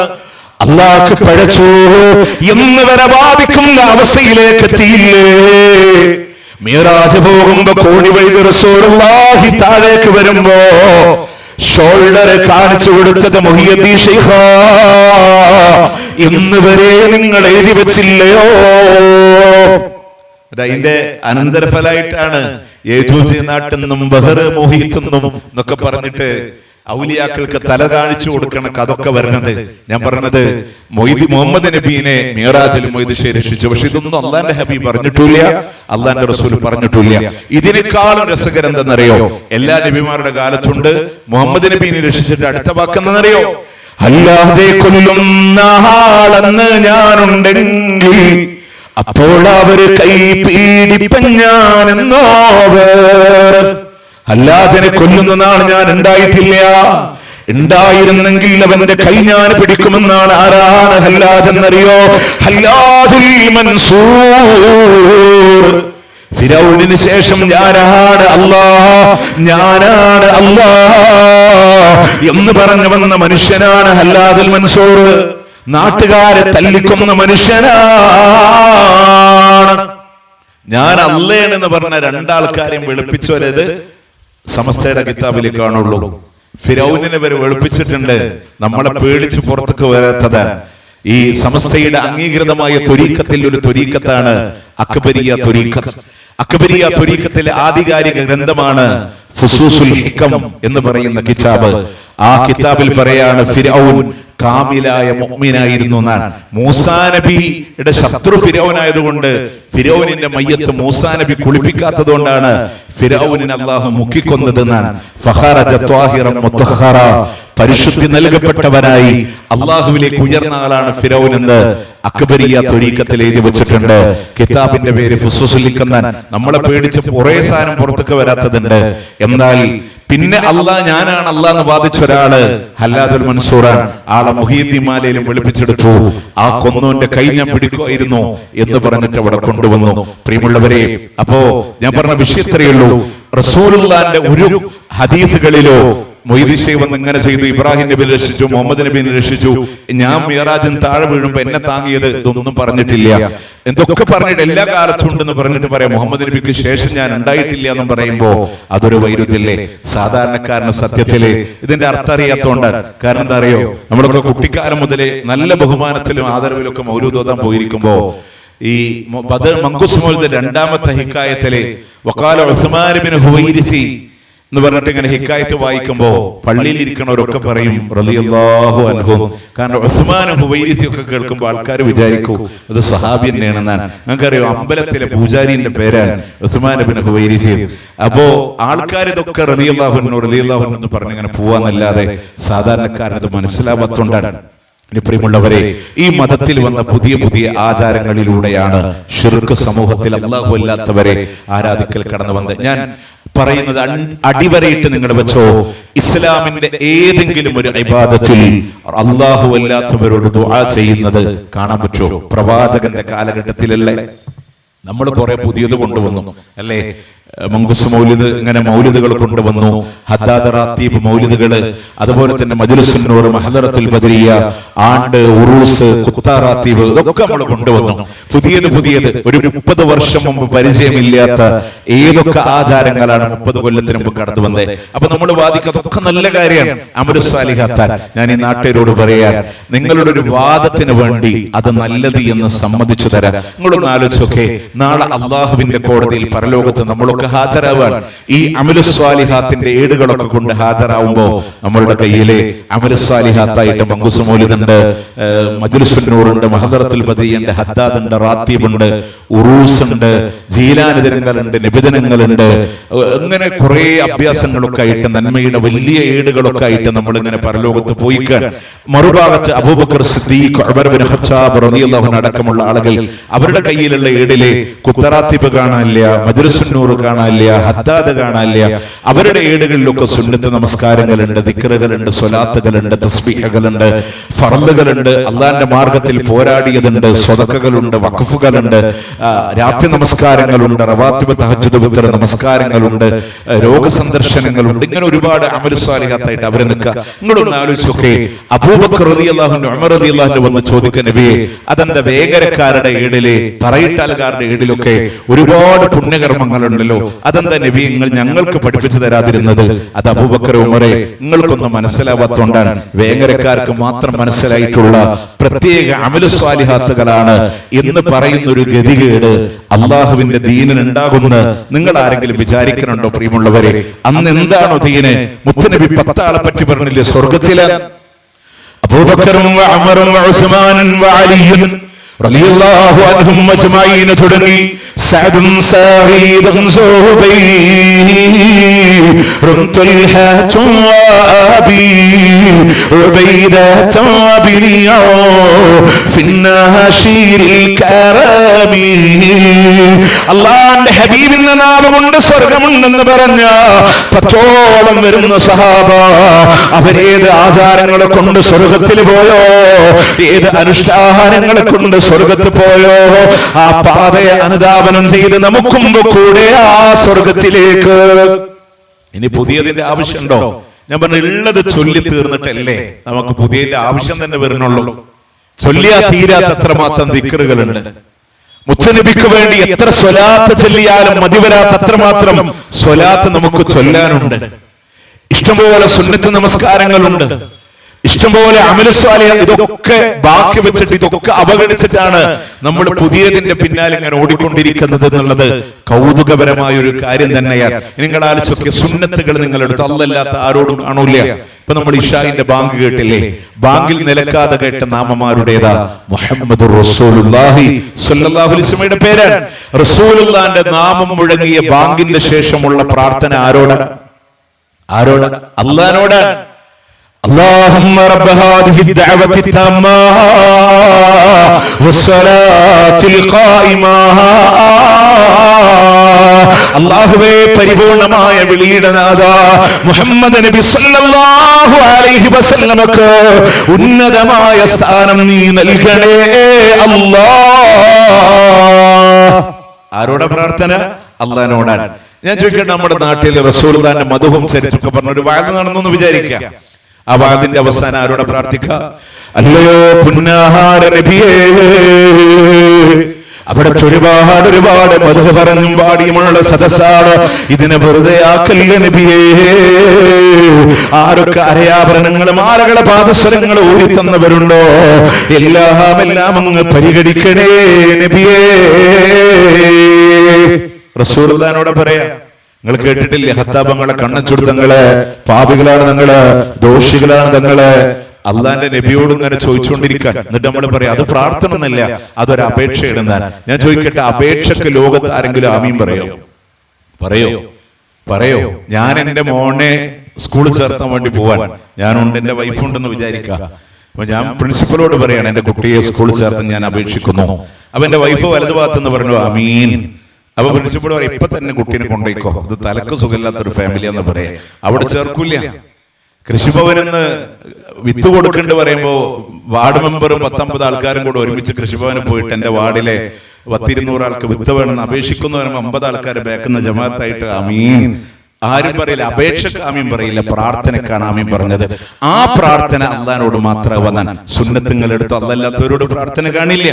അല്ലാഹു പഴച്ചു എന്ന് വരെ വാദിക്കുന്ന അവസ്ഥയിലേക്ക് എത്തിയില്ലേ? മിഅ്റാജ് പോകുമ്പോ കോണി വഴി റസൂലുള്ളാഹി താഴേക്ക് വരുമ്പോ ഷോൾഡർ കാണിച്ചു കൊടുത്തത് മുഹ്യിദ്ദീൻ ശൈഖാ. ഇന്ന് വരെ നിങ്ങൾ എഴുതി വെച്ചില്ലയോ? അതിന്റെ അനന്തരഫലമായിട്ടാണ് യജൂജ് നാട്ടെന്നും ബഹർ മുഹീത്തെന്നും എന്നൊക്കെ പറഞ്ഞിട്ട് ഔലിയാക്കൾക്ക് തല കാണിച്ചു കൊടുക്കണം അതൊക്കെ വരുന്നത്. ഞാൻ പറഞ്ഞത് മുഹമ്മദ് നബീനെ മിഅ്റാജിൽ മൊയ്‌ദീൻ ശൈഖ് രക്ഷിച്ചു. പക്ഷെ ഇതൊന്നും അള്ളാന്റെ ഹബീബ് പറഞ്ഞിട്ടില്ല, അള്ളാന്റെ റസൂൽ പറഞ്ഞിട്ടില്ല. ഇതിനേക്കാളും രസകരം എന്തെന്നറിയോ? എല്ലാ നബിമാരുടെ കാലത്തുണ്ട് മുഹമ്മദ് നബീനെ രക്ഷിച്ചിട്ട് അടുത്ത വാക്കെന്നറിയോ? അല്ലാഹുവേ കൊല്ലുന്ന ആളെന്ന് ഞാനുണ്ടെങ്കിൽ അപ്പോൾ അവർ കൈ പീഡിപ്പൻ ഞാനെന്നോവർ. ഹല്ലാജിനെ കൊല്ലുന്ന നാൾ ഞാൻ ഉണ്ടായിട്ടില്ല, ഉണ്ടായിരുന്നെങ്കിൽ അവന്റെ കൈ ഞാൻ പിടിക്കുമെന്നാണ്. ആരാണ് ഹല്ലാജ് എന്നറിയോ? ഹല്ലാജുൽ മൻസൂർ. ഫിറഔനിന് ശേഷം ഞാനാണ് അല്ലാഹ്, ഞാനാണ് അല്ലാഹ് എന്ന് പറഞ്ഞു വന്ന മനുഷ്യനാണ് ഹല്ലാജുൽ മൻസൂർ. നാട്ടുകാരെ തല്ലിക്കൊന്ന മനുഷ്യനാണ്. ഞാൻ അല്ലേന്ന് പറഞ്ഞ രണ്ടാൾക്കാരെയും വെളുപ്പിച്ചവരത് സമസ്തയുടെ കിതാബിൽ കാണുള്ളൂ. ഫിറൗനിനെ വരെ വെളുപ്പിച്ചിട്ടുണ്ട്. നമ്മളെ പേടിച്ച് പുറത്തേക്ക് വരാത്തത് ഈ സമസ്തയുടെ അംഗീകൃതമായ ത്വരീഖത്തിൽ ഒരു ത്വരീഖത്താണ് അക്ബരിയ ത്വരീഖത്ത്. അക്ബരിയ ത്വരീഖത്തിലെ ആധികാരിക ഗ്രന്ഥമാണ് ഫുസൂസുൽ ഹിക്കം എന്ന് പറയുന്ന കിതാബ്. ആ കിതാബിൽ പറയാണ് ഫിറഔൻ കാമിലായ മുഅ്മിനായിരുന്നു എന്നാണ്. മൂസാ നബിയുടെ ശത്രു ഫിറഔനായതുകൊണ്ട് ഫിറൗനിന്റെ മയ്യത്ത് മൂസാ നബി കുളിപ്പിക്കാത്തത് കൊണ്ടാണ് ഫിറഔനിനെ അല്ലാഹു മുക്കിക്കൊന്നതെന്നാണ്. ഫഖറജ ത്വാഹിറൻ മുത്തഹറ, പരിശുദ്ധി നൽകപ്പെട്ടവനായി അള്ളാഹുവിലേക്ക് ഉയർന്ന ആളാണ് ഫിറഔൻ എന്ന് അക്ബരിയ ത്വരീഖത്തിൽ എഴുതി വെച്ചിട്ടുണ്ട്. കിതാബിന്റെ പേര് ഫുസൂസുൽ ഹിക്കം. നമ്മളെ പേടിച്ച് കുറേ സാധനം പുറത്തേക്ക് വരാത്തതുണ്ട്. എന്നാൽ പിന്നെ അള്ളാഹ് ഞാനാണ് അള്ളാഹ് എന്ന് വാദിച്ച ഒരാള് ഹല്ലാജുൽ മൻസൂറാൻ. ആളെ മുഹീദ്ദീൻ മാലയിലും വെളുപ്പിച്ചെടുത്തു. ആ കൊന്നോന്റെ കൈ ഞാൻ പിടിക്കുമായിരുന്നു എന്ന് പറഞ്ഞിട്ട് അവിടെ കൊണ്ടുവന്നു. പ്രിയമുള്ളവരെ, അപ്പോ ഞാൻ പറഞ്ഞ വിഷയത്രയേ ഉള്ളൂ. റസൂലുള്ളാഹിന്റെ ഒരു ഹദീസുകളിലോ മൊയ്‌ദീൻ ശൈഖ് വന്ന് ഇങ്ങനെ ചെയ്തു, ഇബ്രാഹിം നബിയെ രക്ഷിച്ചു, മുഹമ്മദ് നബിയെ രക്ഷിച്ചു, ഞാൻ മിഅ്റാജിന് താഴെ വീഴുമ്പോ എന്നെ താങ്ങിയത്, ഇതൊന്നും പറഞ്ഞിട്ടില്ല. എന്തൊക്കെ പറഞ്ഞിട്ട് എല്ലാ കാലത്തും ഉണ്ടെന്ന് പറഞ്ഞിട്ട് പറയാം മുഹമ്മദ് നബിക്ക് ശേഷം ഞാൻ ഉണ്ടായിട്ടില്ല എന്നും പറയുമ്പോ അതൊരു വൈരുദ്ധ്യല്ലേ? സാധാരണക്കാരന് സത്യത്തില് ഇതിന്റെ അർത്ഥം അറിയാത്തോണ്ടാണ്. കാരണം എന്താ അറിയോ? നമ്മളൊക്കെ കുട്ടിക്കാലം മുതലേ നല്ല ബഹുമാനത്തിലും ആദരവിലും ഒക്കെ മൗലൂദ് ഓതാൻ പോയിരിക്കുമ്പോ ഈ ബദർ മങ്കുസ് മൗലിദിന്റെ രണ്ടാമത്തെ ഹിക്കായത്തിലെ വഖാല ഉസ്മാൻ ഇബ്നു ഹുവൈരിസി എന്ന് പറഞ്ഞിട്ട് ഇങ്ങനെ ഹിക്കായത്ത് വായിക്കുമ്പോ പള്ളിയിൽ ഇരിക്കണവരൊക്കെ പറയും റളിയല്ലാഹു അൻഹു. കാരണം ഉസ്മാൻ ഹുവൈരിസി ഒക്കെ കേൾക്കുമ്പോൾ ആൾക്കാർ വിചാരിക്കും അത് സഹാബി തന്നെയാണെന്നാണ്. നമുക്കറിയാം അമ്പലത്തിലെ പൂജാരിന്റെ പേരാണ് ഉസ്മാൻ ഇബ്നു ഹുവൈരിസി. അപ്പോ ആൾക്കാർ ഇതൊക്കെ റളിയല്ലാഹു അൻഹു റളിയല്ലാഹു അൻഹു എന്ന് പറഞ്ഞിങ്ങനെ പോവാന്നല്ലാതെ സാധാരണക്കാരനത് മനസ്സിലാവാത്തോണ്ടാണ്. പ്രിയമുള്ളവരെ, ഈ മതത്തിൽ വന്ന പുതിയ പുതിയ ആചാരങ്ങളിലൂടെയാണ് ശിർക്ക് സമൂഹത്തിൽ അല്ലാഹു അല്ലാത്തവരെ ആരാധിക്കൽ കടന്നു വന്നത്. ഞാൻ പറയുന്നത് അടിവരയിട്ട് നിങ്ങൾ വെച്ചോ, ഇസ്ലാമിന്റെ ഏതെങ്കിലും ഒരു ഇബാദത്തിൽ അല്ലാഹു അല്ലാത്തവരോട് ദുആ ചെയ്യുന്നത് കാണാൻ പറ്റുമോ? പ്രവാചകന്റെ കാലഘട്ടത്തിലല്ലേ നമ്മൾ കുറെ പുതിയത് കൊണ്ടുവന്നു അല്ലേ? മങ്കുസ് മൗലിദ്, ഇങ്ങനെ മൗലിദുകൾ കൊണ്ടുവന്നു, ഹദ്ദാദ് റാത്തീബ് മൗലിദുകള്, അതുപോലെ തന്നെ മജ്ലിസുൻ നൂർ, മഹദറത്തുൽ ബദരിയ, ആണ്ട്, ഉറൂസ്, ഖുത്താ റാത്തീബ്, ഇതൊക്കെ നമ്മൾ കൊണ്ടുവന്നു. പുതിയത് ഒരു 30 വർഷം മുമ്പ് പരിചയമില്ലാത്ത ഏതൊക്കെ ആചാരങ്ങളാണ് 30 കൊല്ലത്തിന് മുമ്പ് കടന്നു വന്നത്. അപ്പൊ നമ്മൾ വാദിക്കുക അതൊക്കെ നല്ല കാര്യമാണ്, അമലു സാലിഹാത്താൻ. ഞാൻ ഈ നാട്ടുകാരോട് പറയാൻ, നിങ്ങളുടെ ഒരു വാദത്തിന് വേണ്ടി അത് നല്ലത് എന്ന് സമ്മതിച്ചു തരാം. നിങ്ങളൊന്ന് ആലോചിച്ചൊക്കെ, നാളെ അള്ളാഹുവിന്റെ കോടതിയിൽ പരലോകത്ത് നമ്മളൊക്കെ ഹാജരാവാൻ ഈ അമലു സ്വാലിഹാത്തിന്റെ ഏടുകളൊക്കെ കൊണ്ട് ഹാജരാവുമ്പോ നമ്മളുടെ കയ്യിലെ അമലു സ്വാലിഹാത്തായിട്ട് മങ്കുസ് മൗലിദുണ്ട്, മജ്ലിസുൻ നൂറുണ്ട്, മഹദറത്തുൽ ബദരിയുണ്ട്, ഹദ്ദാദ് ഉണ്ട്, റാത്തീബ് ഉണ്ട്, ഉറൂസ് ഉണ്ട്, ജീലാനി ദിനങ്ങളുണ്ട്, നിബിദിനങ്ങളുണ്ട്, ഇങ്ങനെ കുറെ അഭ്യാസങ്ങളൊക്കെ ആയിട്ട് നന്മയുടെ വലിയ ഏടുകളൊക്കെ ആയിട്ട് നമ്മൾ ഇങ്ങനെ പരലോകത്ത് പോയിക്കാൻ. മറുഭാഗത്ത് Abu Bakr Siddiq, Umar bin Khattab റളിയല്ലാഹു അൻഹു അടക്കമുള്ള ആളുകൾ അവരുടെ കയ്യിലുള്ള ഏടിലെ ഖുത്തറാത്തീബ് കാണാനില്ല, മജ്ലിസുൻ നൂർ കാണാനില്ല, ഹദ്ദാദ് കാണാനില്ല. അവരുടെ ഏടുകളിലൊക്കെ സുന്നത്ത് നമസ്കാരങ്ങളുണ്ട്, ദിക്റുകളുണ്ട്, സ്വലാത്തുകളുണ്ട്, തസ്ബീഹുകളുണ്ട്, ഫർളുകളുണ്ട്, അള്ളാന്റെ മാർഗത്തിൽ പോരാടിയതുണ്ട്, സ്വതക്കകളുണ്ട്, വഖഫുകളുണ്ട്, രാത്രി നമസ്കാരങ്ങളുണ്ട്, റവാത്തിബ്, തഹജ്ജുദ്, വിത്ർ നമസ്കാരങ്ങളുണ്ട്, രോഗസന്ദർശനങ്ങളുണ്ട്. ഇങ്ങനെ ഒരുപാട് അമലു സ്വാലിഹാത്തായിട്ട് അവരെ നിൽക്കുക. നിങ്ങളൊന്ന് ആലോചിച്ചൊക്കെ, അബൂബക്കർ റളിയല്ലാഹു അൻഹു, ഉമർ റളിയല്ലാഹു അൻഹു വന്ന് ചോദിക്കുക, നബിയെ അതെന്താ വേഗരക്കാരുടെ ഏടിലെ, തറയിട്ടാൽക്കാരുടെ ഏടിലൊക്കെ ഒരുപാട് പുണ്യകർമ്മങ്ങളുണ്ടല്ലോ, അതെന്താ നബി നിങ്ങൾ ഞങ്ങൾക്ക് പഠിപ്പിച്ചു തരാതിരുന്നത്? അത് അബൂബക്കർ, ഉമറെ, നിങ്ങൾക്കൊന്നും മനസ്സിലാവാത്തോണ്ടാണ്. വേങ്ങരക്കാർക്ക് മാത്രം മനസ്സിലായിട്ടുള്ള പ്രത്യേക അമലു സ്വാലിഹാത്തുകളാണ് എന്ന് പറയുന്ന ഒരു ഗതികേട് അള്ളാഹുവിന്റെ ദീനിന് ഉണ്ടാകുന്ന നിങ്ങൾ ആരെങ്കിലും വിചാരിക്കുന്നുണ്ടോ? പ്രിയമുള്ളവരെ, അന്ന് എന്താണോ ദീന്? മുത്തുനബി 10 ആളെ പറ്റി പറഞ്ഞില്ലേ സ്വർഗത്തിലെ? അബൂബക്കറും ഉമറും ഉസ്മാനും അലിയും റളിയല്ലാഹു അൻഹും അജ്മഈൻ തുടങ്ങി സഅദും സഈദും സുബൈറും തുൽഹത്തും വഅബീ ഉബൈദത്തും വബിനിയോ ഫിന്നാശീരിൽ കറമീ. അല്ലാഹുവിന്റെ ഹബീബിന്റെ നാമം കൊണ്ട് സ്വർഗ്ഗമുണ്ടെന്ന് പറഞ്ഞ 10ഓളം വരുന്ന സഹാബ, അവരേത് ആചാരങ്ങളെ കൊണ്ട് സ്വർഗ്ഗത്തിൽ പോയോ, ഏത് അനുഷ്ഠാനങ്ങളെ കൊണ്ട് സ്വർഗത്ത് പോയോ, ആ പാതയെ അനുധാവനം ചെയ്ത് നമുക്കും കൂടെ ആ സ്വർഗത്തിലേക്ക്. ഇനി പുതിയതിന്റെ ആവശ്യമുണ്ടോ? ഞാൻ പറഞ്ഞു, ഉള്ളത് ചൊല്ലി തീർന്നിട്ടല്ലേ നമുക്ക് പുതിയതിന്റെ ആവശ്യം തന്നെ വരുന്നുള്ളൂ. ചൊല്ലിയാ തീരാത്ത അത്രമാത്രം ദിക്റുകളുണ്ട്. മുത്തനബിക്ക് വേണ്ടി എത്ര സ്വലാത്ത് ചൊല്ലിയാലും മതിവരാത്ത അത്രമാത്രം സ്വലാത്ത് നമുക്ക് ചൊല്ലാനുണ്ട്. ഇഷ്ടംപോലെ സുന്നത്ത് നമസ്കാരങ്ങളുണ്ട്, ഇഷ്ടംപോലെ അമലു സ്വാലിഹ്. ഇതൊക്കെ ബാക്കി വെച്ചിട്ട്, ഇതൊക്കെ അവഗണിച്ചിട്ടാണ് നമ്മൾ പുതിയതിന്റെ പിന്നാലെ ഇങ്ങനെ ഓടിക്കൊണ്ടിരിക്കുന്നത് എന്നുള്ളത് കൗതുകപരമായ ഒരു കാര്യം തന്നെയാണ്. നിങ്ങൾ ആലോചിച്ചൊക്കെ, സുന്നത്തുകൾ നിങ്ങളെടുത്ത് അല്ലാത്ത ആരോടും കാണൂല. ഇപ്പൊ നമ്മൾ ഇശാഇന്റെ ബാങ്ക് കേട്ടില്ലേ? ബാങ്കിൽ നിലക്കാതെ കേട്ട നാമമാരുടേതാ? മുഹമ്മദുർ റസൂലുള്ളാഹി സ്വല്ലല്ലാഹു അലൈഹി വസല്ലമയുടെ പേരാണ്. റസൂലുള്ളാഹിന്റെ നാമം മുഴങ്ങിയ ബാങ്കിന്റെ ശേഷമുള്ള പ്രാർത്ഥന ആരോടാ? അല്ലാഹുവിനോടാണ്. اللهم رب هذه الدعوة التامة والصلاة القائمة. അല്ലാഹുവേ, പരിപൂർണമായ വിളിയുടെ നാഥ മുഹമ്മദ് നബി സല്ലല്ലാഹു അലൈഹി വസല്ലമക്ക് ഉന്നതമായ സ്ഥാനം നീ നൽകണേ അല്ലാഹ്. ആരോടാ പ്രാർത്ഥന? അല്ലാഹുവിനോടാണ്. ഞാൻ ചോദിക്കട്ടെ, നമ്മുടെ നാട്ടിൽ റസൂലുള്ളാഹിന്റെ മദ്ഹും ചരിത്രമൊക്കെ പറഞ്ഞ ഒരു വഅദ് നടന്നു എന്ന് വിചാരിക്കാം. ആ വാദിന്റെ അവസാനം ആരോടെ പ്രാർത്ഥിക്കുക? അല്ലയോ പുന്നാഹാര നബിയേ, അവിടെ ഒരുപാട് മദ്ഹ് പറഞ്ഞും പാടിയുമുള്ള സദസ്സാണ്. ഇതിനെ വെറുതെ ആക്കല്ല നബിയേ. ആരൊക്കെ അരയാഭരണങ്ങളും ആരകളെ പാദസ്വരങ്ങൾ ഊരിത്തന്നവരുണ്ടോ, എല്ലാം അങ്ങ് പരിഗണിക്കണേ നബിയേ. റസൂലുള്ളാഹിനോട് പറയാ, നിങ്ങൾ കേട്ടിട്ടില്ലേ? ഹത്താബങ്ങളെ കണ്ണച്ചുടുത്തങ്ങള്, പാപികളാണ് നിങ്ങള്, ദോഷികളാണ് നിങ്ങള്. അള്ളാന്റെ നബിയോട് ഇങ്ങനെ ചോദിച്ചുകൊണ്ടിരിക്കാൻ. എന്നിട്ട് നമ്മൾ പറയാം അത് പ്രാർത്ഥന എന്നല്ല, അതൊരു അപേക്ഷ ഇടുന്നാൻ. ഞാൻ ചോദിക്കട്ടെ, അപേക്ഷക്ക് ലോകത്ത് ആരെങ്കിലും ആമീൻ പറയോ? ഞാൻ എന്റെ മോനെ സ്കൂളിൽ ചേർത്താൻ വേണ്ടി പോവാൻ ഞാനുണ്ട്, എന്റെ വൈഫുണ്ടെന്ന് വിചാരിക്കാം. അപ്പൊ ഞാൻ പ്രിൻസിപ്പലോട് പറയാണ്, എന്റെ കുട്ടിയെ സ്കൂളിൽ ചേർത്താൻ ഞാൻ അപേക്ഷിക്കുന്നു. അപ്പൊ എന്റെ വൈഫ് വലതുഭാഗത്തെന്ന് പറഞ്ഞു ആമീൻ. അപ്പൊ പ്രിൻസിപ്പൾ പറയും ഇപ്പൊ തന്നെ കുട്ടീനെ കൊണ്ടുപോയിക്കോ, ഇത് തലക്ക് സുഖമില്ലാത്തൊരു ഫാമിലിയാന്ന് പറയാ. അവിടെ ചേർക്കൂല. കൃഷിഭവനിന്ന് വിത്ത് കൊടുക്കേണ്ടി പറയുമ്പോ വാർഡ് മെമ്പറും 19 ആൾക്കാരും കൂടെ ഒരുമിച്ച് കൃഷിഭവന് പോയിട്ട് എന്റെ വാർഡിലെ 100-200 ആൾക്ക് വിത്ത് വേണമെന്ന് അപേക്ഷിക്കുന്നു പറയുമ്പോൾ 50 ആൾക്കാർ ബേക്കുന്ന ജമാഅത്തായിട്ട് ആമീൻ ആരും പറയില്ല. അപേക്ഷക്ക് ആമീൻ പറയില്ല, പ്രാർത്ഥനക്കാണ് ആമീൻ പറഞ്ഞത്. ആ പ്രാർത്ഥന അള്ളാഹിനോട് മാത്രമാവാൻ സുന്നത്തുങ്ങൾ എടുത്തു. അല്ലാത്തവരോട് പ്രാർത്ഥന കാണില്ല.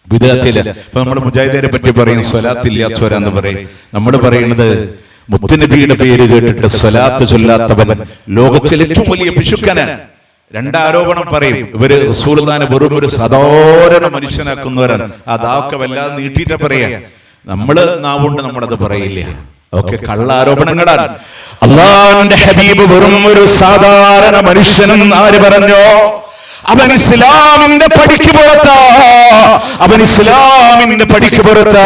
വിദഅത്തില്ല. ഇപ്പൊ നമ്മൾ മുജാഹിദിനെ പറ്റി പറയും സ്വലാത്തില്ലാത്തവരാന്ന് പറയും. നമ്മൾ പറയുന്നത് മുത്തുനബിയുടെ പേര് കേട്ടിട്ട് സ്വലാത്ത് ചൊല്ലാത്തവൻ ലോകത്തിലെ ഏറ്റവും വലിയ പിശുക്കനാണ്. 2 ആരോപണം പറയും. ഇവര് റസൂലുള്ളാഹിനെ വെറും ഒരു സാധാരണ മനുഷ്യനാക്കുന്നവരാണ്. അതൊക്കെ വല്ലാതെ നീട്ടിയിട്ട് പറയാ. നമ്മള് നാവുകൊണ്ട് നമ്മളത് പറയില്ല. ഒക്കെ കള്ള ആരോപണങ്ങളാണ്. അള്ളാഹുവിന്റെ ഹബീബ് വെറും ഒരു സാധാരണ മനുഷ്യനെന്ന് ആര് പറഞ്ഞോ? അവൻ ഇസ്ലാമിന്റെ പടിക്ക് പുറത്താ. അവൻ ഇസ്ലാമിന്റെ പടിക്ക് പുറത്താ.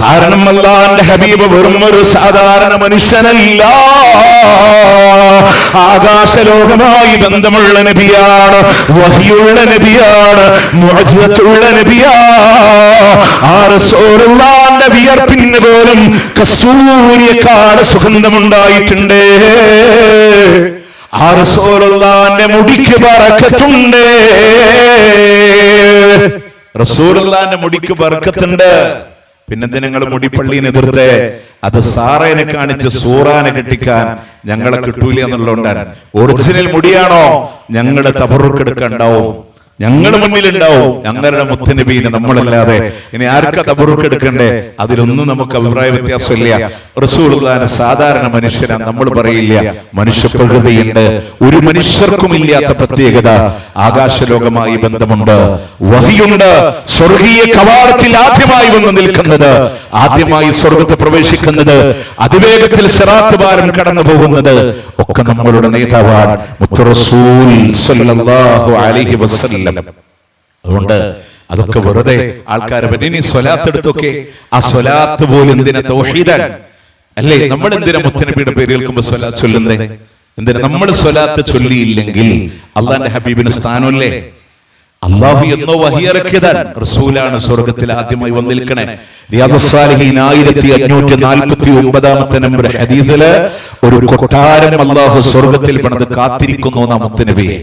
കാരണം അല്ലാഹുവിന്റെ ഹബീബ് വെറും ഒരു സാധാരണ മനുഷ്യനല്ല. ആകാശലോകമായി ബന്ധമുള്ള നബിയാണ്, വഹിയുള്ള നബിയാണ്, മുഅ്ജിസത്തുള്ള നബിയാണ്. ആ റസൂലുള്ളാഹിന്റെ വിയർപ്പിന് പോലും കസ്തൂരിയേക്കാൾ സുഗന്ധമുണ്ടായിട്ടുണ്ട്. ആ റസൂലുള്ളാഹിന്റെ മുടിക്ക് ബറക്കത്തുണ്ട്. റസൂലുള്ളാഹിന്റെ മുടിക്ക് ബറക്കത്തുണ്ട്. പിന്നെന്തിനാ നിങ്ങൾ മുടിപ്പള്ളിനെ എതിർത്ത്? അത് സാറേനെ കാണിച്ച് സൂറാനെ കെട്ടിക്കാൻ ഞങ്ങളെ കിട്ടൂല എന്നുള്ളതുകൊണ്ടാണ്. ഒറിജിനൽ മുടിയാണോ ഞങ്ങള് തബറുക്കെടുക്കണ്ടാവും, ഞങ്ങൾ മുന്നിലുണ്ടാവും. ഞങ്ങളുടെ മുത്തുനബീനെ നമ്മളല്ലാതെ ഇനി ആർക്കാ തബറുക്കെടുക്കണ്ടേ? അതിലൊന്നും നമുക്ക് അഭിപ്രായ വ്യത്യാസമില്ല. റസൂലുള്ളാഹിനെ സാധാരണ മനുഷ്യനാ നമ്മൾ പറയില്ല. മനുഷ്യ പ്രകൃതിയുണ്ട്. ഒരു മനുഷ്യർക്കും ഇല്ലാത്ത പ്രത്യേകത. ആകാശലോകമായി ബന്ധമുണ്ട്, വഹിയുണ്ട്. സ്വർഗീയ കവാടത്തിൽ ആദ്യമായി വന്ന് നിൽക്കുന്നത്, ആദ്യമായി സ്വർഗത്ത് പ്രവേശിക്കുന്നത്, അതിവേഗത്തിൽ സിറാത്ത് പാലം കടന്നു പോകുന്നത് ഒക്കെ നമ്മളുടെ നേതാവാണ് മുത്തു റസൂൽ സ്വല്ലല്ലാഹു അലൈഹി വസല്ലം. അതുകൊണ്ട് അതൊക്കെ വെറുതെ ആൾക്കാരെ പറ്റി. ഇനി സ്വലാത്ത് എടുത്തൊക്കെ ആ സ്വലാത്ത് പോലും എന്തിനാ? തൗഹീദാണ് അല്ലേ? നമ്മൾ എന്തിനാ മുത്തുനബിയുടെ പേര് കേൾക്കുമ്പോ സ്വലാത്ത് ചൊല്ലുന്നേ? എന്തിനാ? നമ്മൾ സ്വലാത്ത് ചൊല്ലിയില്ലെങ്കിൽ അള്ളാന്റെ ഹബീബിന് സ്ഥാനമല്ലേ? അള്ളാഹു എന്നോ വഹിയിറക്കിയതാണ്. റസൂലാണ് സ്വർഗത്തിൽ ആദ്യമായി വന്നിരിക്കണേ. റിയാദുസ് സാലിഹീൻ 1549 നമ്പർ ഹദീസില് ഒരു കൊട്ടാരം അള്ളാഹു സ്വർഗത്തിൽ പണിത് കാത്തിരിക്കുന്നു നാം മുത്തുനബിയെ.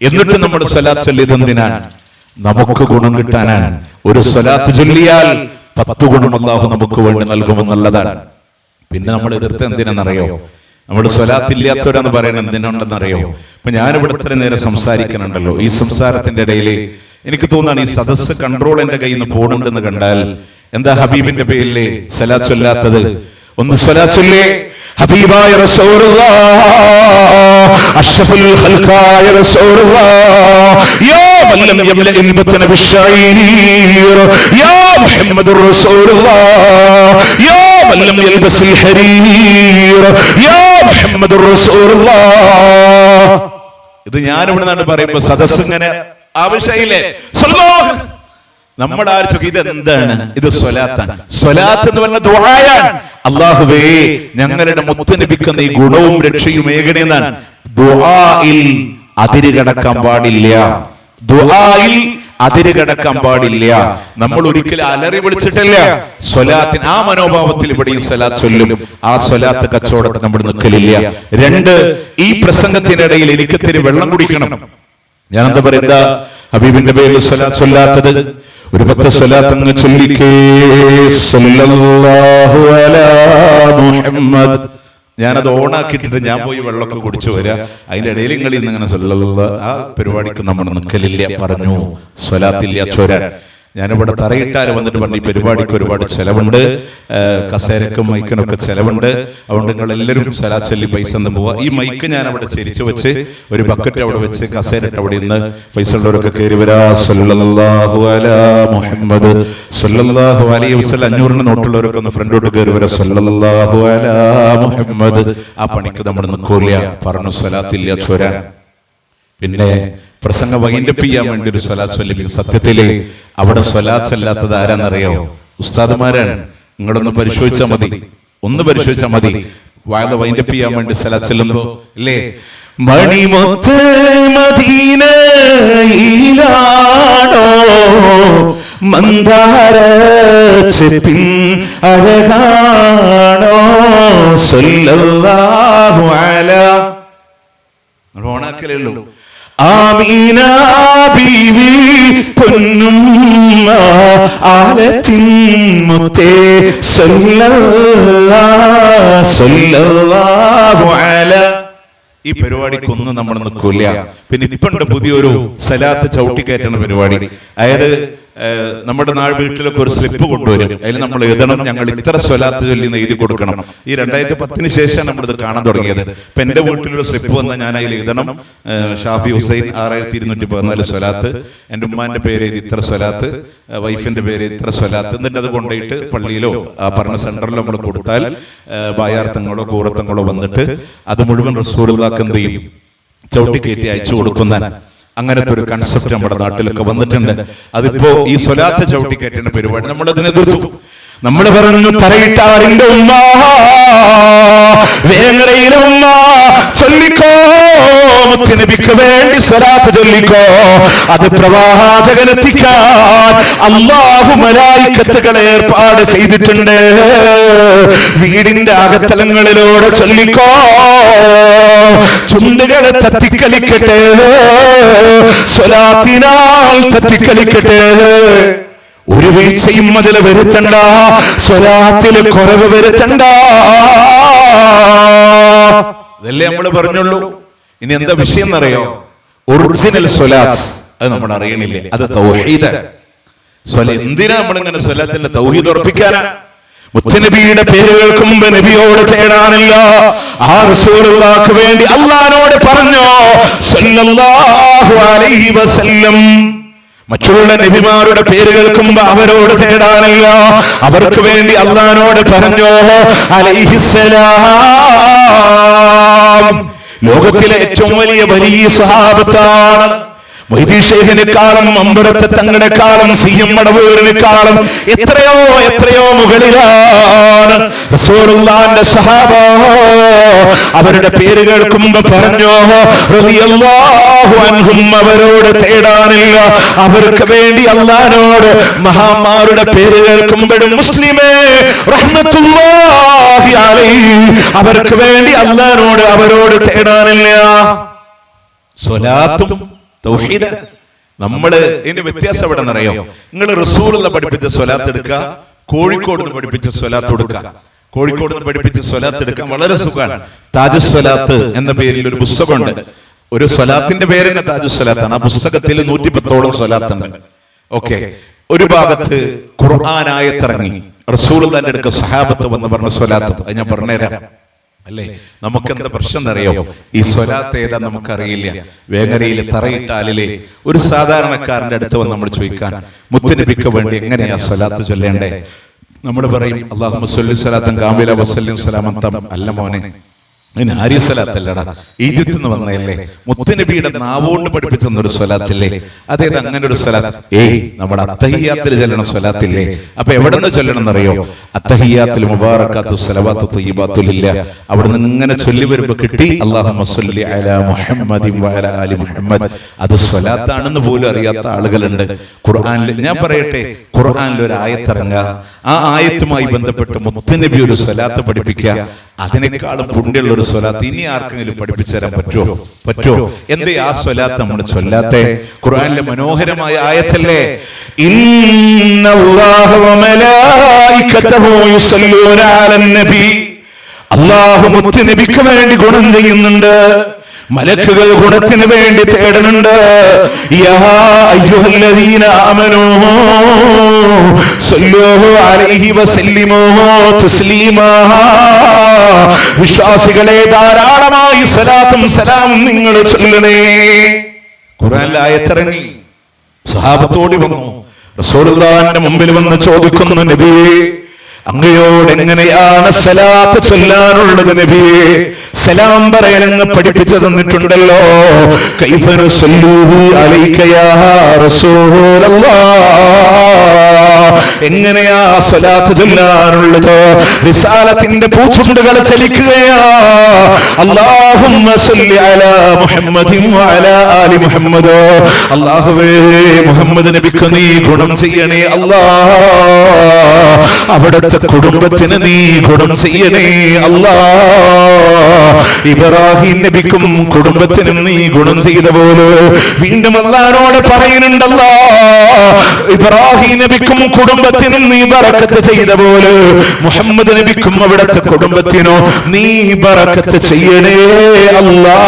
എന്നിട്ട് നമ്മൾ സ്വലാത്ത് ചൊല്ലിയത് എന്തിനാണ്? നമുക്ക് ഗുണം കിട്ടാനാണ്. ഒരു സ്വലാത്ത് ചൊല്ലിയാൽ 10 ഗുണം അള്ളാഹു നമുക്ക് വേണ്ടി നൽകുമെന്നുള്ളതാണ്. പിന്നെ നമ്മൾ എതിർത്ത് എന്തിനാണെന്നറിയോ? നമ്മൾ സ്വലാത്തില്ലാത്തവരാന്ന് പറയുന്നത് എന്തിനുണ്ടെന്നറിയോ? ഇപ്പൊ ഞാനിവിടെ ഇത്ര നേരം സംസാരിക്കുന്നുണ്ടല്ലോ. ഈ സംസാരത്തിന്റെ ഇടയിൽ എനിക്ക് തോന്നാണ് ഈ സദസ്സ് കൺട്രോൾ എന്റെ കയ്യിൽ നിന്ന് പോകുന്നുണ്ടെന്ന് കണ്ടാൽ എന്താ ഹബീബിന്റെ പേരിലെ സ്വലാത്ത് ചൊല്ലാത്തത്? ഒന്ന് സ്വലാത്ത് ചൊല്ലേ. ഹബീബായ റസൂലുള്ളാഹ്, അഷ്റഫുൽ ഖൽഖായ റസൂലുള്ളാഹ്, യാ മല്ലം യംലഇൽ ബത്ന ബിശ്ശഈർ, യാ മുഹമ്മദുർ റസൂലുള്ളാഹ്, യാ മല്ലം യൽബസിൽ ഹരീർ, യാ മുഹമ്മദുർ റസൂലുള്ളാഹ്. ഇത് ഞാൻ ഇവിടെ നിന്നാണ് പറയുമ്പോ സദസ്സ് ഇങ്ങനെ ആവശ്യമില്ലേ? നമ്മൾ ആലോചിക്കും ഇത് എന്താണ്? ഇത് സ്വലാത്താണ്. സ്വലാത്ത് എന്ന് പറഞ്ഞ ദുആയാണ്. അല്ലാഹുവേ ഞങ്ങളുടെ മുത്തുനബിക്ക് നീ ഗുണവും രക്ഷയും ഏകണേന്നാണ്. ദുആയിൽ അതിര് കടക്കാൻ പാടില്ല. ദുആയിൽ അതിര് കടക്കാൻ പാടില്ല. നമ്മൾ ഒരിക്കലും അലറി വിളിച്ചിട്ടില്ല. സ്വലാത്തിന് ആ മനോഭാവത്തിൽ ഇവിടെയും സ്വലാത്ത് ചൊല്ലും. ആ സ്വലാത്ത് കച്ചവടത്തിൽ നമ്മൾ നിൽക്കലില്ല. 2, ഈ പ്രസംഗത്തിനിടയിൽ എനിക്ക് ഇത്തിരി വെള്ളം കുടിക്കണം. ഞാൻ എന്താ പറയുക? ഹബീബിന്റെ പേരിൽ സ്വലാത്ത് ചൊല്ലാത്തത് ഒരു 10 സ്വലാത്ത് അങ്ങ് ചൊല്ലിക്കേ. സല്ലല്ലാഹു അലാ മുഹമ്മദ്. ഞാനത് ഓണാക്കിയിട്ടിട്ട് ഞാൻ പോയി വെള്ളമൊക്കെ കുടിച്ചു വരാം. അതിന്റെ ഇടയിൽ നിങ്ങൾ ഇന്ന് ഇങ്ങനെ സ്വല്ലല്ലാഹു, ആ പരിപാടിക്ക് നമ്മൾ നിൽക്കലില്ല. പറഞ്ഞു സ്വലാത്തില്ല ചോരാൻ. ഞാനിവിടെ തറയിട്ടാൽ വന്നിട്ട് പറഞ്ഞു ഈ പരിപാടിക്ക് ഒരുപാട് ചെലവുണ്ട്, കസേരക്കും മൈക്കിനൊക്കെ ചെലവുണ്ട്. അതുകൊണ്ട് നിങ്ങൾ എല്ലാവരും സ്വലാത്ത് ചൊല്ലി പൈസ എന്ന് പോവാ. ഈ മൈക്ക് ഞാൻ അവിടെ ചെരിച്ചു വെച്ച് ഒരു ബക്കറ്റ് അവിടെ വെച്ച് കസേരട്ട് അവിടെ ഇന്ന് പൈസ ഉള്ളവരൊക്കെ കയറി വരാ. സല്ലല്ലാഹു അലാ മുഹമ്മദ് സല്ലല്ലാഹു അലൈഹി വസല്ലം. 500 നോട്ടുള്ളവരൊക്കെ ഒന്ന് ഫ്രണ്ടോട്ട് കയറി വരാ. സല്ലല്ലാഹു അലാ മുഹമ്മദ്. ആ പണിക്ക് നമ്മൾ നിൽക്കൂല. പറഞ്ഞു സ്വലാത്തില്ല ചോരാൻ. പിന്നെ പ്രസംഗം വൈൻഡപ്പ് ചെയ്യാൻ വേണ്ടി ഒരു സ്വലാത്ത് ചൊല്ലിപ്പിക്കും. സത്യത്തില് അവിടെ സ്വലാത്ത് അല്ലാത്തത് ആരാന്നറിയോ? ഉസ്താദുമാരാണ്. നിങ്ങളൊന്ന് പരിശോധിച്ചാൽ മതി, ഒന്ന് പരിശോധിച്ചാൽ മതി. വാഴ വൈൻഡപ്പ് ചെയ്യാൻ വേണ്ടി സ്വലാത്ത് ചൊല്ലുമ്പോ ഇല്ലേ, മണിമുത്ത് മദീനയിലാണോ മന്ദാര ചെപ്പിൻ അഴകാണോ സല്ലല്ലാഹു അലാ. ഓണാക്കലേ ഉള്ളൂ. ആമീന ബീവി പൊന്നുമ്മ ആലത്തിൻ മുത്തേ സല്ലല്ലാഹു അലാ. ഈ പരിപാടിക്കൊന്നും നമ്മൾ നിൽക്കൂല. പിന്നെ ഇപ്പണ്ട് പുതിയൊരു സലാത്ത് ചവിട്ടിക്കയറ്റുന്ന പരിപാടി. അതായത് നമ്മുടെ വീട്ടിലൊക്കെ ഒരു സ്ലിപ്പ് കൊണ്ടുവരും. അതിൽ നമ്മൾ എഴുതണം, ഞങ്ങൾ ഇത്ര സ്വലാത്ത് ചൊല്ലി എഴുതി കൊടുക്കണം. ഈ 2010 ശേഷം നമ്മളിത് കാണാൻ തുടങ്ങിയത്. ഇപ്പൊ എന്റെ വീട്ടിലൊരു സ്ലിപ്പ് വന്നാൽ ഞാൻ അതിൽ എഴുതണം ഷാഫി ഹുസൈൻ 6214 സ്വലാത്ത്, എന്റെ ഉമ്മാന്റെ പേര് ഇത്ര സ്വലാത്ത്, വൈഫിന്റെ പേര് ഇത്ര സ്വലാത്ത്. എന്നിട്ട് അത് കൊണ്ടുപോയിട്ട് പള്ളിയിലോ ആ പറഞ്ഞ സെന്ററിലോ നമ്മൾ കൊടുത്താൽ ബായാർത്ഥങ്ങളോ കൂറത്തങ്ങളോ വന്നിട്ട് അത് മുഴുവൻ റസൂലുള്ളാഹിക്ക് എന്ത് ചെയ്യും, ചവിട്ടിക്കയറ്റി അയച്ചു കൊടുക്കുന്ന അങ്ങനത്തെ ഒരു കൺസെപ്റ്റ് നമ്മുടെ നാട്ടിലൊക്കെ വന്നിട്ടുണ്ട്. അതിപ്പോ ഈ സ്വലാത്ത് ചവിട്ടിക്കയറ്റുന്ന പരിപാടി നമ്മൾ അതിനെ എതിർത്തു. നമ്മൾ പറഞ്ഞു തറയിട്ടാറിന്റെ ഉമ്മ, വേങ്ങരയിലെ ഉമ്മ ചൊല്ലിക്കോ, മുത്തുനബിക്ക് വേണ്ടി സ്വലാത്ത് ചൊല്ലിക്കോ. അത് പ്രവാചകനെത്തിക്കാൻ അല്ലാഹു മലായിക്കത്തുകളെ ഏർപ്പാട് ചെയ്തിട്ടുണ്ട്. വീടിന്റെ അകത്തലങ്ങളിലൂടെ ചൊല്ലിക്കോ, ചുണ്ടുകളെ തത്തിക്കളിക്കട്ടെ, സ്വലാത്തിനാൽ തത്തിക്കളിക്കട്ടെ. ഒരു വീഴ്ചയും അതിൽ വരുത്തണ്ട, സ്വലാത്തിൽ കുറവ് വരുത്തണ്ട. അതല്ലേ നമ്മൾ പറഞ്ഞുള്ളൂ. ഇനി എന്താ വിഷയം എന്നറിയോ? ഒറിജിനൽ സ്വലാത്ത് അത് നമ്മൾ അറിയണില്ലേ, അത് തൗഹീദ്. എന്തിനാ നമ്മളിങ്ങനെ സ്വലാത്തിന്റെ തൗഹീദ് ഉറപ്പിക്കാനാ? മുത്തുനബിയുടെ പേര് കേൾക്കുമ്പോ നബിയോട് തേടാനില്ല, ആ റസൂലുള്ളാഹിക്ക് വേണ്ടി അല്ലാഹുവോട് പറഞ്ഞോ സല്ലല്ലാഹു അലൈഹി വസല്ലം. മറ്റുള്ള നബിമാരുടെ പേര് കേൾക്കുമ്പോ അവരോട് തേടാനില്ല, അവർക്ക് വേണ്ടി അല്ലാഹുവോട് പറഞ്ഞോ അലൈഹിസ്സലാം. ലോകത്തിലെ ഏറ്റവും വലിയ സഹാബത്താണ്. മൊയ്തീശേഖിനെക്കാളും അമ്പലത്തെ തങ്ങളെക്കാളും CM മടവൂരിനെക്കാളും എത്രയോ മുകളിലാണ് റസൂലുള്ളാഹിന്റെ സഹാബ. അവരുടെ പേര് കേൾക്കുമ്പോ പറഞ്ഞോ റളിയല്ലാഹു അൻഹും. അവരോട് തേടാനില്ല, അവർക്ക് വേണ്ടി അല്ലാഹുവോട് മഹാന്മാരുടെ പേര് കേൾക്കുമ്പോഴും മുസ്ലിമേ റഹ്മത്തുള്ളാഹി അലൈഹി, അവർക്ക് വേണ്ടി അല്ലാഹുവോട് അവരോട് തേടാനില്ല. സ്വലാത്തും തൗഹീദ്. നമ്മള് ഇതിന്റെ വ്യത്യാസം എവിടെ നിന്നറിയോ? നിങ്ങൾ റസൂലുള്ള പഠിപ്പിച്ച സ്വലാത്ത് എടുക്കുക, കോഴിക്കോട് നിന്ന് പഠിപ്പിച്ച സ്വലാത്ത് കൊടുക്കുക. കോഴിക്കോട് നിന്ന് പഠിപ്പിച്ച സ്വലാത്ത് എടുക്കാൻ വളരെ സുഖമാണ്. താജുസ് സ്വലാത്ത് എന്ന പേരിൽ ഒരു പുസ്തകമുണ്ട്. ഒരു സ്വലാത്തിന്റെ പേര് തന്നെ താജുസ് സ്വലാത്താണ്. ആ പുസ്തകത്തിൽ 110ഓളം സ്വലാത്തുണ്ട്. ഓക്കെ, ഒരു ഭാഗത്ത് ഖുർആൻ ആയത്തിറങ്ങി, റസൂലുള്ളാഹിന്റെ അടുക്ക സഹാബത്ത് വന്ന് പറഞ്ഞ സ്വലാത്ത്. അത് ഞാൻ പറഞ്ഞുതരാം. അല്ലേ, നമുക്കെന്താ പ്രശ്നം എന്നറിയോ? ഈ സ്വലാത്ത് ഏതാ നമുക്കറിയില്ല. വേങ്ങരയിലെ തറയിട്ടാലിലെ ഒരു സാധാരണക്കാരന്റെ അടുത്ത് വന്ന് നമ്മൾ ചോദിക്കാൻ മുത്തുനബിക്ക് വേണ്ടി എങ്ങനെയാ സ്വലാത്ത് ചൊല്ലേണ്ടേ? നമ്മൾ പറയും അല്ലാഹുമ്മ സ്വല്ലി സ്വലാത്തൻ കാമില വസല്ലിം സലാമൻ തം. അല്ല മോനെ, ആര്യ സ്വലാത്തല്ലടാ, ഈജിപ്തിൽ നിന്ന് വന്നതല്ലേ, മുത്തുനബിയുടെ നാവുകൊണ്ട് പഠിപ്പിച്ച ഒരു സ്വലാത്തില്ലേ, അതേത് അങ്ങനെ ഒരു സ്വലാത്ത്? നമ്മുടെ അത്തഹിയ്യാത്തിൽ ചൊല്ലണ സ്വലാത്തില്ലേ? അപ്പൊ എവിടെ നിന്ന് ചൊല്ലണം എന്നറിയോ? അത്തഹിയ്യാത്തിൽ മുബാറകാത്തു സ്വലവാത്തു തയ്യിബാത്തു ലില്ലാഹ്. അവിടെ നിന്ന് ഇങ്ങനെ ചൊല്ലി വരുമ്പോ കിട്ടി അല്ലാഹുമ്മ സ്വല്ലി അലാ മുഹമ്മദിൻ വഅലാ ആലി മുഹമ്മദ്. അത് സ്വലാത്താണെന്ന് പോലും അറിയാത്ത ആളുകളുണ്ട് ഖുർആനിൽ. ഞാൻ പറയട്ടെ, ഖുർആനിൽ ഒരു ആയത്തിറങ്ങുക, ആ ആയത്തുമായി ബന്ധപ്പെട്ട് മുത്തുനബി ഒരു സ്വലാത്ത് പഠിപ്പിക്കുക, അതിനേക്കാളും പുണ്യമുള്ള ഒരു സ്വലാത്ത് ഇനി ആർക്കെങ്കിലും പഠിപ്പിച്ചു തരാൻ പറ്റുമോ? എന്തേ ആ സ്വലാത്ത് നമ്മൾ ചൊല്ലാത്തെ? ഖുർആനിലെ മനോഹരമായ ആയത്തല്ലേ, ഇന്നല്ലാഹ വമലായികതഹു യുസല്ലൂന അലൻ നബി. അല്ലാഹു മുത്തുനബിക്ക് വേണ്ടി ഗുണം ചെയ്യുന്നുണ്ട്, മലക്കുകൾ ഗുണത്തിന് വേണ്ടി തേടുന്നുണ്ട്. യാ അയ്യുഹല്ലദീന ആമനൂ സല്ലൂ അലൈഹി വസല്ലിമൂ തസ്ലീമാ. വിശ്വാസികളെ ധാരാളമായി സ്വലാത്തും സലാമും നിങ്ങൾ ചൊല്ലണേ. ഖുർആനിൽ ആയത്തിറങ്ങി, സഹാബത്തോടി വന്നു, റസൂലുള്ളാഹിന്റെ മുമ്പിൽ വന്ന് ചോദിക്കുന്നു, നബിയേ അങ്ങയോട് എങ്ങനെയാണ് സലാത്ത് ചൊല്ലാനുള്ളത് നബിയേ? സലാം പറയാനങ്ങ് പഠിപ്പിച്ചു തന്നിട്ടുണ്ടല്ലോ. കൈഫ നസല്ലൂഹു അലൈക യാ റസൂലല്ലാഹ്, എങ്ങനെയാ സ്വലാത്ത് ചൊല്ലാനുള്ളത്? റിസാലത്തിന്റെ പൂച്ചുണ്ടുകൾ ചലിക്കുകയാ. അല്ലാഹുമ്മ സല്ലി അലാ മുഹമ്മദിൻ വഅലാ ആലി മുഹമ്മദ്. അല്ലാഹുവേ, മുഹമ്മദ് നബിക്ക് നീ ഗുണം ചെയ്യണേ അല്ലാഹ്, അവിടുത്തെ അവിടുത്തെ കുടുംബത്തിന് നീ ഗുണം ചെയ്യണേ അല്ലാ. ഇബ്രാഹിം നബിക്കും കുടുംബത്തിനും നീ ഗുണം ചെയ്ത പോലെ വീണ്ടും അല്ലാഹുവോട് പറയുന്നുണ്ടല്ലോ, ഇബ്രാഹിം നബിക്കും കുടുംബത്തിനും നീ ബറക്കത്ത് ചെയ്ത പോലെ മുഹമ്മദ് നബിക്കും അവിടുത്തെ കുടുംബത്തിനോ നീ ബറക്കത്ത് ചെയ്യണേ അല്ലാ.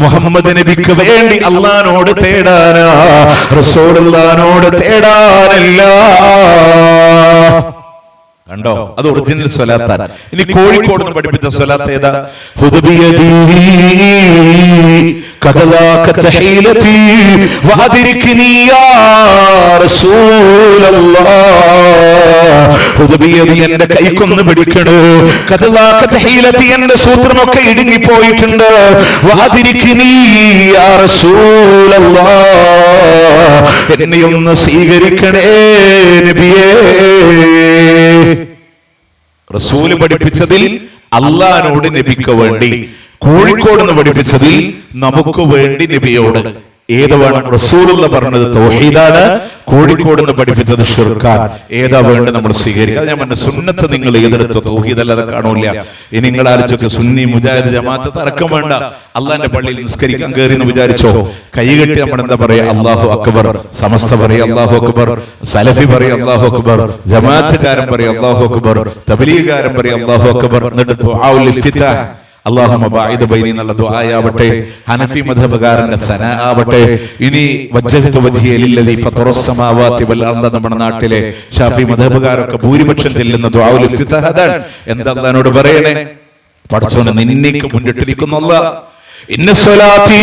മുഹമ്മദ് നബിക്ക് വേണ്ടി അല്ലാഹുവോട് തേടാനാ, റസൂലുള്ളാഹിനോട് തേടാനല്ല. കണ്ടോ, അത് ഒറിജിനൽ സ്വലാത്താണ്. ഇനി കോഴിക്കോട് നിന്ന് പഠിപ്പിച്ച സ്വലാത്ത് ഏതാ? ഹുദബിയദീ കദലാക തഹീലതി വഅദ്രിക്നി യാ റസൂലല്ലാഹ്. ഹുദബിയദീ എന്റെ കൈക്കൊന്ന് പിടിക്കണോ, കദലാക തഹീലതി എന്റെ സൂത്രമൊക്കെ ഇടുങ്ങി പോയിട്ടുണ്ട്, വഅദ്രിക്നി യാ റസൂലല്ലാഹ് എന്നെ ഒന്ന് സ്വീകരിക്കണേ നബിയേ. റസൂല് പഠിപ്പിച്ചതിൽ അല്ലാഹുവോട് നബിക്ക് വേണ്ടി, കോഴിക്കോട് നിന്ന് പഠിപ്പിച്ചതിൽ നമുക്ക് വേണ്ടി നബിയോട്. ഏത് വേണം? റസൂലുള്ള പറഞ്ഞത് തൗഹീദാണ്, കോഴിക്കോട് നിന്ന് പഠിപ്പിച്ചത് ഷിർക്കാൻ. ഏതാ വേണ്ട നമ്മൾ സ്വീകരിക്കുക? ഞാൻ പറഞ്ഞ സുന്നത്ത് നിങ്ങൾ ഏതെടുത്തോ, തൗഹീദ് അല്ലാതെ കാണൂല. ഇനി നിങ്ങൾ ആലോചിച്ചൊക്കെ സുന്നി മുജാഹിദ് ജമാഅത്ത് തർക്കം വേണ്ട. അള്ളാന്റെ പള്ളിയിൽ നിസ്കരിക്കാൻ കയറി എന്ന് വിചാരിച്ചോ, കൈകെട്ടി നമ്മൾ എന്താ പറയാ? അല്ലാഹു അക്ബർ. സമസ്ത പറയും അല്ലാഹു അക്ബർ, സലഫി പറയും അല്ലാഹു അക്ബർ, ജമാഅത്തുകാരൻ പറയും അല്ലാഹു അക്ബർ, തബ്ലീഗുകാരൻ പറയും അല്ലാഹു അക്ബർ. എന്നിട്ട് ദുആഉൽ ഇഫ്തിതാഹ് അല്ലാഹുമ്മ ബഅഇദ് ബൈനി എന്നുള്ള ദുആയാവട്ടെ, ഹനഫി മദ്ഹബുകാരന്റെ സനാ ആവട്ടെ, ഇനി വജ്ജഹ്തു വജ്ഹിയ ലില്ലദീ ഫത്തറസ് സമാവാതി വൽ അർദ നമ്മുടെ നാട്ടിലെ ഷാഫി മദ്ഹബുകാരൊക്കെ ഭൂരിപക്ഷം ചെല്ലുന്ന ദുആഉൽ ഇഫ്തിതാഹ് അതാണ്. എന്താ അല്ലാഹുവോട് പറയണേ? പടച്ചോനെ നിന്നേക്ക് മുന്നിട്ടിരിക്കുന്നു അല്ലാഹ്. ഇന്ന സ്വലാത്തി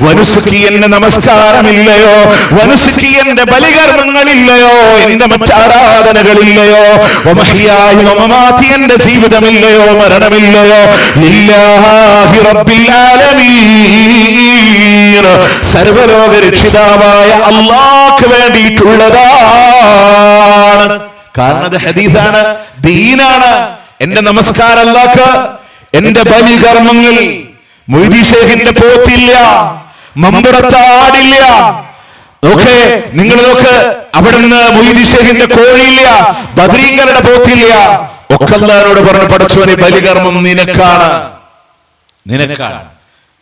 വനുസുക്കി, എന്റെ നമസ്കാരമില്ലയോ, വനുസുക്കി എന്റെ ബലികർമ്മങ്ങളില്ലയോ, എന്റെ മറ്റാരാധനകളില്ലയോ, വമഹ്യായ വമമാതി എന്റെ ജീവിതമില്ലയോ, മരണമില്ലയോ, ലില്ലാഹി റബ്ബിൽ ആലമീൻ സർവലോക രക്ഷിതാവായ അല്ലാഹ്ക്ക് വേണ്ടിയിട്ടുള്ളതാണ്. കാരണം അത് ഹദീസാണ്, ദീനാണ്. എന്റെ നമസ്കാരം അല്ലാഹ്ക്ക്, എന്റെ ബലികർമ്മങ്ങൾ. മൊയ്തി ശേഖിന്റെ പോത്തില്ല, മമ്പുറത്ത് ആടില്ല. നോക്കേ, നിങ്ങൾ നോക്ക്, അവിടുന്ന് മൊയ്തി ശേഖിന്റെ കോഴിയില്ല, ബദരീങ്ങളുടെ പോത്തില്ല. ഒക്കെ അല്ലാഹുവോട് പറഞ്ഞു, പടച്ചോനെ ബലികർമ്മം നിനക്കാണ്, നിനക്കാണ്.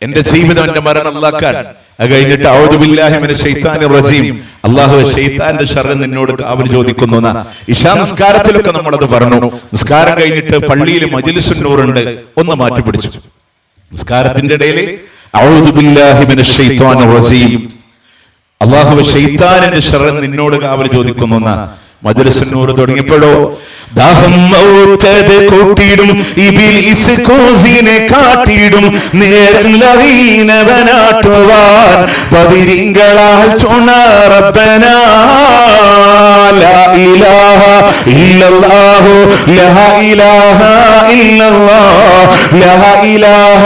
എന്റെ ജീവിതം, എന്റെ മരണം അല്ലാഹ്ക്കാണ്. അത് കഴിഞ്ഞിട്ട് ഔദു ബില്ലാഹി മിനശ് ശൈത്താനിർ റജീം, അല്ലാഹുവേ ശൈത്താന്റെ ശർറിൽ നിന്നോട് കാവൽ ചോദിക്കുന്നു. ഇശാ നിസ്കാരത്തിലൊക്കെ നമ്മളത് പറഞ്ഞു. നിസ്കാരം കഴിഞ്ഞിട്ട് പള്ളിയിൽ മജ്ലിസുൻ നൂറുണ്ട്, ഒന്ന് മാറ്റി പിടിച്ചു. നിസ്കാരത്തിന്റെ ഇടയിൽ ഔദു ബില്ലാഹി മിനശ് ശൈത്താനിർ റജീം, അല്ലാഹുവേ ശൈത്താനിന്റെ ശർറിൽ നിന്നോട് കാവൽ ചോദിക്കുന്നു. മജ്ലിസുൻ നൂർ തുടങ്ങിയപ്പോഴോ ദാഹം ഔതത് കൂട്ടിടും ഇബ്ലീസ് കോസിനെ കാട്ടിടും നേരം ലഹീനവനാട്ടുവാൻ ബദരീങ്ങളാൽ ചുണ റബ്ബനാ ലാ ഇലാഹ ഇല്ലല്ലാഹു ലാ ഇലാഹ ഇല്ലല്ലാഹ് ലാ ഇലാഹ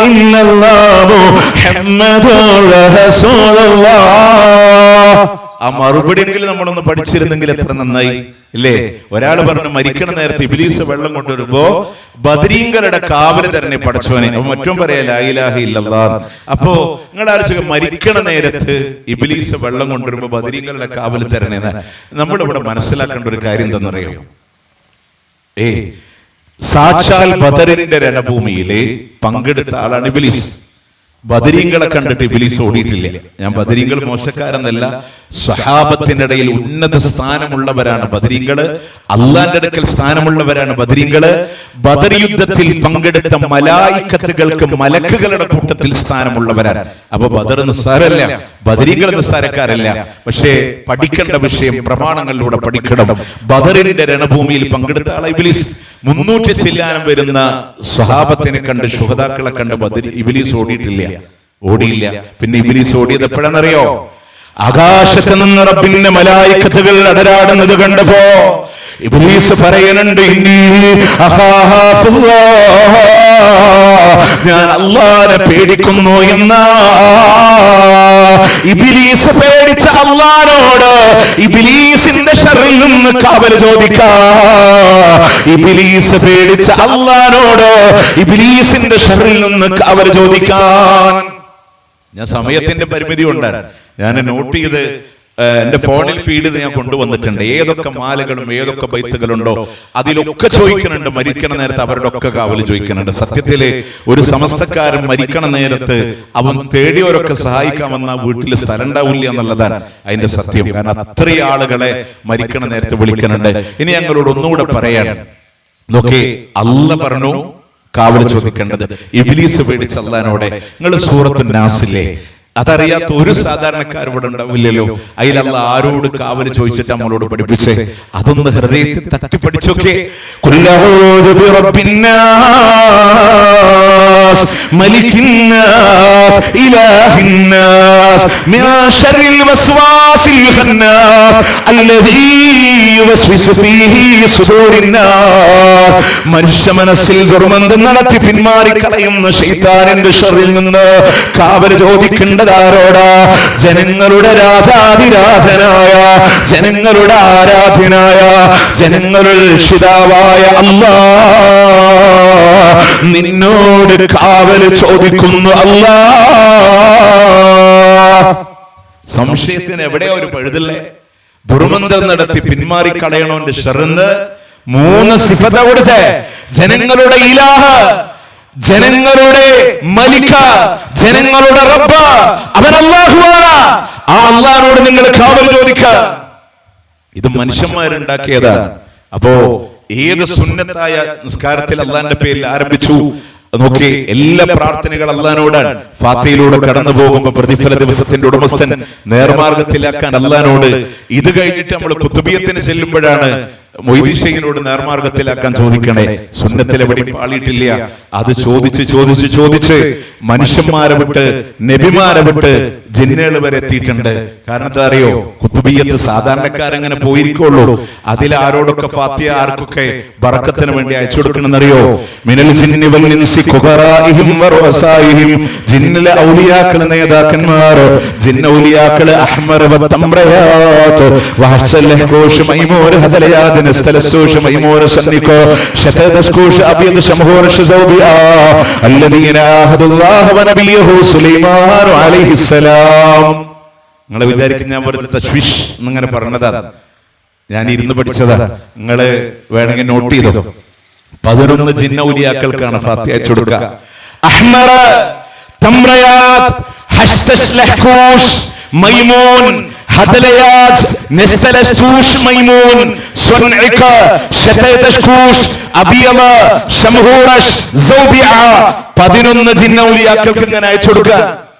ഇല്ലല്ലാഹു മുഹമ്മദുർ റസൂലുള്ളാഹ്. ആ മറുപടിയെങ്കിലും നമ്മളൊന്ന് പഠിച്ചിരുന്നെങ്കിൽ എത്ര നന്നായി ഇല്ലേ? ഒരാൾ പറഞ്ഞു മരിക്കണ നേരത്തെ ഇബ്ലീസ് വെള്ളം കൊണ്ടുവരുമ്പോ ബദരീങ്ങളുടെ കാവല് തന്നെ പടച്ചോനെ. അപ്പൊ മറ്റും പറയാ ലാ ഇലാഹ ഇല്ലല്ലാഹ്. അപ്പോ നിങ്ങൾ ആലോചിക്കുക, മരിക്കണ നേരത്ത് ഇബ്ലീസ് വെള്ളം കൊണ്ടുവരുമ്പോ ബദരീങ്ങളുടെ കാവല് തരണേന്ന്. നമ്മളിവിടെ മനസ്സിലാക്കേണ്ട ഒരു കാര്യം എന്താണെന്നറിയോ? സാക്ഷാൽ ബദറിന്റെ രണഭൂമിയില് പങ്കെടുത്ത ആളാണ് ഇബ്ലീസ്. ബദരീങ്ങളെ കണ്ടിട്ട് ഇബ്ലീസ് ഓടിയിട്ടില്ല. ഞാൻ ബദരീങ്ങൾ മോശക്കാരെന്നല്ല, സ്വഹാബത്തിനിടയിൽ ഉന്നത സ്ഥാനമുള്ളവരാണ് ബദരീങ്ങള്, അള്ളാന്റെ അടുക്കൽ സ്ഥാനമുള്ളവരാണ് ബദരീങ്ങള്. ബദർ യുദ്ധത്തിൽ പങ്കെടുത്ത മലായിക്കത്തുകൾക്ക് മലക്കുകളുടെ കൂട്ടത്തിൽ സ്ഥാനമുള്ളവരാണ്. അപ്പൊ ബദർ നിസ്സാരല്ല, ബദരീങ്ങൾ നിസ്സാരക്കാരല്ല. പക്ഷേ പഠിക്കേണ്ട വിഷയം പ്രമാണങ്ങളിലൂടെ പഠിക്കണം. ബദറിന്റെ രണഭൂമിയിൽ പങ്കെടുത്ത ആളെ ഇബ്ലീസ്. 300 ചില്ലാനം വരുന്ന സ്വഹാബത്തിനെ കണ്ട്, ശുഹദാക്കളെ കണ്ട് ഇബ്ലീസ് ഓടിയില്ല. പിന്നെ ഇബ്ലീസ് ഓടിയത് എപ്പോഴാണെന്നറിയോ? ആകാശത്ത് നിന്ന് റബ്ബിന്റെ മലായിക്കത്തുകൾ അടരാടുന്നത് കണ്ടപ്പോ ഇബ്ലീസ് പറയുന്നുണ്ട്, ഞാൻ അല്ലാഹനെ പേടിക്കുന്നു എന്നാ. ഇബ്ലീസ് പേടിച്ച അല്ലാഹനോട് ഇബ്ലീസിന്റെ ശർറിൽ നിന്ന് കാവൽ ചോദിക്കാം. ഇബ്ലീസ് പേടിച്ച അല്ലാഹനോട് ഇബ്ലീസിന്റെ ശർറിൽ നിന്ന് കാവൽ ചോദിക്കാൻ. ഞാൻ സമയത്തിന്റെ പരിമിതി കൊണ്ടാണ് ഞാൻ നോട്ട് ചെയ്ത് എന്റെ ഫോണിൽ ഫീഡ് ഞാൻ കൊണ്ടുവന്നിട്ടുണ്ട്. ഏതൊക്കെ മാലകളും ഏതൊക്കെ ബൈത്തുകളുണ്ടോ അതിലൊക്കെ ചോദിക്കുന്നുണ്ട് മരിക്കണ നേരത്ത് അവരുടെ ഒക്കെ കാവല് ചോദിക്കുന്നുണ്ട്. സത്യത്തില് ഒരു സമസ്തക്കാരൻ മരിക്കണ നേരത്ത് അവൻ തേടിയവരൊക്കെ സഹായിക്കാമെന്ന വീട്ടിൽ സ്ഥലം ഉണ്ടാവില്ല എന്നുള്ളതാണ് അതിന്റെ സത്യം. കാരണം അത്രയും ആളുകളെ മരിക്കണ നേരത്ത് വിളിക്കുന്നുണ്ട്. ഇനി ഞങ്ങളോട് ഒന്നുകൂടെ പറയാൻ നോക്കി, അല്ല പറഞ്ഞു കാവല് ചോദിക്കേണ്ടത്. ഇബ്ലീസ് പേടിച്ച അല്ലാഹുവിനോട് നിങ്ങൾ സൂറത്തുൻ നാസിലെ അതറിയാത്ത ഒരു സാധാരണക്കാർ ഇവിടെ ഉണ്ടാവില്ലല്ലോ. അതിലല്ല ആരോട് കാവല് ചോദിച്ചിട്ട് നമ്മളോട് പഠിപ്പിച്ചേ, അതൊന്ന് ഹൃദയത്തിൽ തട്ടിപ്പടിച്ചൊക്കെ. മനുഷ്യ മനസ്സിൽ ദുർമന്തം നടത്തി പിന്മാറിക്കളയുന്ന ശൈത്താനിന്റെ ശർറിൽ നിന്ന് കാവല് ചോദിക്കേണ്ടതാരോടാ? ജനങ്ങളുടെ രാജാധിരാജനായ, ജനങ്ങളുടെ ആരാധ്യനായ, ജനങ്ങളുടെ രക്ഷിതാവായ അല്ലാഹ് നിന്നോട് കാവല് ചോദിക്കുന്നു. അല്ലാഹ് സംശയത്തിന് എവിടെയോ ഒരു പഴുതല്ലേ? ദുർമന്തം നടത്തി പിന്മാറിക്കളയണോന്റെ ഷർന്ന് 3 സിഫത കൊടുത്ത് ജനങ്ങളുടെ ഇലാഹ്, ജനങ്ങളുടെ മലിക, ജനങ്ങളുടെ റബ്ബ് അവൻ അല്ലാഹുവാണ്. ആ അല്ലാഹുവോട് നിങ്ങൾ കാവൽ ചോദിക്കുക. ഇത് മനുഷ്യന്മാരുണ്ടാക്കിയതാണ്. അപ്പോ ഏത് സുന്നത്തായ നിസ്കാരത്തിൽ അല്ലാഹുവിന്റെ പേരിൽ ആരംഭിച്ചു നോക്കി, എല്ലാ പ്രാർത്ഥനകൾ അല്ലാഹുവിനോടാണ്. ഫാത്തിഹയിലൂടെ കടന്നു പോകുമ്പോ പ്രതിഫല ദിവസത്തിന്റെ ഉടമസ്ഥൻ നേർമാർഗത്തിലാക്കാൻ അല്ലാഹുവിനോട്. ഇത് കഴിഞ്ഞിട്ട് നമ്മൾ കുത്തുബിയത്തിന് ചെല്ലുമ്പോഴാണ് മൊയ്‌ദി ശൈഖിനോട് നേർമാർഗത്തിലാക്കാൻ ചോദിക്കണേ. സുന്നത്തിൽ എവിടെയും പാളിയിട്ടില്ല. അത് ചോദിച്ച് ചോദിച്ച് ചോദിച്ച് മനുഷ്യന്മാരെ വിട്ട് നബിമാരെ വിട്ട് ജിന്നുകൾ വരെ എത്തിയിട്ടുണ്ട്. കാരണം എന്താ അറിയോ? കുത്തുബിയത്ത് സാധാരണക്കാരങ്ങനെ പോയിരിക്കുള്ളൂ. അതിൽ ആരോടൊക്കെ ഫാത്തിഹ ആർക്കൊക്കെ ബറക്കത്തിന് വേണ്ടി അയച്ചു കൊടുക്കണമെന്നറിയോ? മിനൽ ജിന്നി വൽ ഇൻസി ഖുബറാഇഹിം വറസായിഹിം, ജിന്നിലെ ഔലിയാക്കളെ നേതാക്കന്മാർ, ജിന്ന ഔലിയാക്കളെ അഹ്മർ വതംറയാത്ത് വഹസലഹൂഷ് മൈമൂർ ഹദലയാദ് നസ്തലസൂഷ് മൈമൂർ സന്നികോ ശതദസ്കൂഷ് അബിയദ് ശംഹൂർ ശസൗബിആ അല്ലദീന ആഹദുല്ലാഹ വനബിയഹു സുലൈമാൻ അലൈഹിസ്സലാം. നിങ്ങൾ വിചാരിക്കും ഞാൻ വെറുതെ തശ്വിഷ് എന്നിങ്ങനെ പറഞ്ഞതാ. ഞാൻ ഇരുന്ന് പഠിച്ചതാ. നിങ്ങള് വേണമെങ്കിൽ നോട്ട് ചെയ്തോ. 11 ജിന്ന ഔലിയാക്കൾക്കാണ് ഫാത്തിഹ അയച്ചു കൊടുക്കുക. അഹ്മർ, തംറയാത്ത്, ഹസ്തസ്ലഹൂഷ്, മൈമൂൻ, ഹദലയാത്ത്, നസ്തലസ്കൂഷ് മൈമൂൻ, സുൻഇക, ശതദസ്കൂഷ്, അബിയദ, ശംഹൂറഷ്, സൗബിആ 11 ജിന്ന ഔലിയാക്കൾക്ക് ഇങ്ങനെ അയച്ചു കൊടുക്കുക.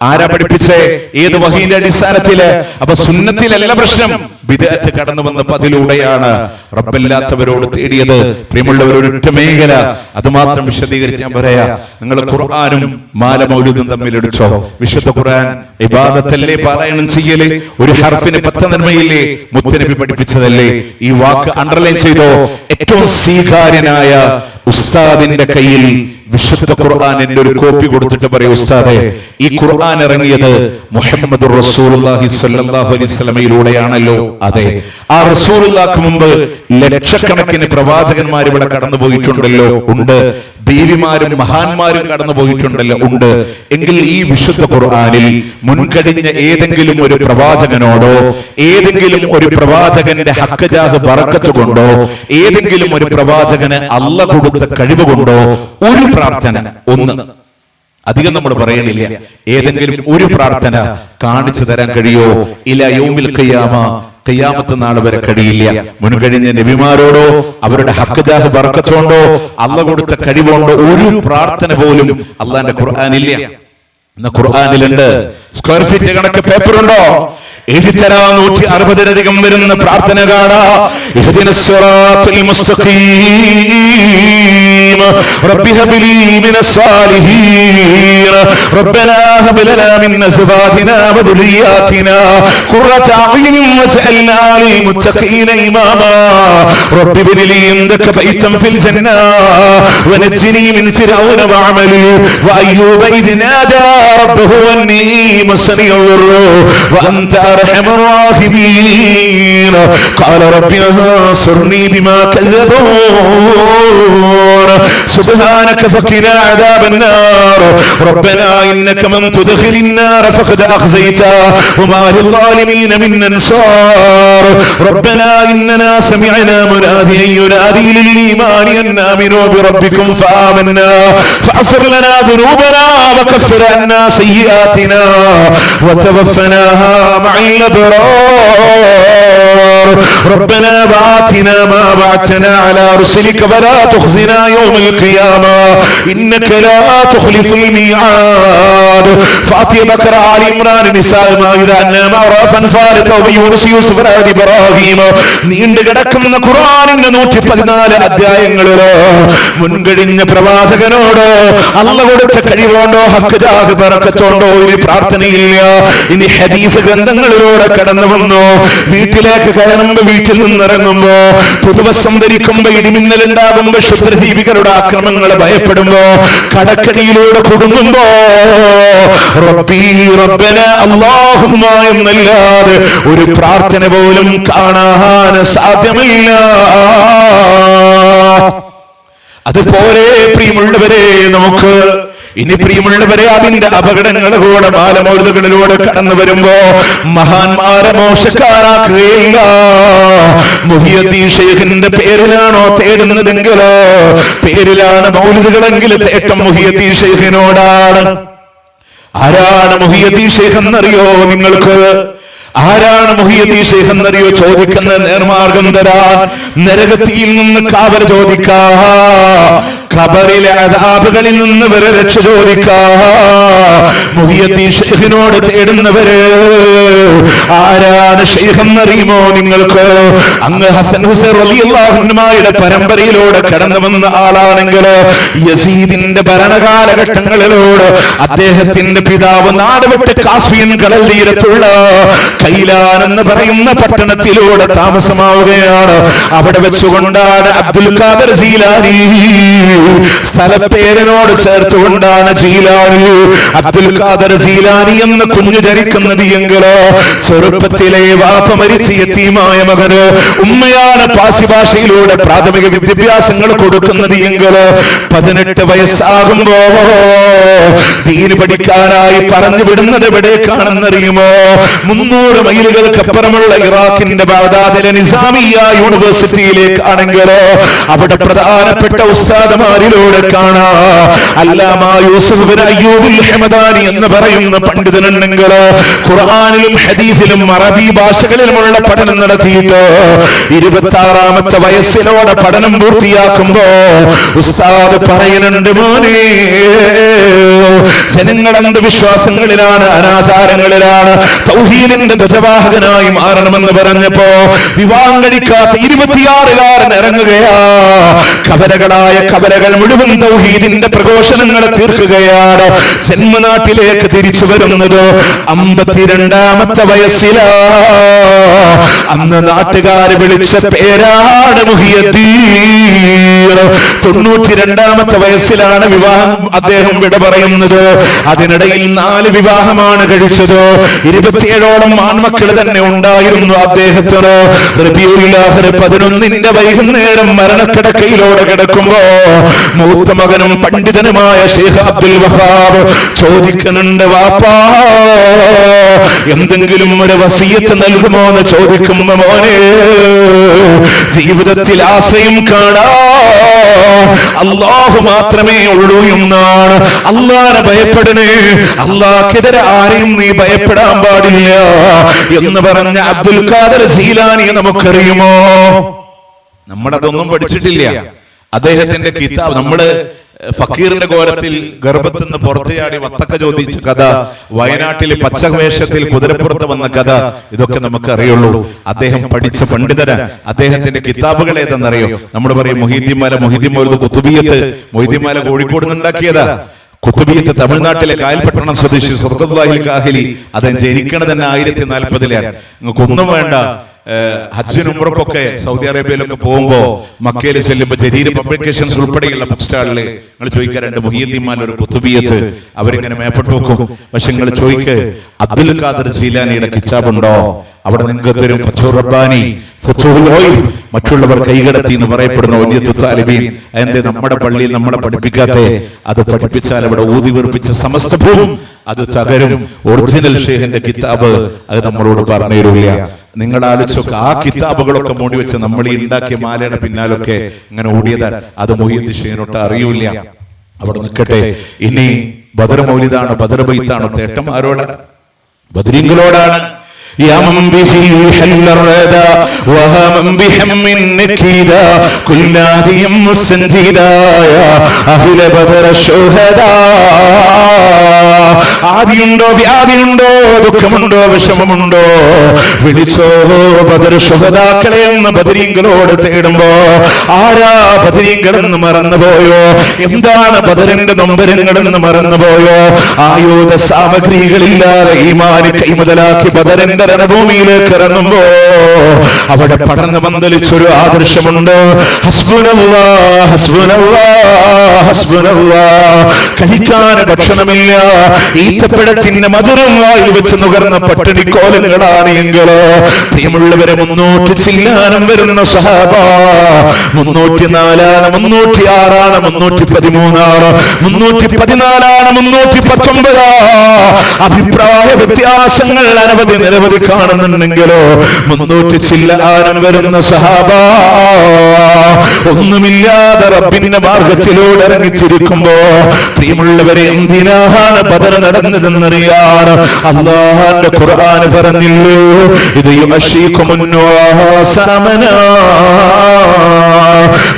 ആരാ പഠിപ്പിച്ചേ? ഏത് വഹീന്റെ അടിസ്ഥാനത്തില്? അപ്പൊ സുന്നത്തിലല്ല പ്രശ്നം, ബിദ്അത്ത് കടന്നു വന്നപ്പോ അതിലൂടെയാണ് റബ്ബല്ലാത്തവരോട് തേടിയത്. പ്രിയമുള്ളവർ, ഒരൊറ്റ മേഖല അത് മാത്രം വിശദീകരിച്ച് ഞാൻ പറയാ. നിങ്ങൾ ഖുർആനും മാല മൗലിദും തമ്മിൽ എടുത്തോ. വിശുദ്ധ ഖുർആൻ ഇബാദത്തല്ലേ പാരായണം ചെയ്യല്? ഒരു ഹർഫിന് 10 നന്മയില്ലേ? മുത്തനബി പഠിപ്പിച്ചതല്ലേ? ഈ വാക്ക് അണ്ടർലൈൻ ചെയ്തോ. ഏറ്റവും സ്വീകാര്യനായ ഉസ്താദിന്റെ കയ്യിൽ വിശുദ്ധ ഖുർആനിന്റെ ഒരു കോപ്പി കൊടുത്തിട്ട് പറയും, ഉസ്താദേ ഈ ഖുർആൻ ഇറങ്ങിയത് മുഹമ്മദുർ റസൂലുള്ളാഹി സ്വല്ലല്ലാഹു അലൈഹി വസല്ലമയിലൂടെയാണല്ലോ. അതെ, ആ റസൂലുള്ളാഹിക്ക് മുമ്പ് ലക്ഷക്കണക്കിന് പ്രവാചകന്മാർ ഇവിടെ കടന്നു പോയിട്ടുണ്ടല്ലോ. ഉണ്ട്. ദേവിമാരും മഹാന്മാരും കടന്നു പോയിട്ടുണ്ടല്ലോ. ഉണ്ട്. എങ്കിൽ ഈ വിശുദ്ധ ഖുർആനിൽ മുൻകഴിഞ്ഞ ഏതെങ്കിലും ഒരു പ്രവാചകനോടോ, ഏതെങ്കിലും ഒരു പ്രവാചകന്റെ ഹക്ക് ജാഹ് ബറക്കത്ത് കൊണ്ടോ, ഏതെങ്കിലും ഒരു പ്രവാചകന് അല്ലാഹ് കൊടുത്ത കഴിവ് കൊണ്ടോ ഒരു പ്രാർത്ഥന, ഒന്ന്, അധികം നമ്മൾ പറയണില്ല, ഏതെങ്കിലും ഒരു പ്രാർത്ഥന കാണിച്ചു തരാൻ കഴിയോ? ഇലാ യൗമിൽ ഖിയാമ, ഖിയാമത്ത് നാൾ വരെ കഴിയില്ല. മുൻകഴിഞ്ഞ നബിമാരോടോ അവരുടെ ഹക്ക് ജാഹ് ബറക്കത്തോണ്ടോ അല്ലാഹ് കൊടുത്ത കഴിവുകൊണ്ടോ ഒരു പ്രാർത്ഥന പോലും അല്ലാഹുവിന്റെ ഖുർആനില്ല. ഇന്ന് ഖുർആനിലുണ്ട്. സ്ക്വയർ ഫീറ്റ് കണക്ക് പേപ്പർ ഉണ്ടോ? 160-ലധികം വരുന്ന പ്രാർത്ഥന കാണാ. ഇഹ്ദിനസ് സിറാത്തുൽ മുസ്തഖീം, റബ്ബി ഹബ്ലി മിനസ് സാലിഹീൻ, റബ്ബനാ ഹബ് ലനാ മിൻ അസ്വാജിനാ വദുരിയാതിനാ ഖുറത അഅ്യുനിൻ വജഅൽനാ ലിൽ മുത്തഖീന ഇമാമാ, റബ്ബി ഇബ്നി ഇൻദക ബൈതൻ ഫിൽ ജന്നാ വനജ്നി മിൻ ഫിർഔന വഅമലി വഅയ്യൂബ ഇദ് നാദാ റബ്ബഹു അന്നീ മസ്നിയ الضر وأنت أرحم الراحمين قال رب انصرني بما كذبون سبحانك فقنا عذاب النار ربنا إنك من تدخل النار فقد أخزيته وما للظالمين من أنصار ربنا إننا سمعنا مناديا ينادي للإيمان أن آمنوا بربكم فآمنا فاغفر لنا ذنوبنا وكفر عنا سيئاتنا وتوفنا مع الأبرار ربنا وآتنا ما وعدتنا على رسلك ولا تخزنا يوم القيامة إنك لا تخلف الميعاد فاطر بكر آل عمران نساء المائدة أنعام أعراف أنفال توبة യൂനുസ് യൂസുഫ് ആദി ഇബ്രാഹിം നീണ്ടു കിടക്കുന്ന ഖുർആനിന്റെ 114 അധ്യായങ്ങളിലോ മുൻകഴിഞ്ഞ പ്രവാചകനോട് അല്ലാഹു കൊടുത്ത കഴിവുകൊണ്ടോ ഹക്ക് ജാഹ് ബറക്കത്തോണ്ടോ ഒരു പ്രാർത്ഥനയില്ല. ഇനി ഹദീസ് ഗ്രന്ഥങ്ങളിലൂടെ കടന്നു വന്നു. വീട്ടിലേക്ക് കയറുമ്പോ വീട്ടിൽ നിന്നിറങ്ങുമ്പോ പുതുവസ്ത്രം ധരിക്കുമ്പോ ഇടിമിന്നൽ ഉണ്ടാകുമ്പോ ക്ഷുദ്രജീവികളുടെ ആക്രമണങ്ങൾ ഭയപ്പെടുമ്പോ കടക്കണിയിലൂടെ കുടുങ്ങുമ്പോ റബ്ബി റബ്ബന അല്ലാഹുമ്മ എന്നല്ലാതെ ഒരു പ്രാർത്ഥന പോലും കാണാൻ സാധ്യമല്ല. അതുപോലെ പ്രിയമുള്ളവരെ നമുക്ക് ഇനി പ്രിയമുള്ളവരെ അതിന്റെ അപകടങ്ങൾ കൂടെ മാലമൗലികളിലൂടെ കടന്നു വരുമ്പോ മഹാന്മാരെ മോശക്കാരാക്കുകയില്ല. മുഹിയുദ്ദീൻ ശൈഖിന്റെ പേരിലാണോ തേടുന്നതെങ്കിലോ പേരിലാണ് മൗലിദുകളെങ്കിൽ തേട്ടം മുഹിയുദ്ദീൻ ശൈഖിനോടാണ്. ആരാണ് മുഹിയുദ്ദീൻ ശൈഖ് എന്നറിയോ നിങ്ങൾക്ക്? ആരാണ് മുഹിയുദ്ദീൻ ശൈഖ് എന്നറിയോ? ചോദിക്കുന്ന നേർമാർഗം തരാൻ, നരകത്തിയിൽ നിന്ന് കാവൽ ചോദിക്കാ, ഖബറിലെ അദാബുകളിൽ നിന്ന് വരെ രക്ഷ ചോദിക്കാ മുഹിയുദ്ദീൻ ശൈഖിനോട് തേടുന്നവര് ആരാണ് ശൈഖ് എന്നറിയുമോ നിങ്ങൾക്ക്? അങ്ങ് ഹസൻ ഹുസൈൻ റളിയല്ലാഹു അൻഹുമായുടെ പരമ്പരയിലൂടെ കടന്നു വന്ന ആളാണെങ്കിൽ യസീദിന്റെ ഭരണകാലഘട്ടങ്ങളിലൂടെ അദ്ദേഹത്തിന്റെ പിതാവ് നാടുവിട്ട് കാസ്പിയൻ കടൽ തീരത്തുള്ള കൈലാൻ എന്ന് പറയുന്ന പട്ടണത്തിലൂടെ താമസമാവുകയാണ്. അവിടെ വെച്ചുകൊണ്ടാണ് അബ്ദുൽ ഖാദർ ജീലാനി സ്ഥലപ്പേരിനോട് ചേർത്തുകൊണ്ടാണ് ജീലാനി അബ്ദുൽ ഖാദർ ജീലാനി എന്ന് കുഞ്ഞു ജനിക്കുന്നത് എങ്കിലോ ചെറുപ്പത്തിലെ വാപ്പ മരിച്ച യതീമായ മകന് ഉമ്മയാണ് പാർസി ഭാഷയിലൂടെ പ്രാഥമിക വിദ്യാഭ്യാസങ്ങൾ കൊടുക്കുന്നത് എങ്കിലോ 18 വയസ്സാകുമ്പോ ദീന് പഠിക്കാനായി പറഞ്ഞു വിടുന്നത് എവിടേക്കാണെന്നറിയുമോ? 300 മൈലുകൾക്കപ്പുറമുള്ള ഇറാഖിന്റെ ബാഗ്ദാദിലെ നിസാമിയ യൂണിവേഴ്സിറ്റിയിലേക്കാണെങ്കിലോ അവിടെ പ്രധാനപ്പെട്ട ഉസ്താദുമാരിലൂടെ കാണാ അല്ലാമ യൂസുഫ് ബിൻ അയ്യൂബിൽ ഹമദാനി എന്ന് പറയുന്ന പണ്ഡിതനുണ്ടെങ്കിലോ ഖുർആനിലും ഹദീസിലും അറബി ഭാഷകളിലുമുള്ള പഠനം നടത്തിയിട്ട് 26ാമത്തെ വയസ്സിലോടെ പഠനം പൂർത്തിയാക്കുമ്പോ ഉസ്താദ് പറയുന്നുണ്ട്, മോനെ ജനങ്ങൾ അന്ധവിശ്വാസങ്ങളിലാണ്, അനാചാരങ്ങളിലാണ്, തൗഹീദിന്റെ ധ്വജവാഹകനായി മാറണമെന്ന് പറഞ്ഞപ്പോ വിവാഹം കഴിക്കാത്ത 26കാരൻ ഇറങ്ങുകയാ. കബരകളായ കബരകൾ മുഴുവൻ തൗഹീദിന്റെ പ്രഘോഷണങ്ങളെ തീർക്കുകയാണ്. ജന്മനാട്ടിലേക്ക് തിരിച്ചു വരുന്നത് 52ാമത്തെ വയസ്സിലാ. അന്ന് നാട്ടുകാര് വിളിച്ച പേരാണ് മുഹിയുദ്ദീൻ. 92ാമത്തെ വയസ്സിലാണ് വിവാഹം അദ്ദേഹം വിട പറയുന്നത്. അതിനിടയിൽ 4 വിവാഹമാണ് കഴിച്ചത്. 27ഓളം ആൺമക്കൾ തന്നെ ഉണ്ടായിരുന്നു അദ്ദേഹത്തിന്. റബീഉൽ ആഖിർ 11ന്റെ വൈകുന്നേരം മരണക്കിടക്കയിലൂടെ കിടക്കുമ്പോ മൂത്ത മകനും പണ്ഡിതനുമായ ശൈഖ് അബ്ദുൽ വഹാബ് ചോദിക്കുന്നുണ്ട്, വാപ്പാ എന്തെങ്കിലും ഒരു വസിയത്ത് നൽകുമോ എന്ന് ചോദിക്കുമ്പോ, മോനെ ജീവിതത്തിൽ ആശ്രയം കാണാ അല്ലാഹു മാത്രമേ ഉള്ളൂ എന്നാണ്. അല്ലാഹനെ ഭയപ്പെടണേ, അല്ലാഹ്ക്കെതിരെ ആരെയും നീ ഭയപ്പെടാൻ പാടില്ല എന്ന് പറഞ്ഞ അബ്ദുൽ ഖാദർ ജീലാനി നമുക്കറിയുമോ? നമ്മളതൊന്നും പഠിച്ചിട്ടില്ല. അദ്ദേഹത്തിന്റെ കിതാബ് നമ്മള് ഫക്കീറിന്റെ ഘോരത്തിൽ ഗർഭത്തുനിന്ന് പുറത്തുചാടി വത്തക്ക ചോദിച്ച കഥ, വയനാട്ടിലെ പച്ചവേഷത്തിൽ കുതിരപ്പുറത്ത് വന്ന കഥ, ഇതൊക്കെ നമുക്ക് അറിയുള്ളൂ. അദ്ദേഹം പഠിച്ച പണ്ഡിതന്. അദ്ദേഹത്തിന്റെ കിതാബുകൾ ഏതെന്നറിയോ? നമ്മൾ പറയും മൊഹീദ്ദീൻ മൗലൂദ് കുത്തുബിയ്യത്ത്. മൊഹീദ്ദീൻ മാല കോഴിക്കോട് നിന്നുണ്ടാക്കിയതാ. കുത്തുബിയ്യത്ത് തമിഴ്നാട്ടിലെ കായൽപട്ടണം സ്വദേശി സുർഖത്തുല്ലാഹിൽ കാഹിലി. അദ്ദേഹം ജനിക്കണത് തന്നെ 1040-ലാണ്. നിങ്ങൾക്കൊന്നും വേണ്ട. ഹജ്ജിനും ഉംറക്കൊക്കെ സൗദി അറേബ്യയിലൊക്കെ പോകുമ്പോ മക്കയിൽ ചെല്ലുമ്പോ ജരീർ പബ്ലിക്കേഷൻസ് ഉൾപ്പെടെയുള്ള ബുക്ക് സ്റ്റാളില് നിങ്ങൾ ചോദിക്കാറുണ്ട് മുഹിയുദ്ദീൻ ഒരു കുത്തുബിയ്യത്ത്. അവരിങ്ങനെ മേപ്പെട്ടു വെക്കും. പക്ഷെ നിങ്ങൾ ചോദിക്ക് അബ്ദുൽ ഖാദർ ജീലാനിയുടെ കിതാബുണ്ടോ? അവിടെ നിങ്ങൾക്ക് തരും ഫത്ഹുർ റബ്ബാനി, ഫത്ഹുൽ ഗൈബ്, മറ്റുള്ളവർ കൈകടത്തി എന്ന് പറയപ്പെടുന്ന വലിയ താലിബീൻ. അതിന്റെ നമ്മുടെ പള്ളിയിൽ നമ്മളെ പഠിപ്പിക്കാത്തെ, അത് പഠിപ്പിച്ചാൽ അവിടെ ഊതി വീർപ്പിച്ച സമസ്തവും അത് തകരും. ഒറിജിനൽ ഷേഖിന്റെ കിതാബ് അത് നമ്മളോട് പറഞ്ഞു തരില്ല. നിങ്ങൾ ആലോചിച്ചൊക്കെ ആ കിതാബുകളൊക്കെ മൂടി വെച്ച് നമ്മൾ ഈ ഉണ്ടാക്കിയ മാലയുടെ പിന്നാലൊക്കെ ഇങ്ങനെ ഓടിയതാണ്. അത് മുഹ്യിദ്ദീൻ ഷേഖിനൊട്ട് അറിയൂല. അവിടെ നിൽക്കട്ടെ. ഇനി ബദർ മൗലിദാണ്, ബദർ ബൈത്താണോ? തേട്ടം ആരോട്? ബദരീങ്ങളോടാണ്. يا من به حل الردى وهم بهم نكيدا كل نادي مستنجدا يا أهل بدر الشهداء. ആദിയുണ്ടോ വ്യാധിയുണ്ടോ ദുഃഖമുണ്ടോ വിഷമമുണ്ടോ വിളിച്ചോ ബദർ ശുഹദാക്കളെ എന്ന് ബദരീങ്ങളോട് തേടുമ്പോ ആരാ ബദരീങ്ങളെന്ന് മറന്നുപോയോ? എന്താണ് ബദറിന്റെ നൊമ്പരങ്ങളെന്ന് മറന്നുപോയോ? ആയുധ സാമഗ്രികളില്ലാതെ ഈമാൻ കൈമുതലാക്കി ബദറിന്റെ രണഭൂമിയിലേക്ക് ഇറങ്ങുമ്പോ അവിടെ പടർന്നു പന്തലിച്ചൊരു ആദർശമുണ്ട്. ഹസ്ബുനല്ലാഹ് ഹസ്ബുനല്ലാഹ് ഹസ്ബുനല്ലാഹ്. കഴിക്കാൻ ഭക്ഷണമില്ല, ഈത്തപ്പഴത്തിന്റെ മധുരം വായിൽ വെച്ച് നുകർന്ന പട്ടിണിക്കോലങ്ങളാണ് എങ്കിലോ പ്രിയമുള്ളവരെ, 300 ചില്ലാനം വരുന്ന സഹാബ 304 306 313 314 319. അഭിപ്രായ വ്യത്യാസങ്ങൾ അനവധി നിരവധി കാണുന്നുണ്ടെങ്കിലോ 300 ചില്ലാനം വരുന്ന സഹാബ ഒന്നുമില്ലാതെ റബ്ബിന്റെ മാർഗത്തിലൂടെ ഇറങ്ങിച്ചിരിക്കുമ്പോ പ്രിയമുള്ളവരെ, എന്തിനാണ് ബദർ നടന്നതെന്നറിയാൻ അല്ലാഹുവിന്റെ ഖുർആൻ പറഞ്ഞില്ലോ, ഇത്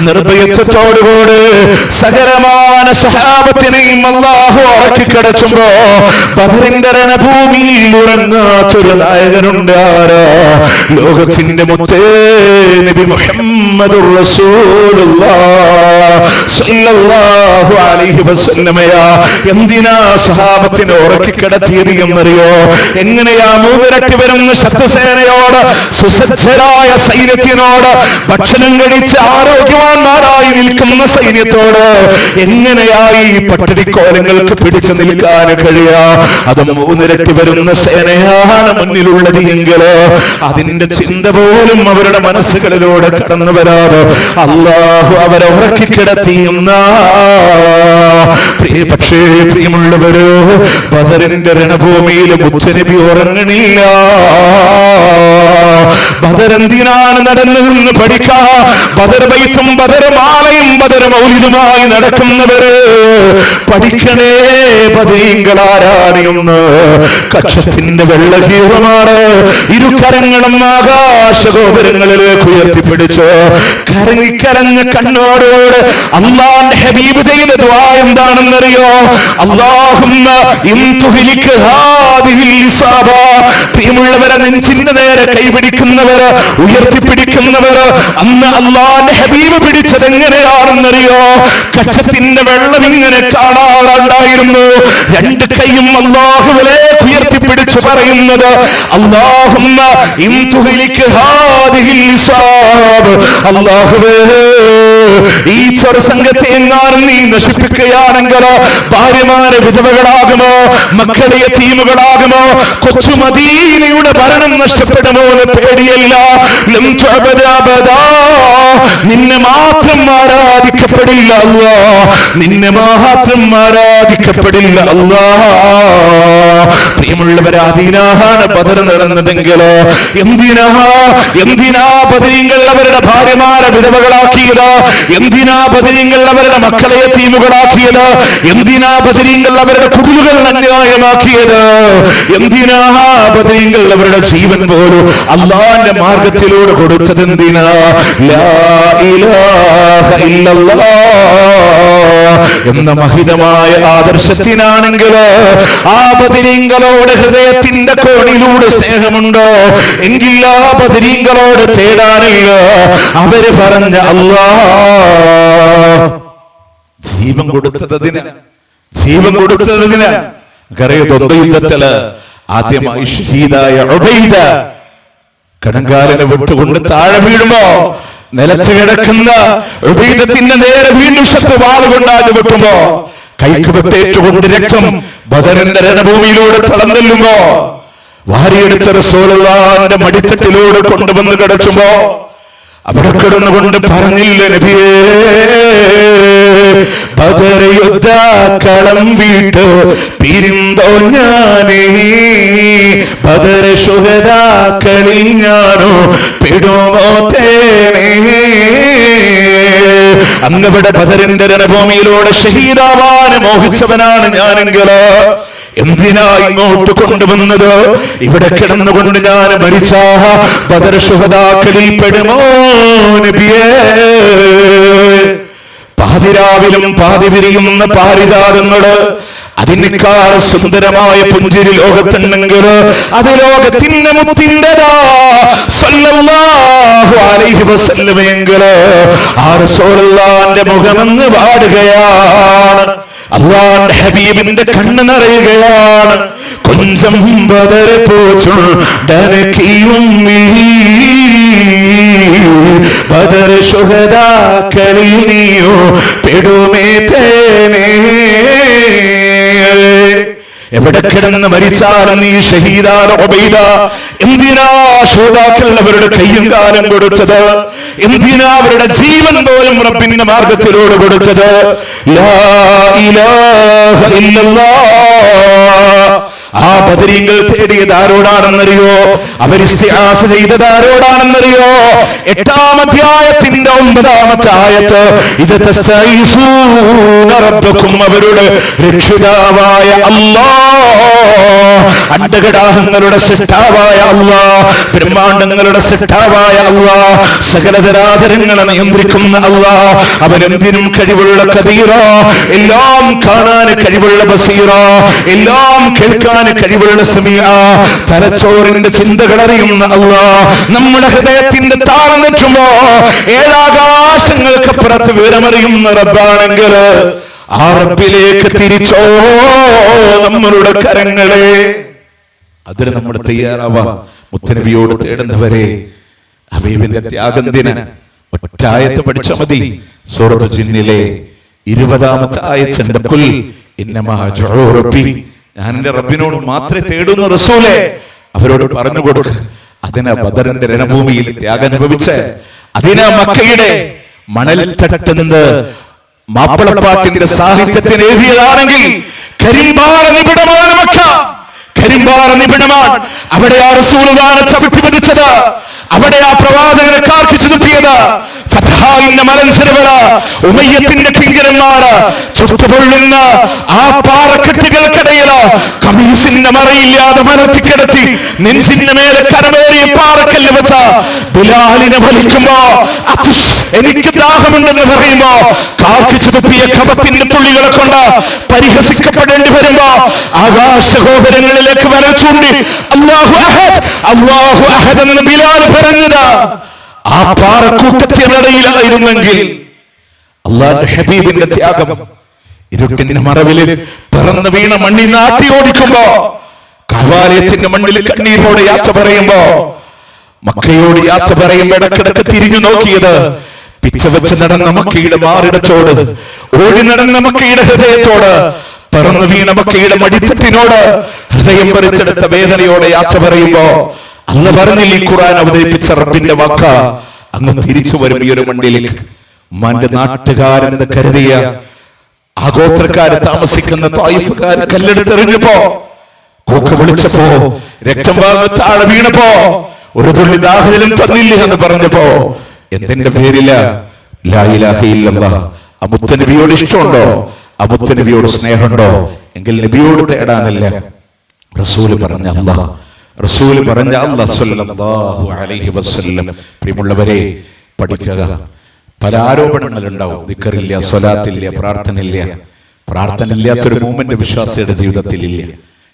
നിർഭയത്വത്തോടുകൂടി സകലമാന സഹാബത്തിനെയും അല്ലാഹു ഉറക്കിക്കിടച്ചുമ്പോ ബദറിന്റെ രണഭൂമിയിൽ ഉറങ്ങാത്തൊരു നായകനുണ്ട്. ആരാ? ലോകത്തിന്റെ മുത്തേ നബി മുഹമ്മദുർ റസൂലുള്ളാഹ് സ്വല്ലല്ലാഹു അലൈഹി വസല്ലമയാ. എന്തിനാ സഹാബത്തിനെ ഉറക്കിക്കിടത്തിയത് എന്നറിയോ? എങ്ങനെയാ 3 വരുന്ന ശത്രുസേനയോട്, സുസജ്ജരായ സൈന്യത്തിനോട്, ഭക്ഷണം കഴിച്ച് ആരോഗ്യവാന്മാരായി നിൽക്കുന്ന സൈന്യത്തോട് എങ്ങനെയായി പട്ടിണിക്കോലങ്ങൾക്ക് പിടിച്ചു നിൽക്കാൻ കഴിയാ? അത് 3 വരുന്ന സേനയാണ് മുന്നിലുള്ളത് എങ്കിലോ അതിന്റെ ചിന്ത പോലും അവരുടെ മനസ്സുകളിലൂടെ കടന്നു വരാതെ അല്ലാഹു അവരെ ഉറക്കിക്കിടത്തിയുന്ന. പക്ഷേ പ്രിയമുള്ളവരോ, ബദറിന്റെ രണഭൂമിയിൽ മുത്തനബി ഉറങ്ങണില്ല. ബദർ എന്തിനാണ് നടന്നതെന്ന് പഠിക്കാ. ബദർ ബൈത്തും ബദർ മാലയും ബദർ മൗലിദുമായി നടക്കുന്നവര് പഠിക്കണേ ബദരീങ്ങളാരാണിയൊന്ന്. കക്ഷത്തിന്റെ വെള്ളഹീറമാണ്. ഇരുകരങ്ങളും ആകാശഗോപുരങ്ങളിലേക്ക് ഉയർത്തിപ്പിടിച്ച് കരഞ്ഞ കണ്ണോടോട് അല്ലാഹുവിന്റെ ഹബീബ് ചെയ്ത ദുആ എന്താണെന്നറിയോ? അല്ലാഹുമ്മ ഇൻ തുഹ്ലിക ഹാദിഹിൽ ഇസാബ. പ്രിയമുള്ളവരെ, നെഞ്ചിന്റെ നേരെ കൈപിടിക്കുന്നവര്, ഉയർത്തിപ്പിടിക്കുന്നവര് അന്ന് അല്ലാഹുവിന്റെ ഹബീബ് പിടിച്ചത് എങ്ങനെയാണെന്നറിയോ? കക്ഷത്തിന്റെ വെള്ളം ഇങ്ങനെ കാണാറുണ്ടായിരുന്നു. 2 കൈയും അല്ലാഹുവിലേക്ക് ഉയർത്തിപ്പിടിച്ച് പറയുന്നത് അല്ലാഹുമ്മ ഇൻ തുഹ്ലിക ഹാദിഹിൽ ഇസാബ. അല്ലാഹുവേ, ഈ ചെറുസംഘത്തെ എങ്ങാനും നീ നശിപ്പിക്കുകയാണെങ്കിലോ ഭാര്യമാരെ വിധവകളാകുമോ, മക്കളെ യതീമുകളാകുമോ, കൊച്ചു മദീനയുടെ ഭരണം നഷ്ടപ്പെടുമോ എന്ന് പേടിയല്ല. നിന്നെ മാത്രം ആരാധിക്കപ്പെടില്ല അല്ലാ, നിന്നെ മാത്രം ആരാധിക്കപ്പെടില്ല അല്ലാ. പ്രിയമുള്ളവരെ, അതിനാണ് ബദർ നടന്നതെങ്കിലോ എന്തിനാ ബദരീങ്ങൾ അവരുടെ ഭാര്യമാരെ വിധവകളാക്കിയത്? എന്തിനാ ബദരീങ്ങൾ അവരുടെ മക്കളെ യതീമുകളാക്കിയത്? എന്തിനാ ബദരീങ്ങൾ അവരുടെ കുടിലുകൾ അന്യായമാക്കിയത്? എന്തിനാ ബദരീങ്ങൾ അവരുടെ ജീവൻ പോലും അല്ലാഹുവിന്റെ മാർഗത്തിലൂടെ കൊടുത്തത്? എന്തിനാ? ലാ ഇലാഹ ഇല്ലല്ലാഹ് എന്ന മഹിതമായ ആദർശത്തിനാണെങ്കിലോ ആ ബദരീങ്ങളോട് ഹൃദയത്തിന്റെ കോണിലൂടെ സ്നേഹമുണ്ടോ എങ്കിൽ ആ ബദരീങ്ങളോട് തേടാനില്ല. അവര് പറഞ്ഞ അല്ലാഹ് ജീവൻ കൊടുത്തതിന് യുദ്ധത്തില് ആദ്യമായി ഷഹീദായ ഉബൈദ കണങ്കാലിനെ വിട്ടുകൊണ്ട് താഴെ വീഴുമ്പോ നിലത്ത് കിടക്കുന്ന ഉബൈദത്തിന്റെ നേരെ വീണ്ടും ശത്രു വാളുകൊണ്ടാഞ്ഞു വെക്കുമ്പോ കൈക്ക് വെട്ടേറ്റുകൊണ്ട് രക്തം ബദറിന്റെ രണഭൂമിയിലൂടെ തളന്നെല്ലുമ്പോ വാരിയെടുത്ത റസൂലുള്ളാഹിന്റെ മടിത്തട്ടിലൂടെ കൊണ്ടുവന്ന് കിടച്ചുമ്പോ അവിടെ കിടന്നുകൊണ്ട് പറഞ്ഞില്ല നബിയേ, ബദർ യുദ്ധക്കളം വിട്ട് പിരിന്തോ ഞാനേ, ബദർ ശുഹദാക്കളിൽ ഞാനോ പെടുമോ തേനേ. അങ്ങവിടെ ബദറിന്റെ രണഭൂമിയിലൂടെ ഷഹീദാവാൻ മോഹിച്ചവനാണ് ഞാനെങ്കിലോ എന്തിനാ ഇങ്ങോട്ട് കൊണ്ടുവന്നത്? ഇവിടെ കിടന്നുകൊണ്ട് ഞാൻ മരിച്ച ബദർ ശുഹദാക്കളിൽ പെടുമോ നബിയേ? പാതിരാവിലും പാതി വിരിയുന്ന പാരിജാതങ്ങള്, അതിനേക്കാൾ സുന്ദരമായ പുഞ്ചിരി ലോകത്തുണ്ടെങ്കിൽ അത് ലോകത്തിന്റെ മുത്തിൻ്റെതാ സല്ലല്ലാഹു അലൈഹി വസല്ലമയെങ്കില് ആ റസൂലുള്ളാഹിന്റെ മുഖമെന്ന് പാടുകയാണ്. അല്ലാഹുവിന്റെ ഹബീബിന്റെ കണ്ണ് നിറയുകയാണ്. കൊഞ്ചം ബദർ പൂച്ചുണ്ടനക്കിയും ബദർ ശുഹദാക്കളിൽ നീയോ പെടുമേ തേനേ. എവിടെ കിടന്ന് മരിച്ചാലും നീ ഷഹീദാണ് ഉബൈദ. എന്തിനാ ശുഹദാക്കൾ അവരുടെ കയ്യും കാലം കൊടുത്തത്? എന്തിനാ അവരുടെ ജീവൻ പോലും റബ്ബിന്റെ മാർഗത്തിലൂടെ കൊടുത്തത്? ലാ ഇലാഹ ഇല്ലല്ലാഹ്. ആ ബദരീങ്ങൾ തേടിയത് ആരോടാണെന്നറിയോ? അവർ ഇസ്തിആസ ചെയ്തത് ആരോടാണെന്നറിയോ? 8-ാം അധ്യായത്തിന്റെ 9-ാമത്തെ ആയത്ത്, ഇത് തസ്തഈസൂന റബ്ബക്കും, അവരുടെ രക്ഷിതാവായ അല്ലാഹ്, അണ്ഡഘടാഹങ്ങളുടെ സൃഷ്ടാവായ അല്ലാഹ്, ബ്രഹ്മാണ്ഡങ്ങളുടെ സൃഷ്ടാവായ അല്ലാഹ്, സകല ചരാചരങ്ങളെ നിയന്ത്രിക്കുന്ന അല്ലാഹ്, അവനെന്തിനും കഴിവുള്ള ഖദീറ, എല്ലാം കാണാൻ കഴിവുള്ള ബസീറ, എല്ലാം കേൾക്കാൻ കഴിവുള്ള സമീഅ, തലച്ചോറിന്റെ ചിന്തകൾ അറിയുന്ന അല്ലാഹ്, നമ്മുടെ ഹൃദയത്തിന്റെ താളം തെറ്റുമ്പോ ഏഴാകാശങ്ങൾക്കപ്പുറത്ത് വിവരമറിയുന്ന റബ്ബാണെങ്കിൽ ആ റബ്ബിലേക്ക് തിരിച്ചോ നമ്മളുടെ കരങ്ങളെ. അതിന് നമ്മൾ തയ്യാറാവാം. മുത്തനബിയോട് തേടുന്നവരെ ഹബീബിന്റെ ത്യാഗന്തിന് ഒറ്റായത്ത് പഠിച്ചാൽ മതി. സൂറത്തുൽ ജിന്നിലെ 20-ാമത്തെ ആയത്തുണ്ട്, ഖുൽ ഇന്നമാ അദ്ഉ റബ്ബി, ഞാൻ എന്റെ റബ്ബിനോട് മാത്രമേ തേടുന്ന റസൂലേ, അവരോട് പറഞ്ഞു കൊടുക്കുക. അതിനാ ബദറിന്റെ രണഭൂമിയിൽ ത്യാഗം അനുഭവിച്ച്, അതിനാ മക്കയുടെ മണൽ തട്ടുന്നത് മാപ്പിളപ്പാട്ടിന്റെ സാഹിത്യത്തിന് എഴുതിയതാണെങ്കിൽ കരിമ്പാറ നിബിഡമാണ് മക്ക. കരിമ്പാറ നിബിഡമാണ്. അവിടെ ആ റസൂലുള്ളാഹിനെ ചവിട്ടി പിടിച്ചത്, അവിടെ ആ പ്രവാചകനെ കാർക്കിച്ചു തുപ്പിയത്. ഫതഹായിന്റെ മലഞ്ചെരുവല, ഉമയ്യത്തിന്റെ കിങ്കരന്മാര് ചുട്ടുപൊള്ളുന്ന ആ പാറക്കെട്ടുകൾക്കിടയില് കമീസിന്റെ മറയില്ലാതെ മലർത്തിക്കിടത്തി നെഞ്ചിന്റെ മേലെ കരമേറിയ പാറക്കല്ല് വെച്ച ബിലാലിനെ വലിക്കുമ്പോ എനിക്ക് ദാഹമുണ്ടെന്ന് പറയുമ്പോ കാർക്കിച്ചു തുപ്പിയ കഫത്തിന്റെ തുള്ളികളെ കൊണ്ട് പരിഹസിക്കപ്പെടേണ്ടി വരുമ്പോ ആകാശഗോപുരങ്ങളിലേക്ക് വരൽ ചൂണ്ടി അല്ലാഹു അഹദ് അല്ലാഹു അഹദ് എന്ന് ബിലാൽ പറഞ്ഞത് ആ പാറക്കൂട്ടത്തിനിടയിലായിരുന്നെങ്കിൽ അല്ലാഹുവിന്റെ ഹബീബിന്റെ ത്യാഗം ഇരുട്ടിന്റെ മറവില് പിറന്നു വീണ മണ്ണിൽ നാട്ടി ഓടിക്കുമ്പോ, കവാലയത്തിന്റെ മണ്ണിൽ കണ്ണീരോടെ യാത്ര പറയുമ്പോ, മക്കയോട് യാത്ര പറയുമ്പോ ഇടക്കിടക്ക് തിരിഞ്ഞു നോക്കിയത് പിച്ചവെച്ച് നടന്ന മക്കയുടെ മാറിടത്തോട്, ഓടി നടന്ന മക്കയുടെ ഹൃദയത്തോട്, പിറന്നു വീണ മക്കയുടെ മടിത്തട്ടിനോട് ഹൃദയം പറിച്ചെടുത്ത വേദനയോടെ യാത്ര പറയുമ്പോ അന്ന് പറഞ്ഞില്ല, ഈ ഖുർആൻ അവതരിപ്പിച്ച റബ്ബിന്റെ വാക്ക, അങ്ങ് തിരിച്ചു വരും ഈ ഒരു മണ്ണിലേക്ക്. ഉമ്മാന്റെ നാട്ടുകാരെന്ന് കരുതിയ ആ ഗോത്രക്കാര് താമസിക്കുന്ന ത്വായിഫുകാര് കല്ലെടുത്തെറിഞ്ഞപ്പോ, കൂക്ക് വിളിച്ചപ്പോ, രക്തം വാങ്ങി താഴെ വീണപ്പോ, ഒരു തുള്ളി ദാഹജലം തന്നില്ല എന്ന് പറഞ്ഞപ്പോ, എന്തിന്റെ പേരില? ലാ ഇലാഹ ഇല്ലല്ലാഹ്. ആ മുത്തനബിയോട് ഇഷ്ടമുണ്ടോ? ആ മുത്തനബിയോട് സ്നേഹമുണ്ടോ? എങ്കിൽ നബിയോട് തേടാനല്ല, റസൂല് പറഞ്ഞ അല്ലാഹ്, റസൂൽ പറഞ്ഞ അല്ലാഹു സ്വല്ലല്ലാഹു അലൈഹി വസല്ലം. പ്രിയമുള്ളവരെ, പഠിക്കുക. പല ആരോപണങ്ങൾ ഉണ്ടാവും. ദിക്റില്ല, സ്വലാത്തില്ല, പ്രാർത്ഥന ഇല്ലാത്തൊരു മൂവ്മെന്റ് വിശ്വാസിയുടെ ജീവിതത്തിൽ ഇല്ല.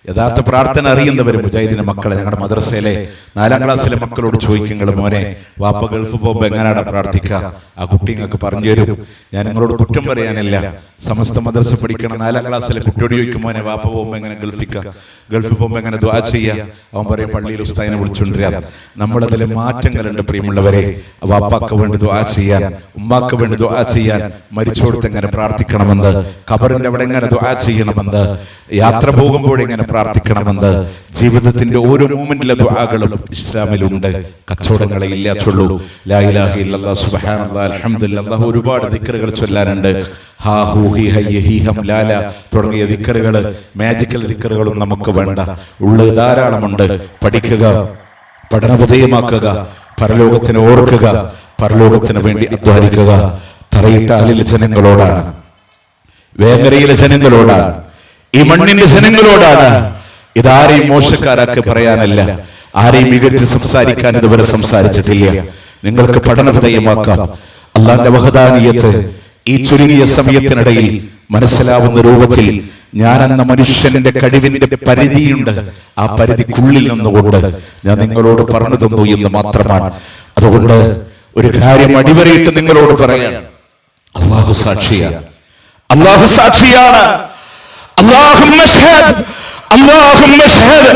യഥാർത്ഥ പ്രാർത്ഥന അറിയുന്നവർ മുജാഹിദിന്റെ മക്കളെ, ഞങ്ങളുടെ മദ്രസയിലെ 4-ാം ക്ലാസ്സിലെ മക്കളോട് ചോദിക്കുങ്ങൾ, മോനെ വാപ്പ ഗൾഫ് പോകുമ്പോ എങ്ങനെയാണ് പ്രാർത്ഥിക്കുക? ആ കുട്ടി നിങ്ങൾക്ക് പറഞ്ഞു തരും. ഞാൻ നിങ്ങളോട് കുറ്റം പറയാനില്ല. സമസ്ത മദ്രസ പഠിക്കണം 4-ാം ക്ലാസ്സിലെ കുട്ടിയോട് ചോദിക്കും, മോനെ വാപ്പ പോകുമ്പോ എങ്ങനെ ഗൾഫിൽ പോകുമ്പോ എങ്ങനെ ദുആ ചെയ്യാ? അവൻ പറയും, പള്ളിയിൽ ഉസ്താദിനെ വിളിച്ചുകൊണ്ടിരാം. നമ്മളതിലെ മാറ്റങ്ങളുണ്ട് പ്രിയമുള്ളവരെ. വാപ്പാക്ക് വേണ്ടി ദുആ ചെയ്യാൻ, ഉമ്മാക്ക് വേണ്ടി ദുആ ചെയ്യാൻ, മരിച്ചോടത്ത് എങ്ങനെ പ്രാർത്ഥിക്കണമെന്ന്, ഖബറിന്റെ അവിടെ എങ്ങനെ ദുആ ചെയ്യണമെന്ന്, യാത്ര പോകുമ്പോൾ എങ്ങനെ പ്രാർത്ഥിക്കണമെന്ന് ജീവിതത്തിന്റെ ഓരോ മൂമെന്റിലെ ദുആകളും ഇസ്ലാമിലുണ്ട്. കച്ചവടങ്ങളെ ഇല്ലാത്തുള്ളൂ. ലാ ഇലാഹ ഇല്ലല്ലാഹ് സുബ്ഹാനല്ലാഹ് അൽഹംദുലില്ലാഹ് ഒരുപാട് ദിക്റുകൾ ചൊല്ലാനുണ്ട്. ഹാ ഹൂ ഹി ഹയ്യ ഹി ഹം ലാല തുടങ്ങിയ ദിക്റുകൾ, മാജിക്കൽ ദിക്റുകളും നമുക്ക് വേണ്ട. ഉള്ളത് ധാരാളമുണ്ട്. പഠിക്കുക, പഠനവിധേയമാക്കുക, പരലോകത്തിന് ഓർക്കുക, പരലോകത്തിന് വേണ്ടി അധ്വാനിക്കുക. തറയിട്ടാലിലെ ജനങ്ങളോടാണ്, വേങ്ങരയിലെ ജനങ്ങളോടാണ്, ഈ മണ്ണിന്റെ ജനങ്ങളോടാണ്. ഇതാരെയും മോശക്കാരാക്കി പറയാനല്ല, ആരെയും മികച്ച് സംസാരിക്കാൻ ഇതുവരെ സംസാരിച്ചിട്ടില്ല. നിങ്ങൾക്ക് പഠനവിധേയമാക്കാം. അല്ലാഹുവിന്റെ വഹദാനിയത്ത് ഈ ചുരുങ്ങിയ സമയത്തിനിടയിൽ മനസ്സിലാവുന്ന രൂപത്തിൽ ഞാൻ എന്ന മനുഷ്യന്റെ കഴിവിന്റെ പരിധിയുണ്ട്. ആ പരിധിക്കുള്ളിൽ നിന്നുകൊണ്ട് ഞാൻ നിങ്ങളോട് പറഞ്ഞു തന്നു എന്ന് മാത്രമാണ്. അതുകൊണ്ട് ഒരു കാര്യം അടിവരയിട്ട് നിങ്ങളോട് പറയാൻ, അല്ലാഹു സാക്ഷിയാണ്. അല്ലാഹു സാക്ഷിയാണ്. അല്ലാഹുമ്മ ഷ്ഹദ്, അല്ലാഹുമ്മ ഷ്ഹദ്,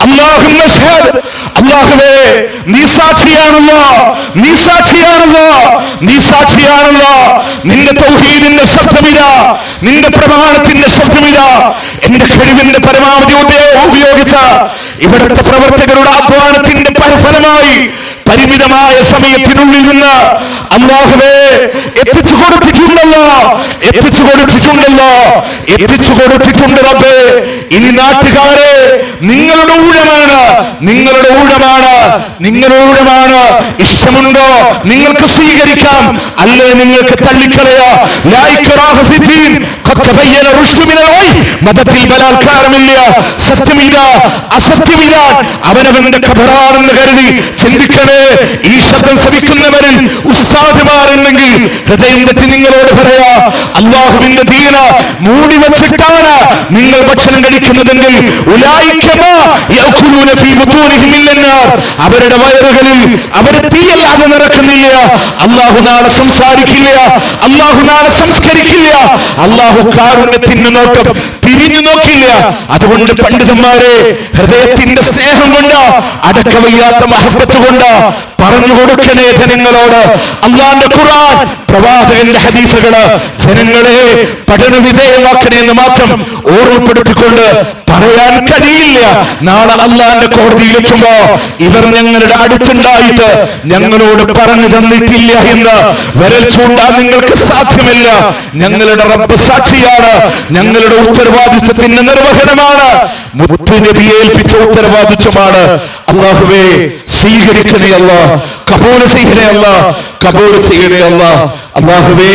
അല്ലാഹുമ്മ ഷ്ഹദ്. അല്ലാഹുവേ നീ സാക്ഷിയാണല്ലോ, നീ സാക്ഷിയാണല്ലോ, നീ സാക്ഷിയാണല്ലോ. നിന്റെ തൗഹീദിന്റെ ശബ്ദമിതാ, നിന്റെ പ്രമാണത്തിന്റെ ശബ്ദമിതാ. എന്റെ കഴിവിന്റെ പരമാവധി ഉപയോഗിച്ച ഇവിടുത്തെ പ്രവർത്തകരുടെ അധ്വാനത്തിന്റെ ഫലമായി പരിമിതമായ സമയത്തിനുള്ളിൽ നിന്ന് അല്ലാഹുവേ എത്തിച്ചു കൊടുത്തിട്ടുണ്ടല്ലോ, എത്തിച്ചു കൊടുത്തിട്ടുണ്ടല്ലോ, എത്തിച്ചു കൊടുത്തിട്ടുണ്ട് റബ്ബേ. ഇനി നാട്ടുകാരെ നിങ്ങളുടെ ഊഴമാണ്, നിങ്ങളുടെ ഊഴമാണ്, നിങ്ങളുടെ ഊഴമാണ്. ഇഷ്ടമുണ്ടോ നിങ്ങൾക്ക് സ്വീകരിക്കാം, അല്ലേ നിങ്ങൾക്ക് തള്ളിക്കളയാ. ലാ ഇക്റാഹ ഫിദ്ദീൻ ഖദ് തബയ്യന റുശ്ദു മിനൽ ഗയ്. മതത്തിൽ ബലാത്കാരമില്ല. സത്യമില്ല, അസത്യമില്ല. അവനവന്റെ ഖബറാണെന്ന് കരുതി ചിന്തിക്കണേ. ഈ ശബ്ദം ശ്രവിക്കുന്നവരിൽ ഉസ്താദുമാരുണ്ടെങ്കിൽ ഹൃദയം തെറ്റി നിങ്ങളോട് പറയാ, അല്ലാഹുവിന്റെ ദീന മൂടി വെച്ചിട്ടാണ് നിങ്ങൾ ഭക്ഷണം കഴിക്കുന്നതെങ്കിൽ അവരുടെ വയറുകളിൽ അവരെ തീയല്ലാതെ നിറക്കുന്നില്ല. അല്ലാഹു നാളെ സംസാരിക്കില്ല, അല്ലാഹു നാളെ സംസ്കരിക്കില്ല. അല്ലാഹു കാരുണ്യത്തിന് നോട്ടം തിരിഞ്ഞു നോക്കില്ല. അതുകൊണ്ട് പണ്ഡിതന്മാരെ ഹൃദയത്തിന്റെ സ്നേഹം കൊണ്ട്, അടക്കവയ്യാത്ത മഹബത്ത് കൊണ്ട് പറഞ്ഞു കൊടുക്കണേ ജനങ്ങളോട്. അല്ലാഹുവിന്റെ ഖുർആൻ, പ്രവാചകന്റെ ഹദീസുകള് ജനങ്ങളെ പഠനവിധേയമാക്കണേ എന്ന് മാത്രം ഓർമ്മപ്പെടുത്തിക്കൊണ്ട് പറയാൻ കഴിയില്ല. നാളെ അല്ലാഹുവിന്റെ കോടതിയിലെത്തുമ്പോ ഇവർ ഞങ്ങളുടെ അടുത്തുണ്ടായിട്ട് ഞങ്ങളോട് പറഞ്ഞു തന്നിട്ടില്ല എന്ന് വിരൽ ചൂണ്ടാൻ നിങ്ങൾക്ക് സാധ്യമല്ല. ഞങ്ങളുടെ റബ്ബ് സാക്ഷിയാണ്. ഞങ്ങളുടെ ഉത്തരവാദിത്വത്തിന്റെ നിർവഹണമാണ്, മുത്തുനബിയെ ഏൽപ്പിച്ച ഉത്തരവാദിത്വമാണ്. അല്ലാഹുവേ സ്വീകരിക്കണേ അല്ലാഹ്, കബൂൽ ചെയ്യണേ അല്ലാഹ്, കബൂൽ ചെയ്യണേ അല്ലാഹ്. അല്ലാഹുവേ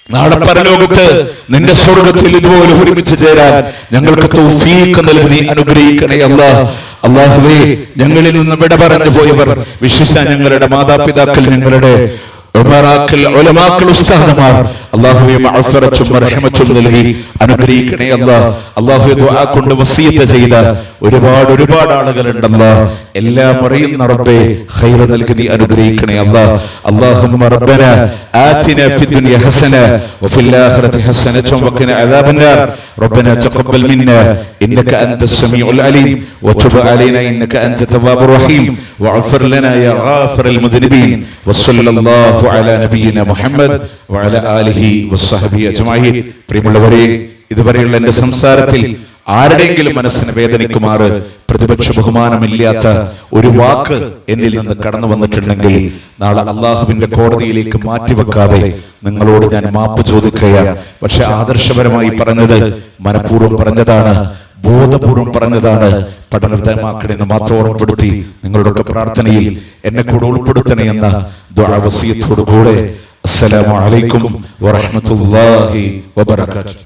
നാളെ പരലോകത്ത് നിന്റെ സ്വർഗത്തിൽ ഇതുപോലെ ഒരുമിച്ച് ചേരാൻ ഞങ്ങൾക്ക് തൗഫീഖ് നൽകി നീ അനുഗ്രഹിക്കണേ അല്ലാഹ്. അല്ലാഹുവേ ഞങ്ങളിൽ നിന്ന് വിട പറഞ്ഞു പോയവർ, വിശേഷ ഞങ്ങളുടെ മാതാപിതാക്കൾ, ഞങ്ങളുടെ ഉലമാക്കൾ, ഉസ്താദുമാർ, അല്ലാഹുവേ മഗ്ഫിറത്തും റഹ്മത്തും നൽകി അനുഗ്രഹിക്കണേ അല്ലാഹ്. അല്ലാഹുവേ ദുആ കൊണ്ട് വസിയത്ത് ചെയ്ത ഒരുപാട് ആളുകളുണ്ടല്ലോ. എല്ലാം അറിയുന്ന റബ്ബേ ഖൈർ നൽകി നീ അനുഗ്രഹിക്കണേ അല്ലാഹ്. അല്ലാഹുമ്മ റബ്ബന ആതിനാ ഫിദ്ദുനിയ ഹസന വഫിൽ ആഖിറതി ഹസനത വഖിനാ അദാബന്നാർ. റബ്ബനാ തഖബ്ബൽ മിന്നാ ഇന്നക അൻതസ് സമീഉൽ അലീം വതുബ് അലൈനാ ഇന്നക അൻത തവ്വാബുർ റഹീം വഗ്ഫിർ ലനാ യാ ഗാഫിറൽ മുദ്നിബീൻ വസല്ലല്ലാഹു അലാ നബിയിനാ മുഹമ്മദ് വഅലാ ആലിഹി വസ്സഹബിഹി അജ്മഈൻ. പ്രിയമുള്ളവരെ, ഇതുവരെയുള്ള എന്റെ സംസാരത്തിൽ ആരുടെയെങ്കിലും മനസ്സിന് വേദനിക്കുമാറ് പ്രതിപക്ഷ ബഹുമാനമില്ലാത്ത ഒരു വാക്ക് എന്നിൽ നിന്ന് കടന്നു വന്നിട്ടുണ്ടെങ്കിൽ നാളെ അള്ളാഹുവിന്റെ കോടതിയിലേക്ക് മാറ്റിവെക്കാതെ നിങ്ങളോട് ഞാൻ മാപ്പ് ചോദിക്കുകയാണ്. പക്ഷെ ആദർശപരമായി പറഞ്ഞത് മനഃപൂർവ്വം പറഞ്ഞതാണ്, ബോധപൂർവം പറഞ്ഞതാണ്. പഠനവിധേയമാക്കണമെന്ന് മാത്രം ഓർമ്മപ്പെടുത്തി നിങ്ങളുടെ പ്രാർത്ഥനയിൽ എന്നെ കൂടെ ഉൾപ്പെടുത്തണേ എന്ന ദുആ വസിയത്തോടു കൂടെ അസ്സലാമു അലൈക്കും വറഹ്മത്തുള്ളാഹി വബറകാതുഹു.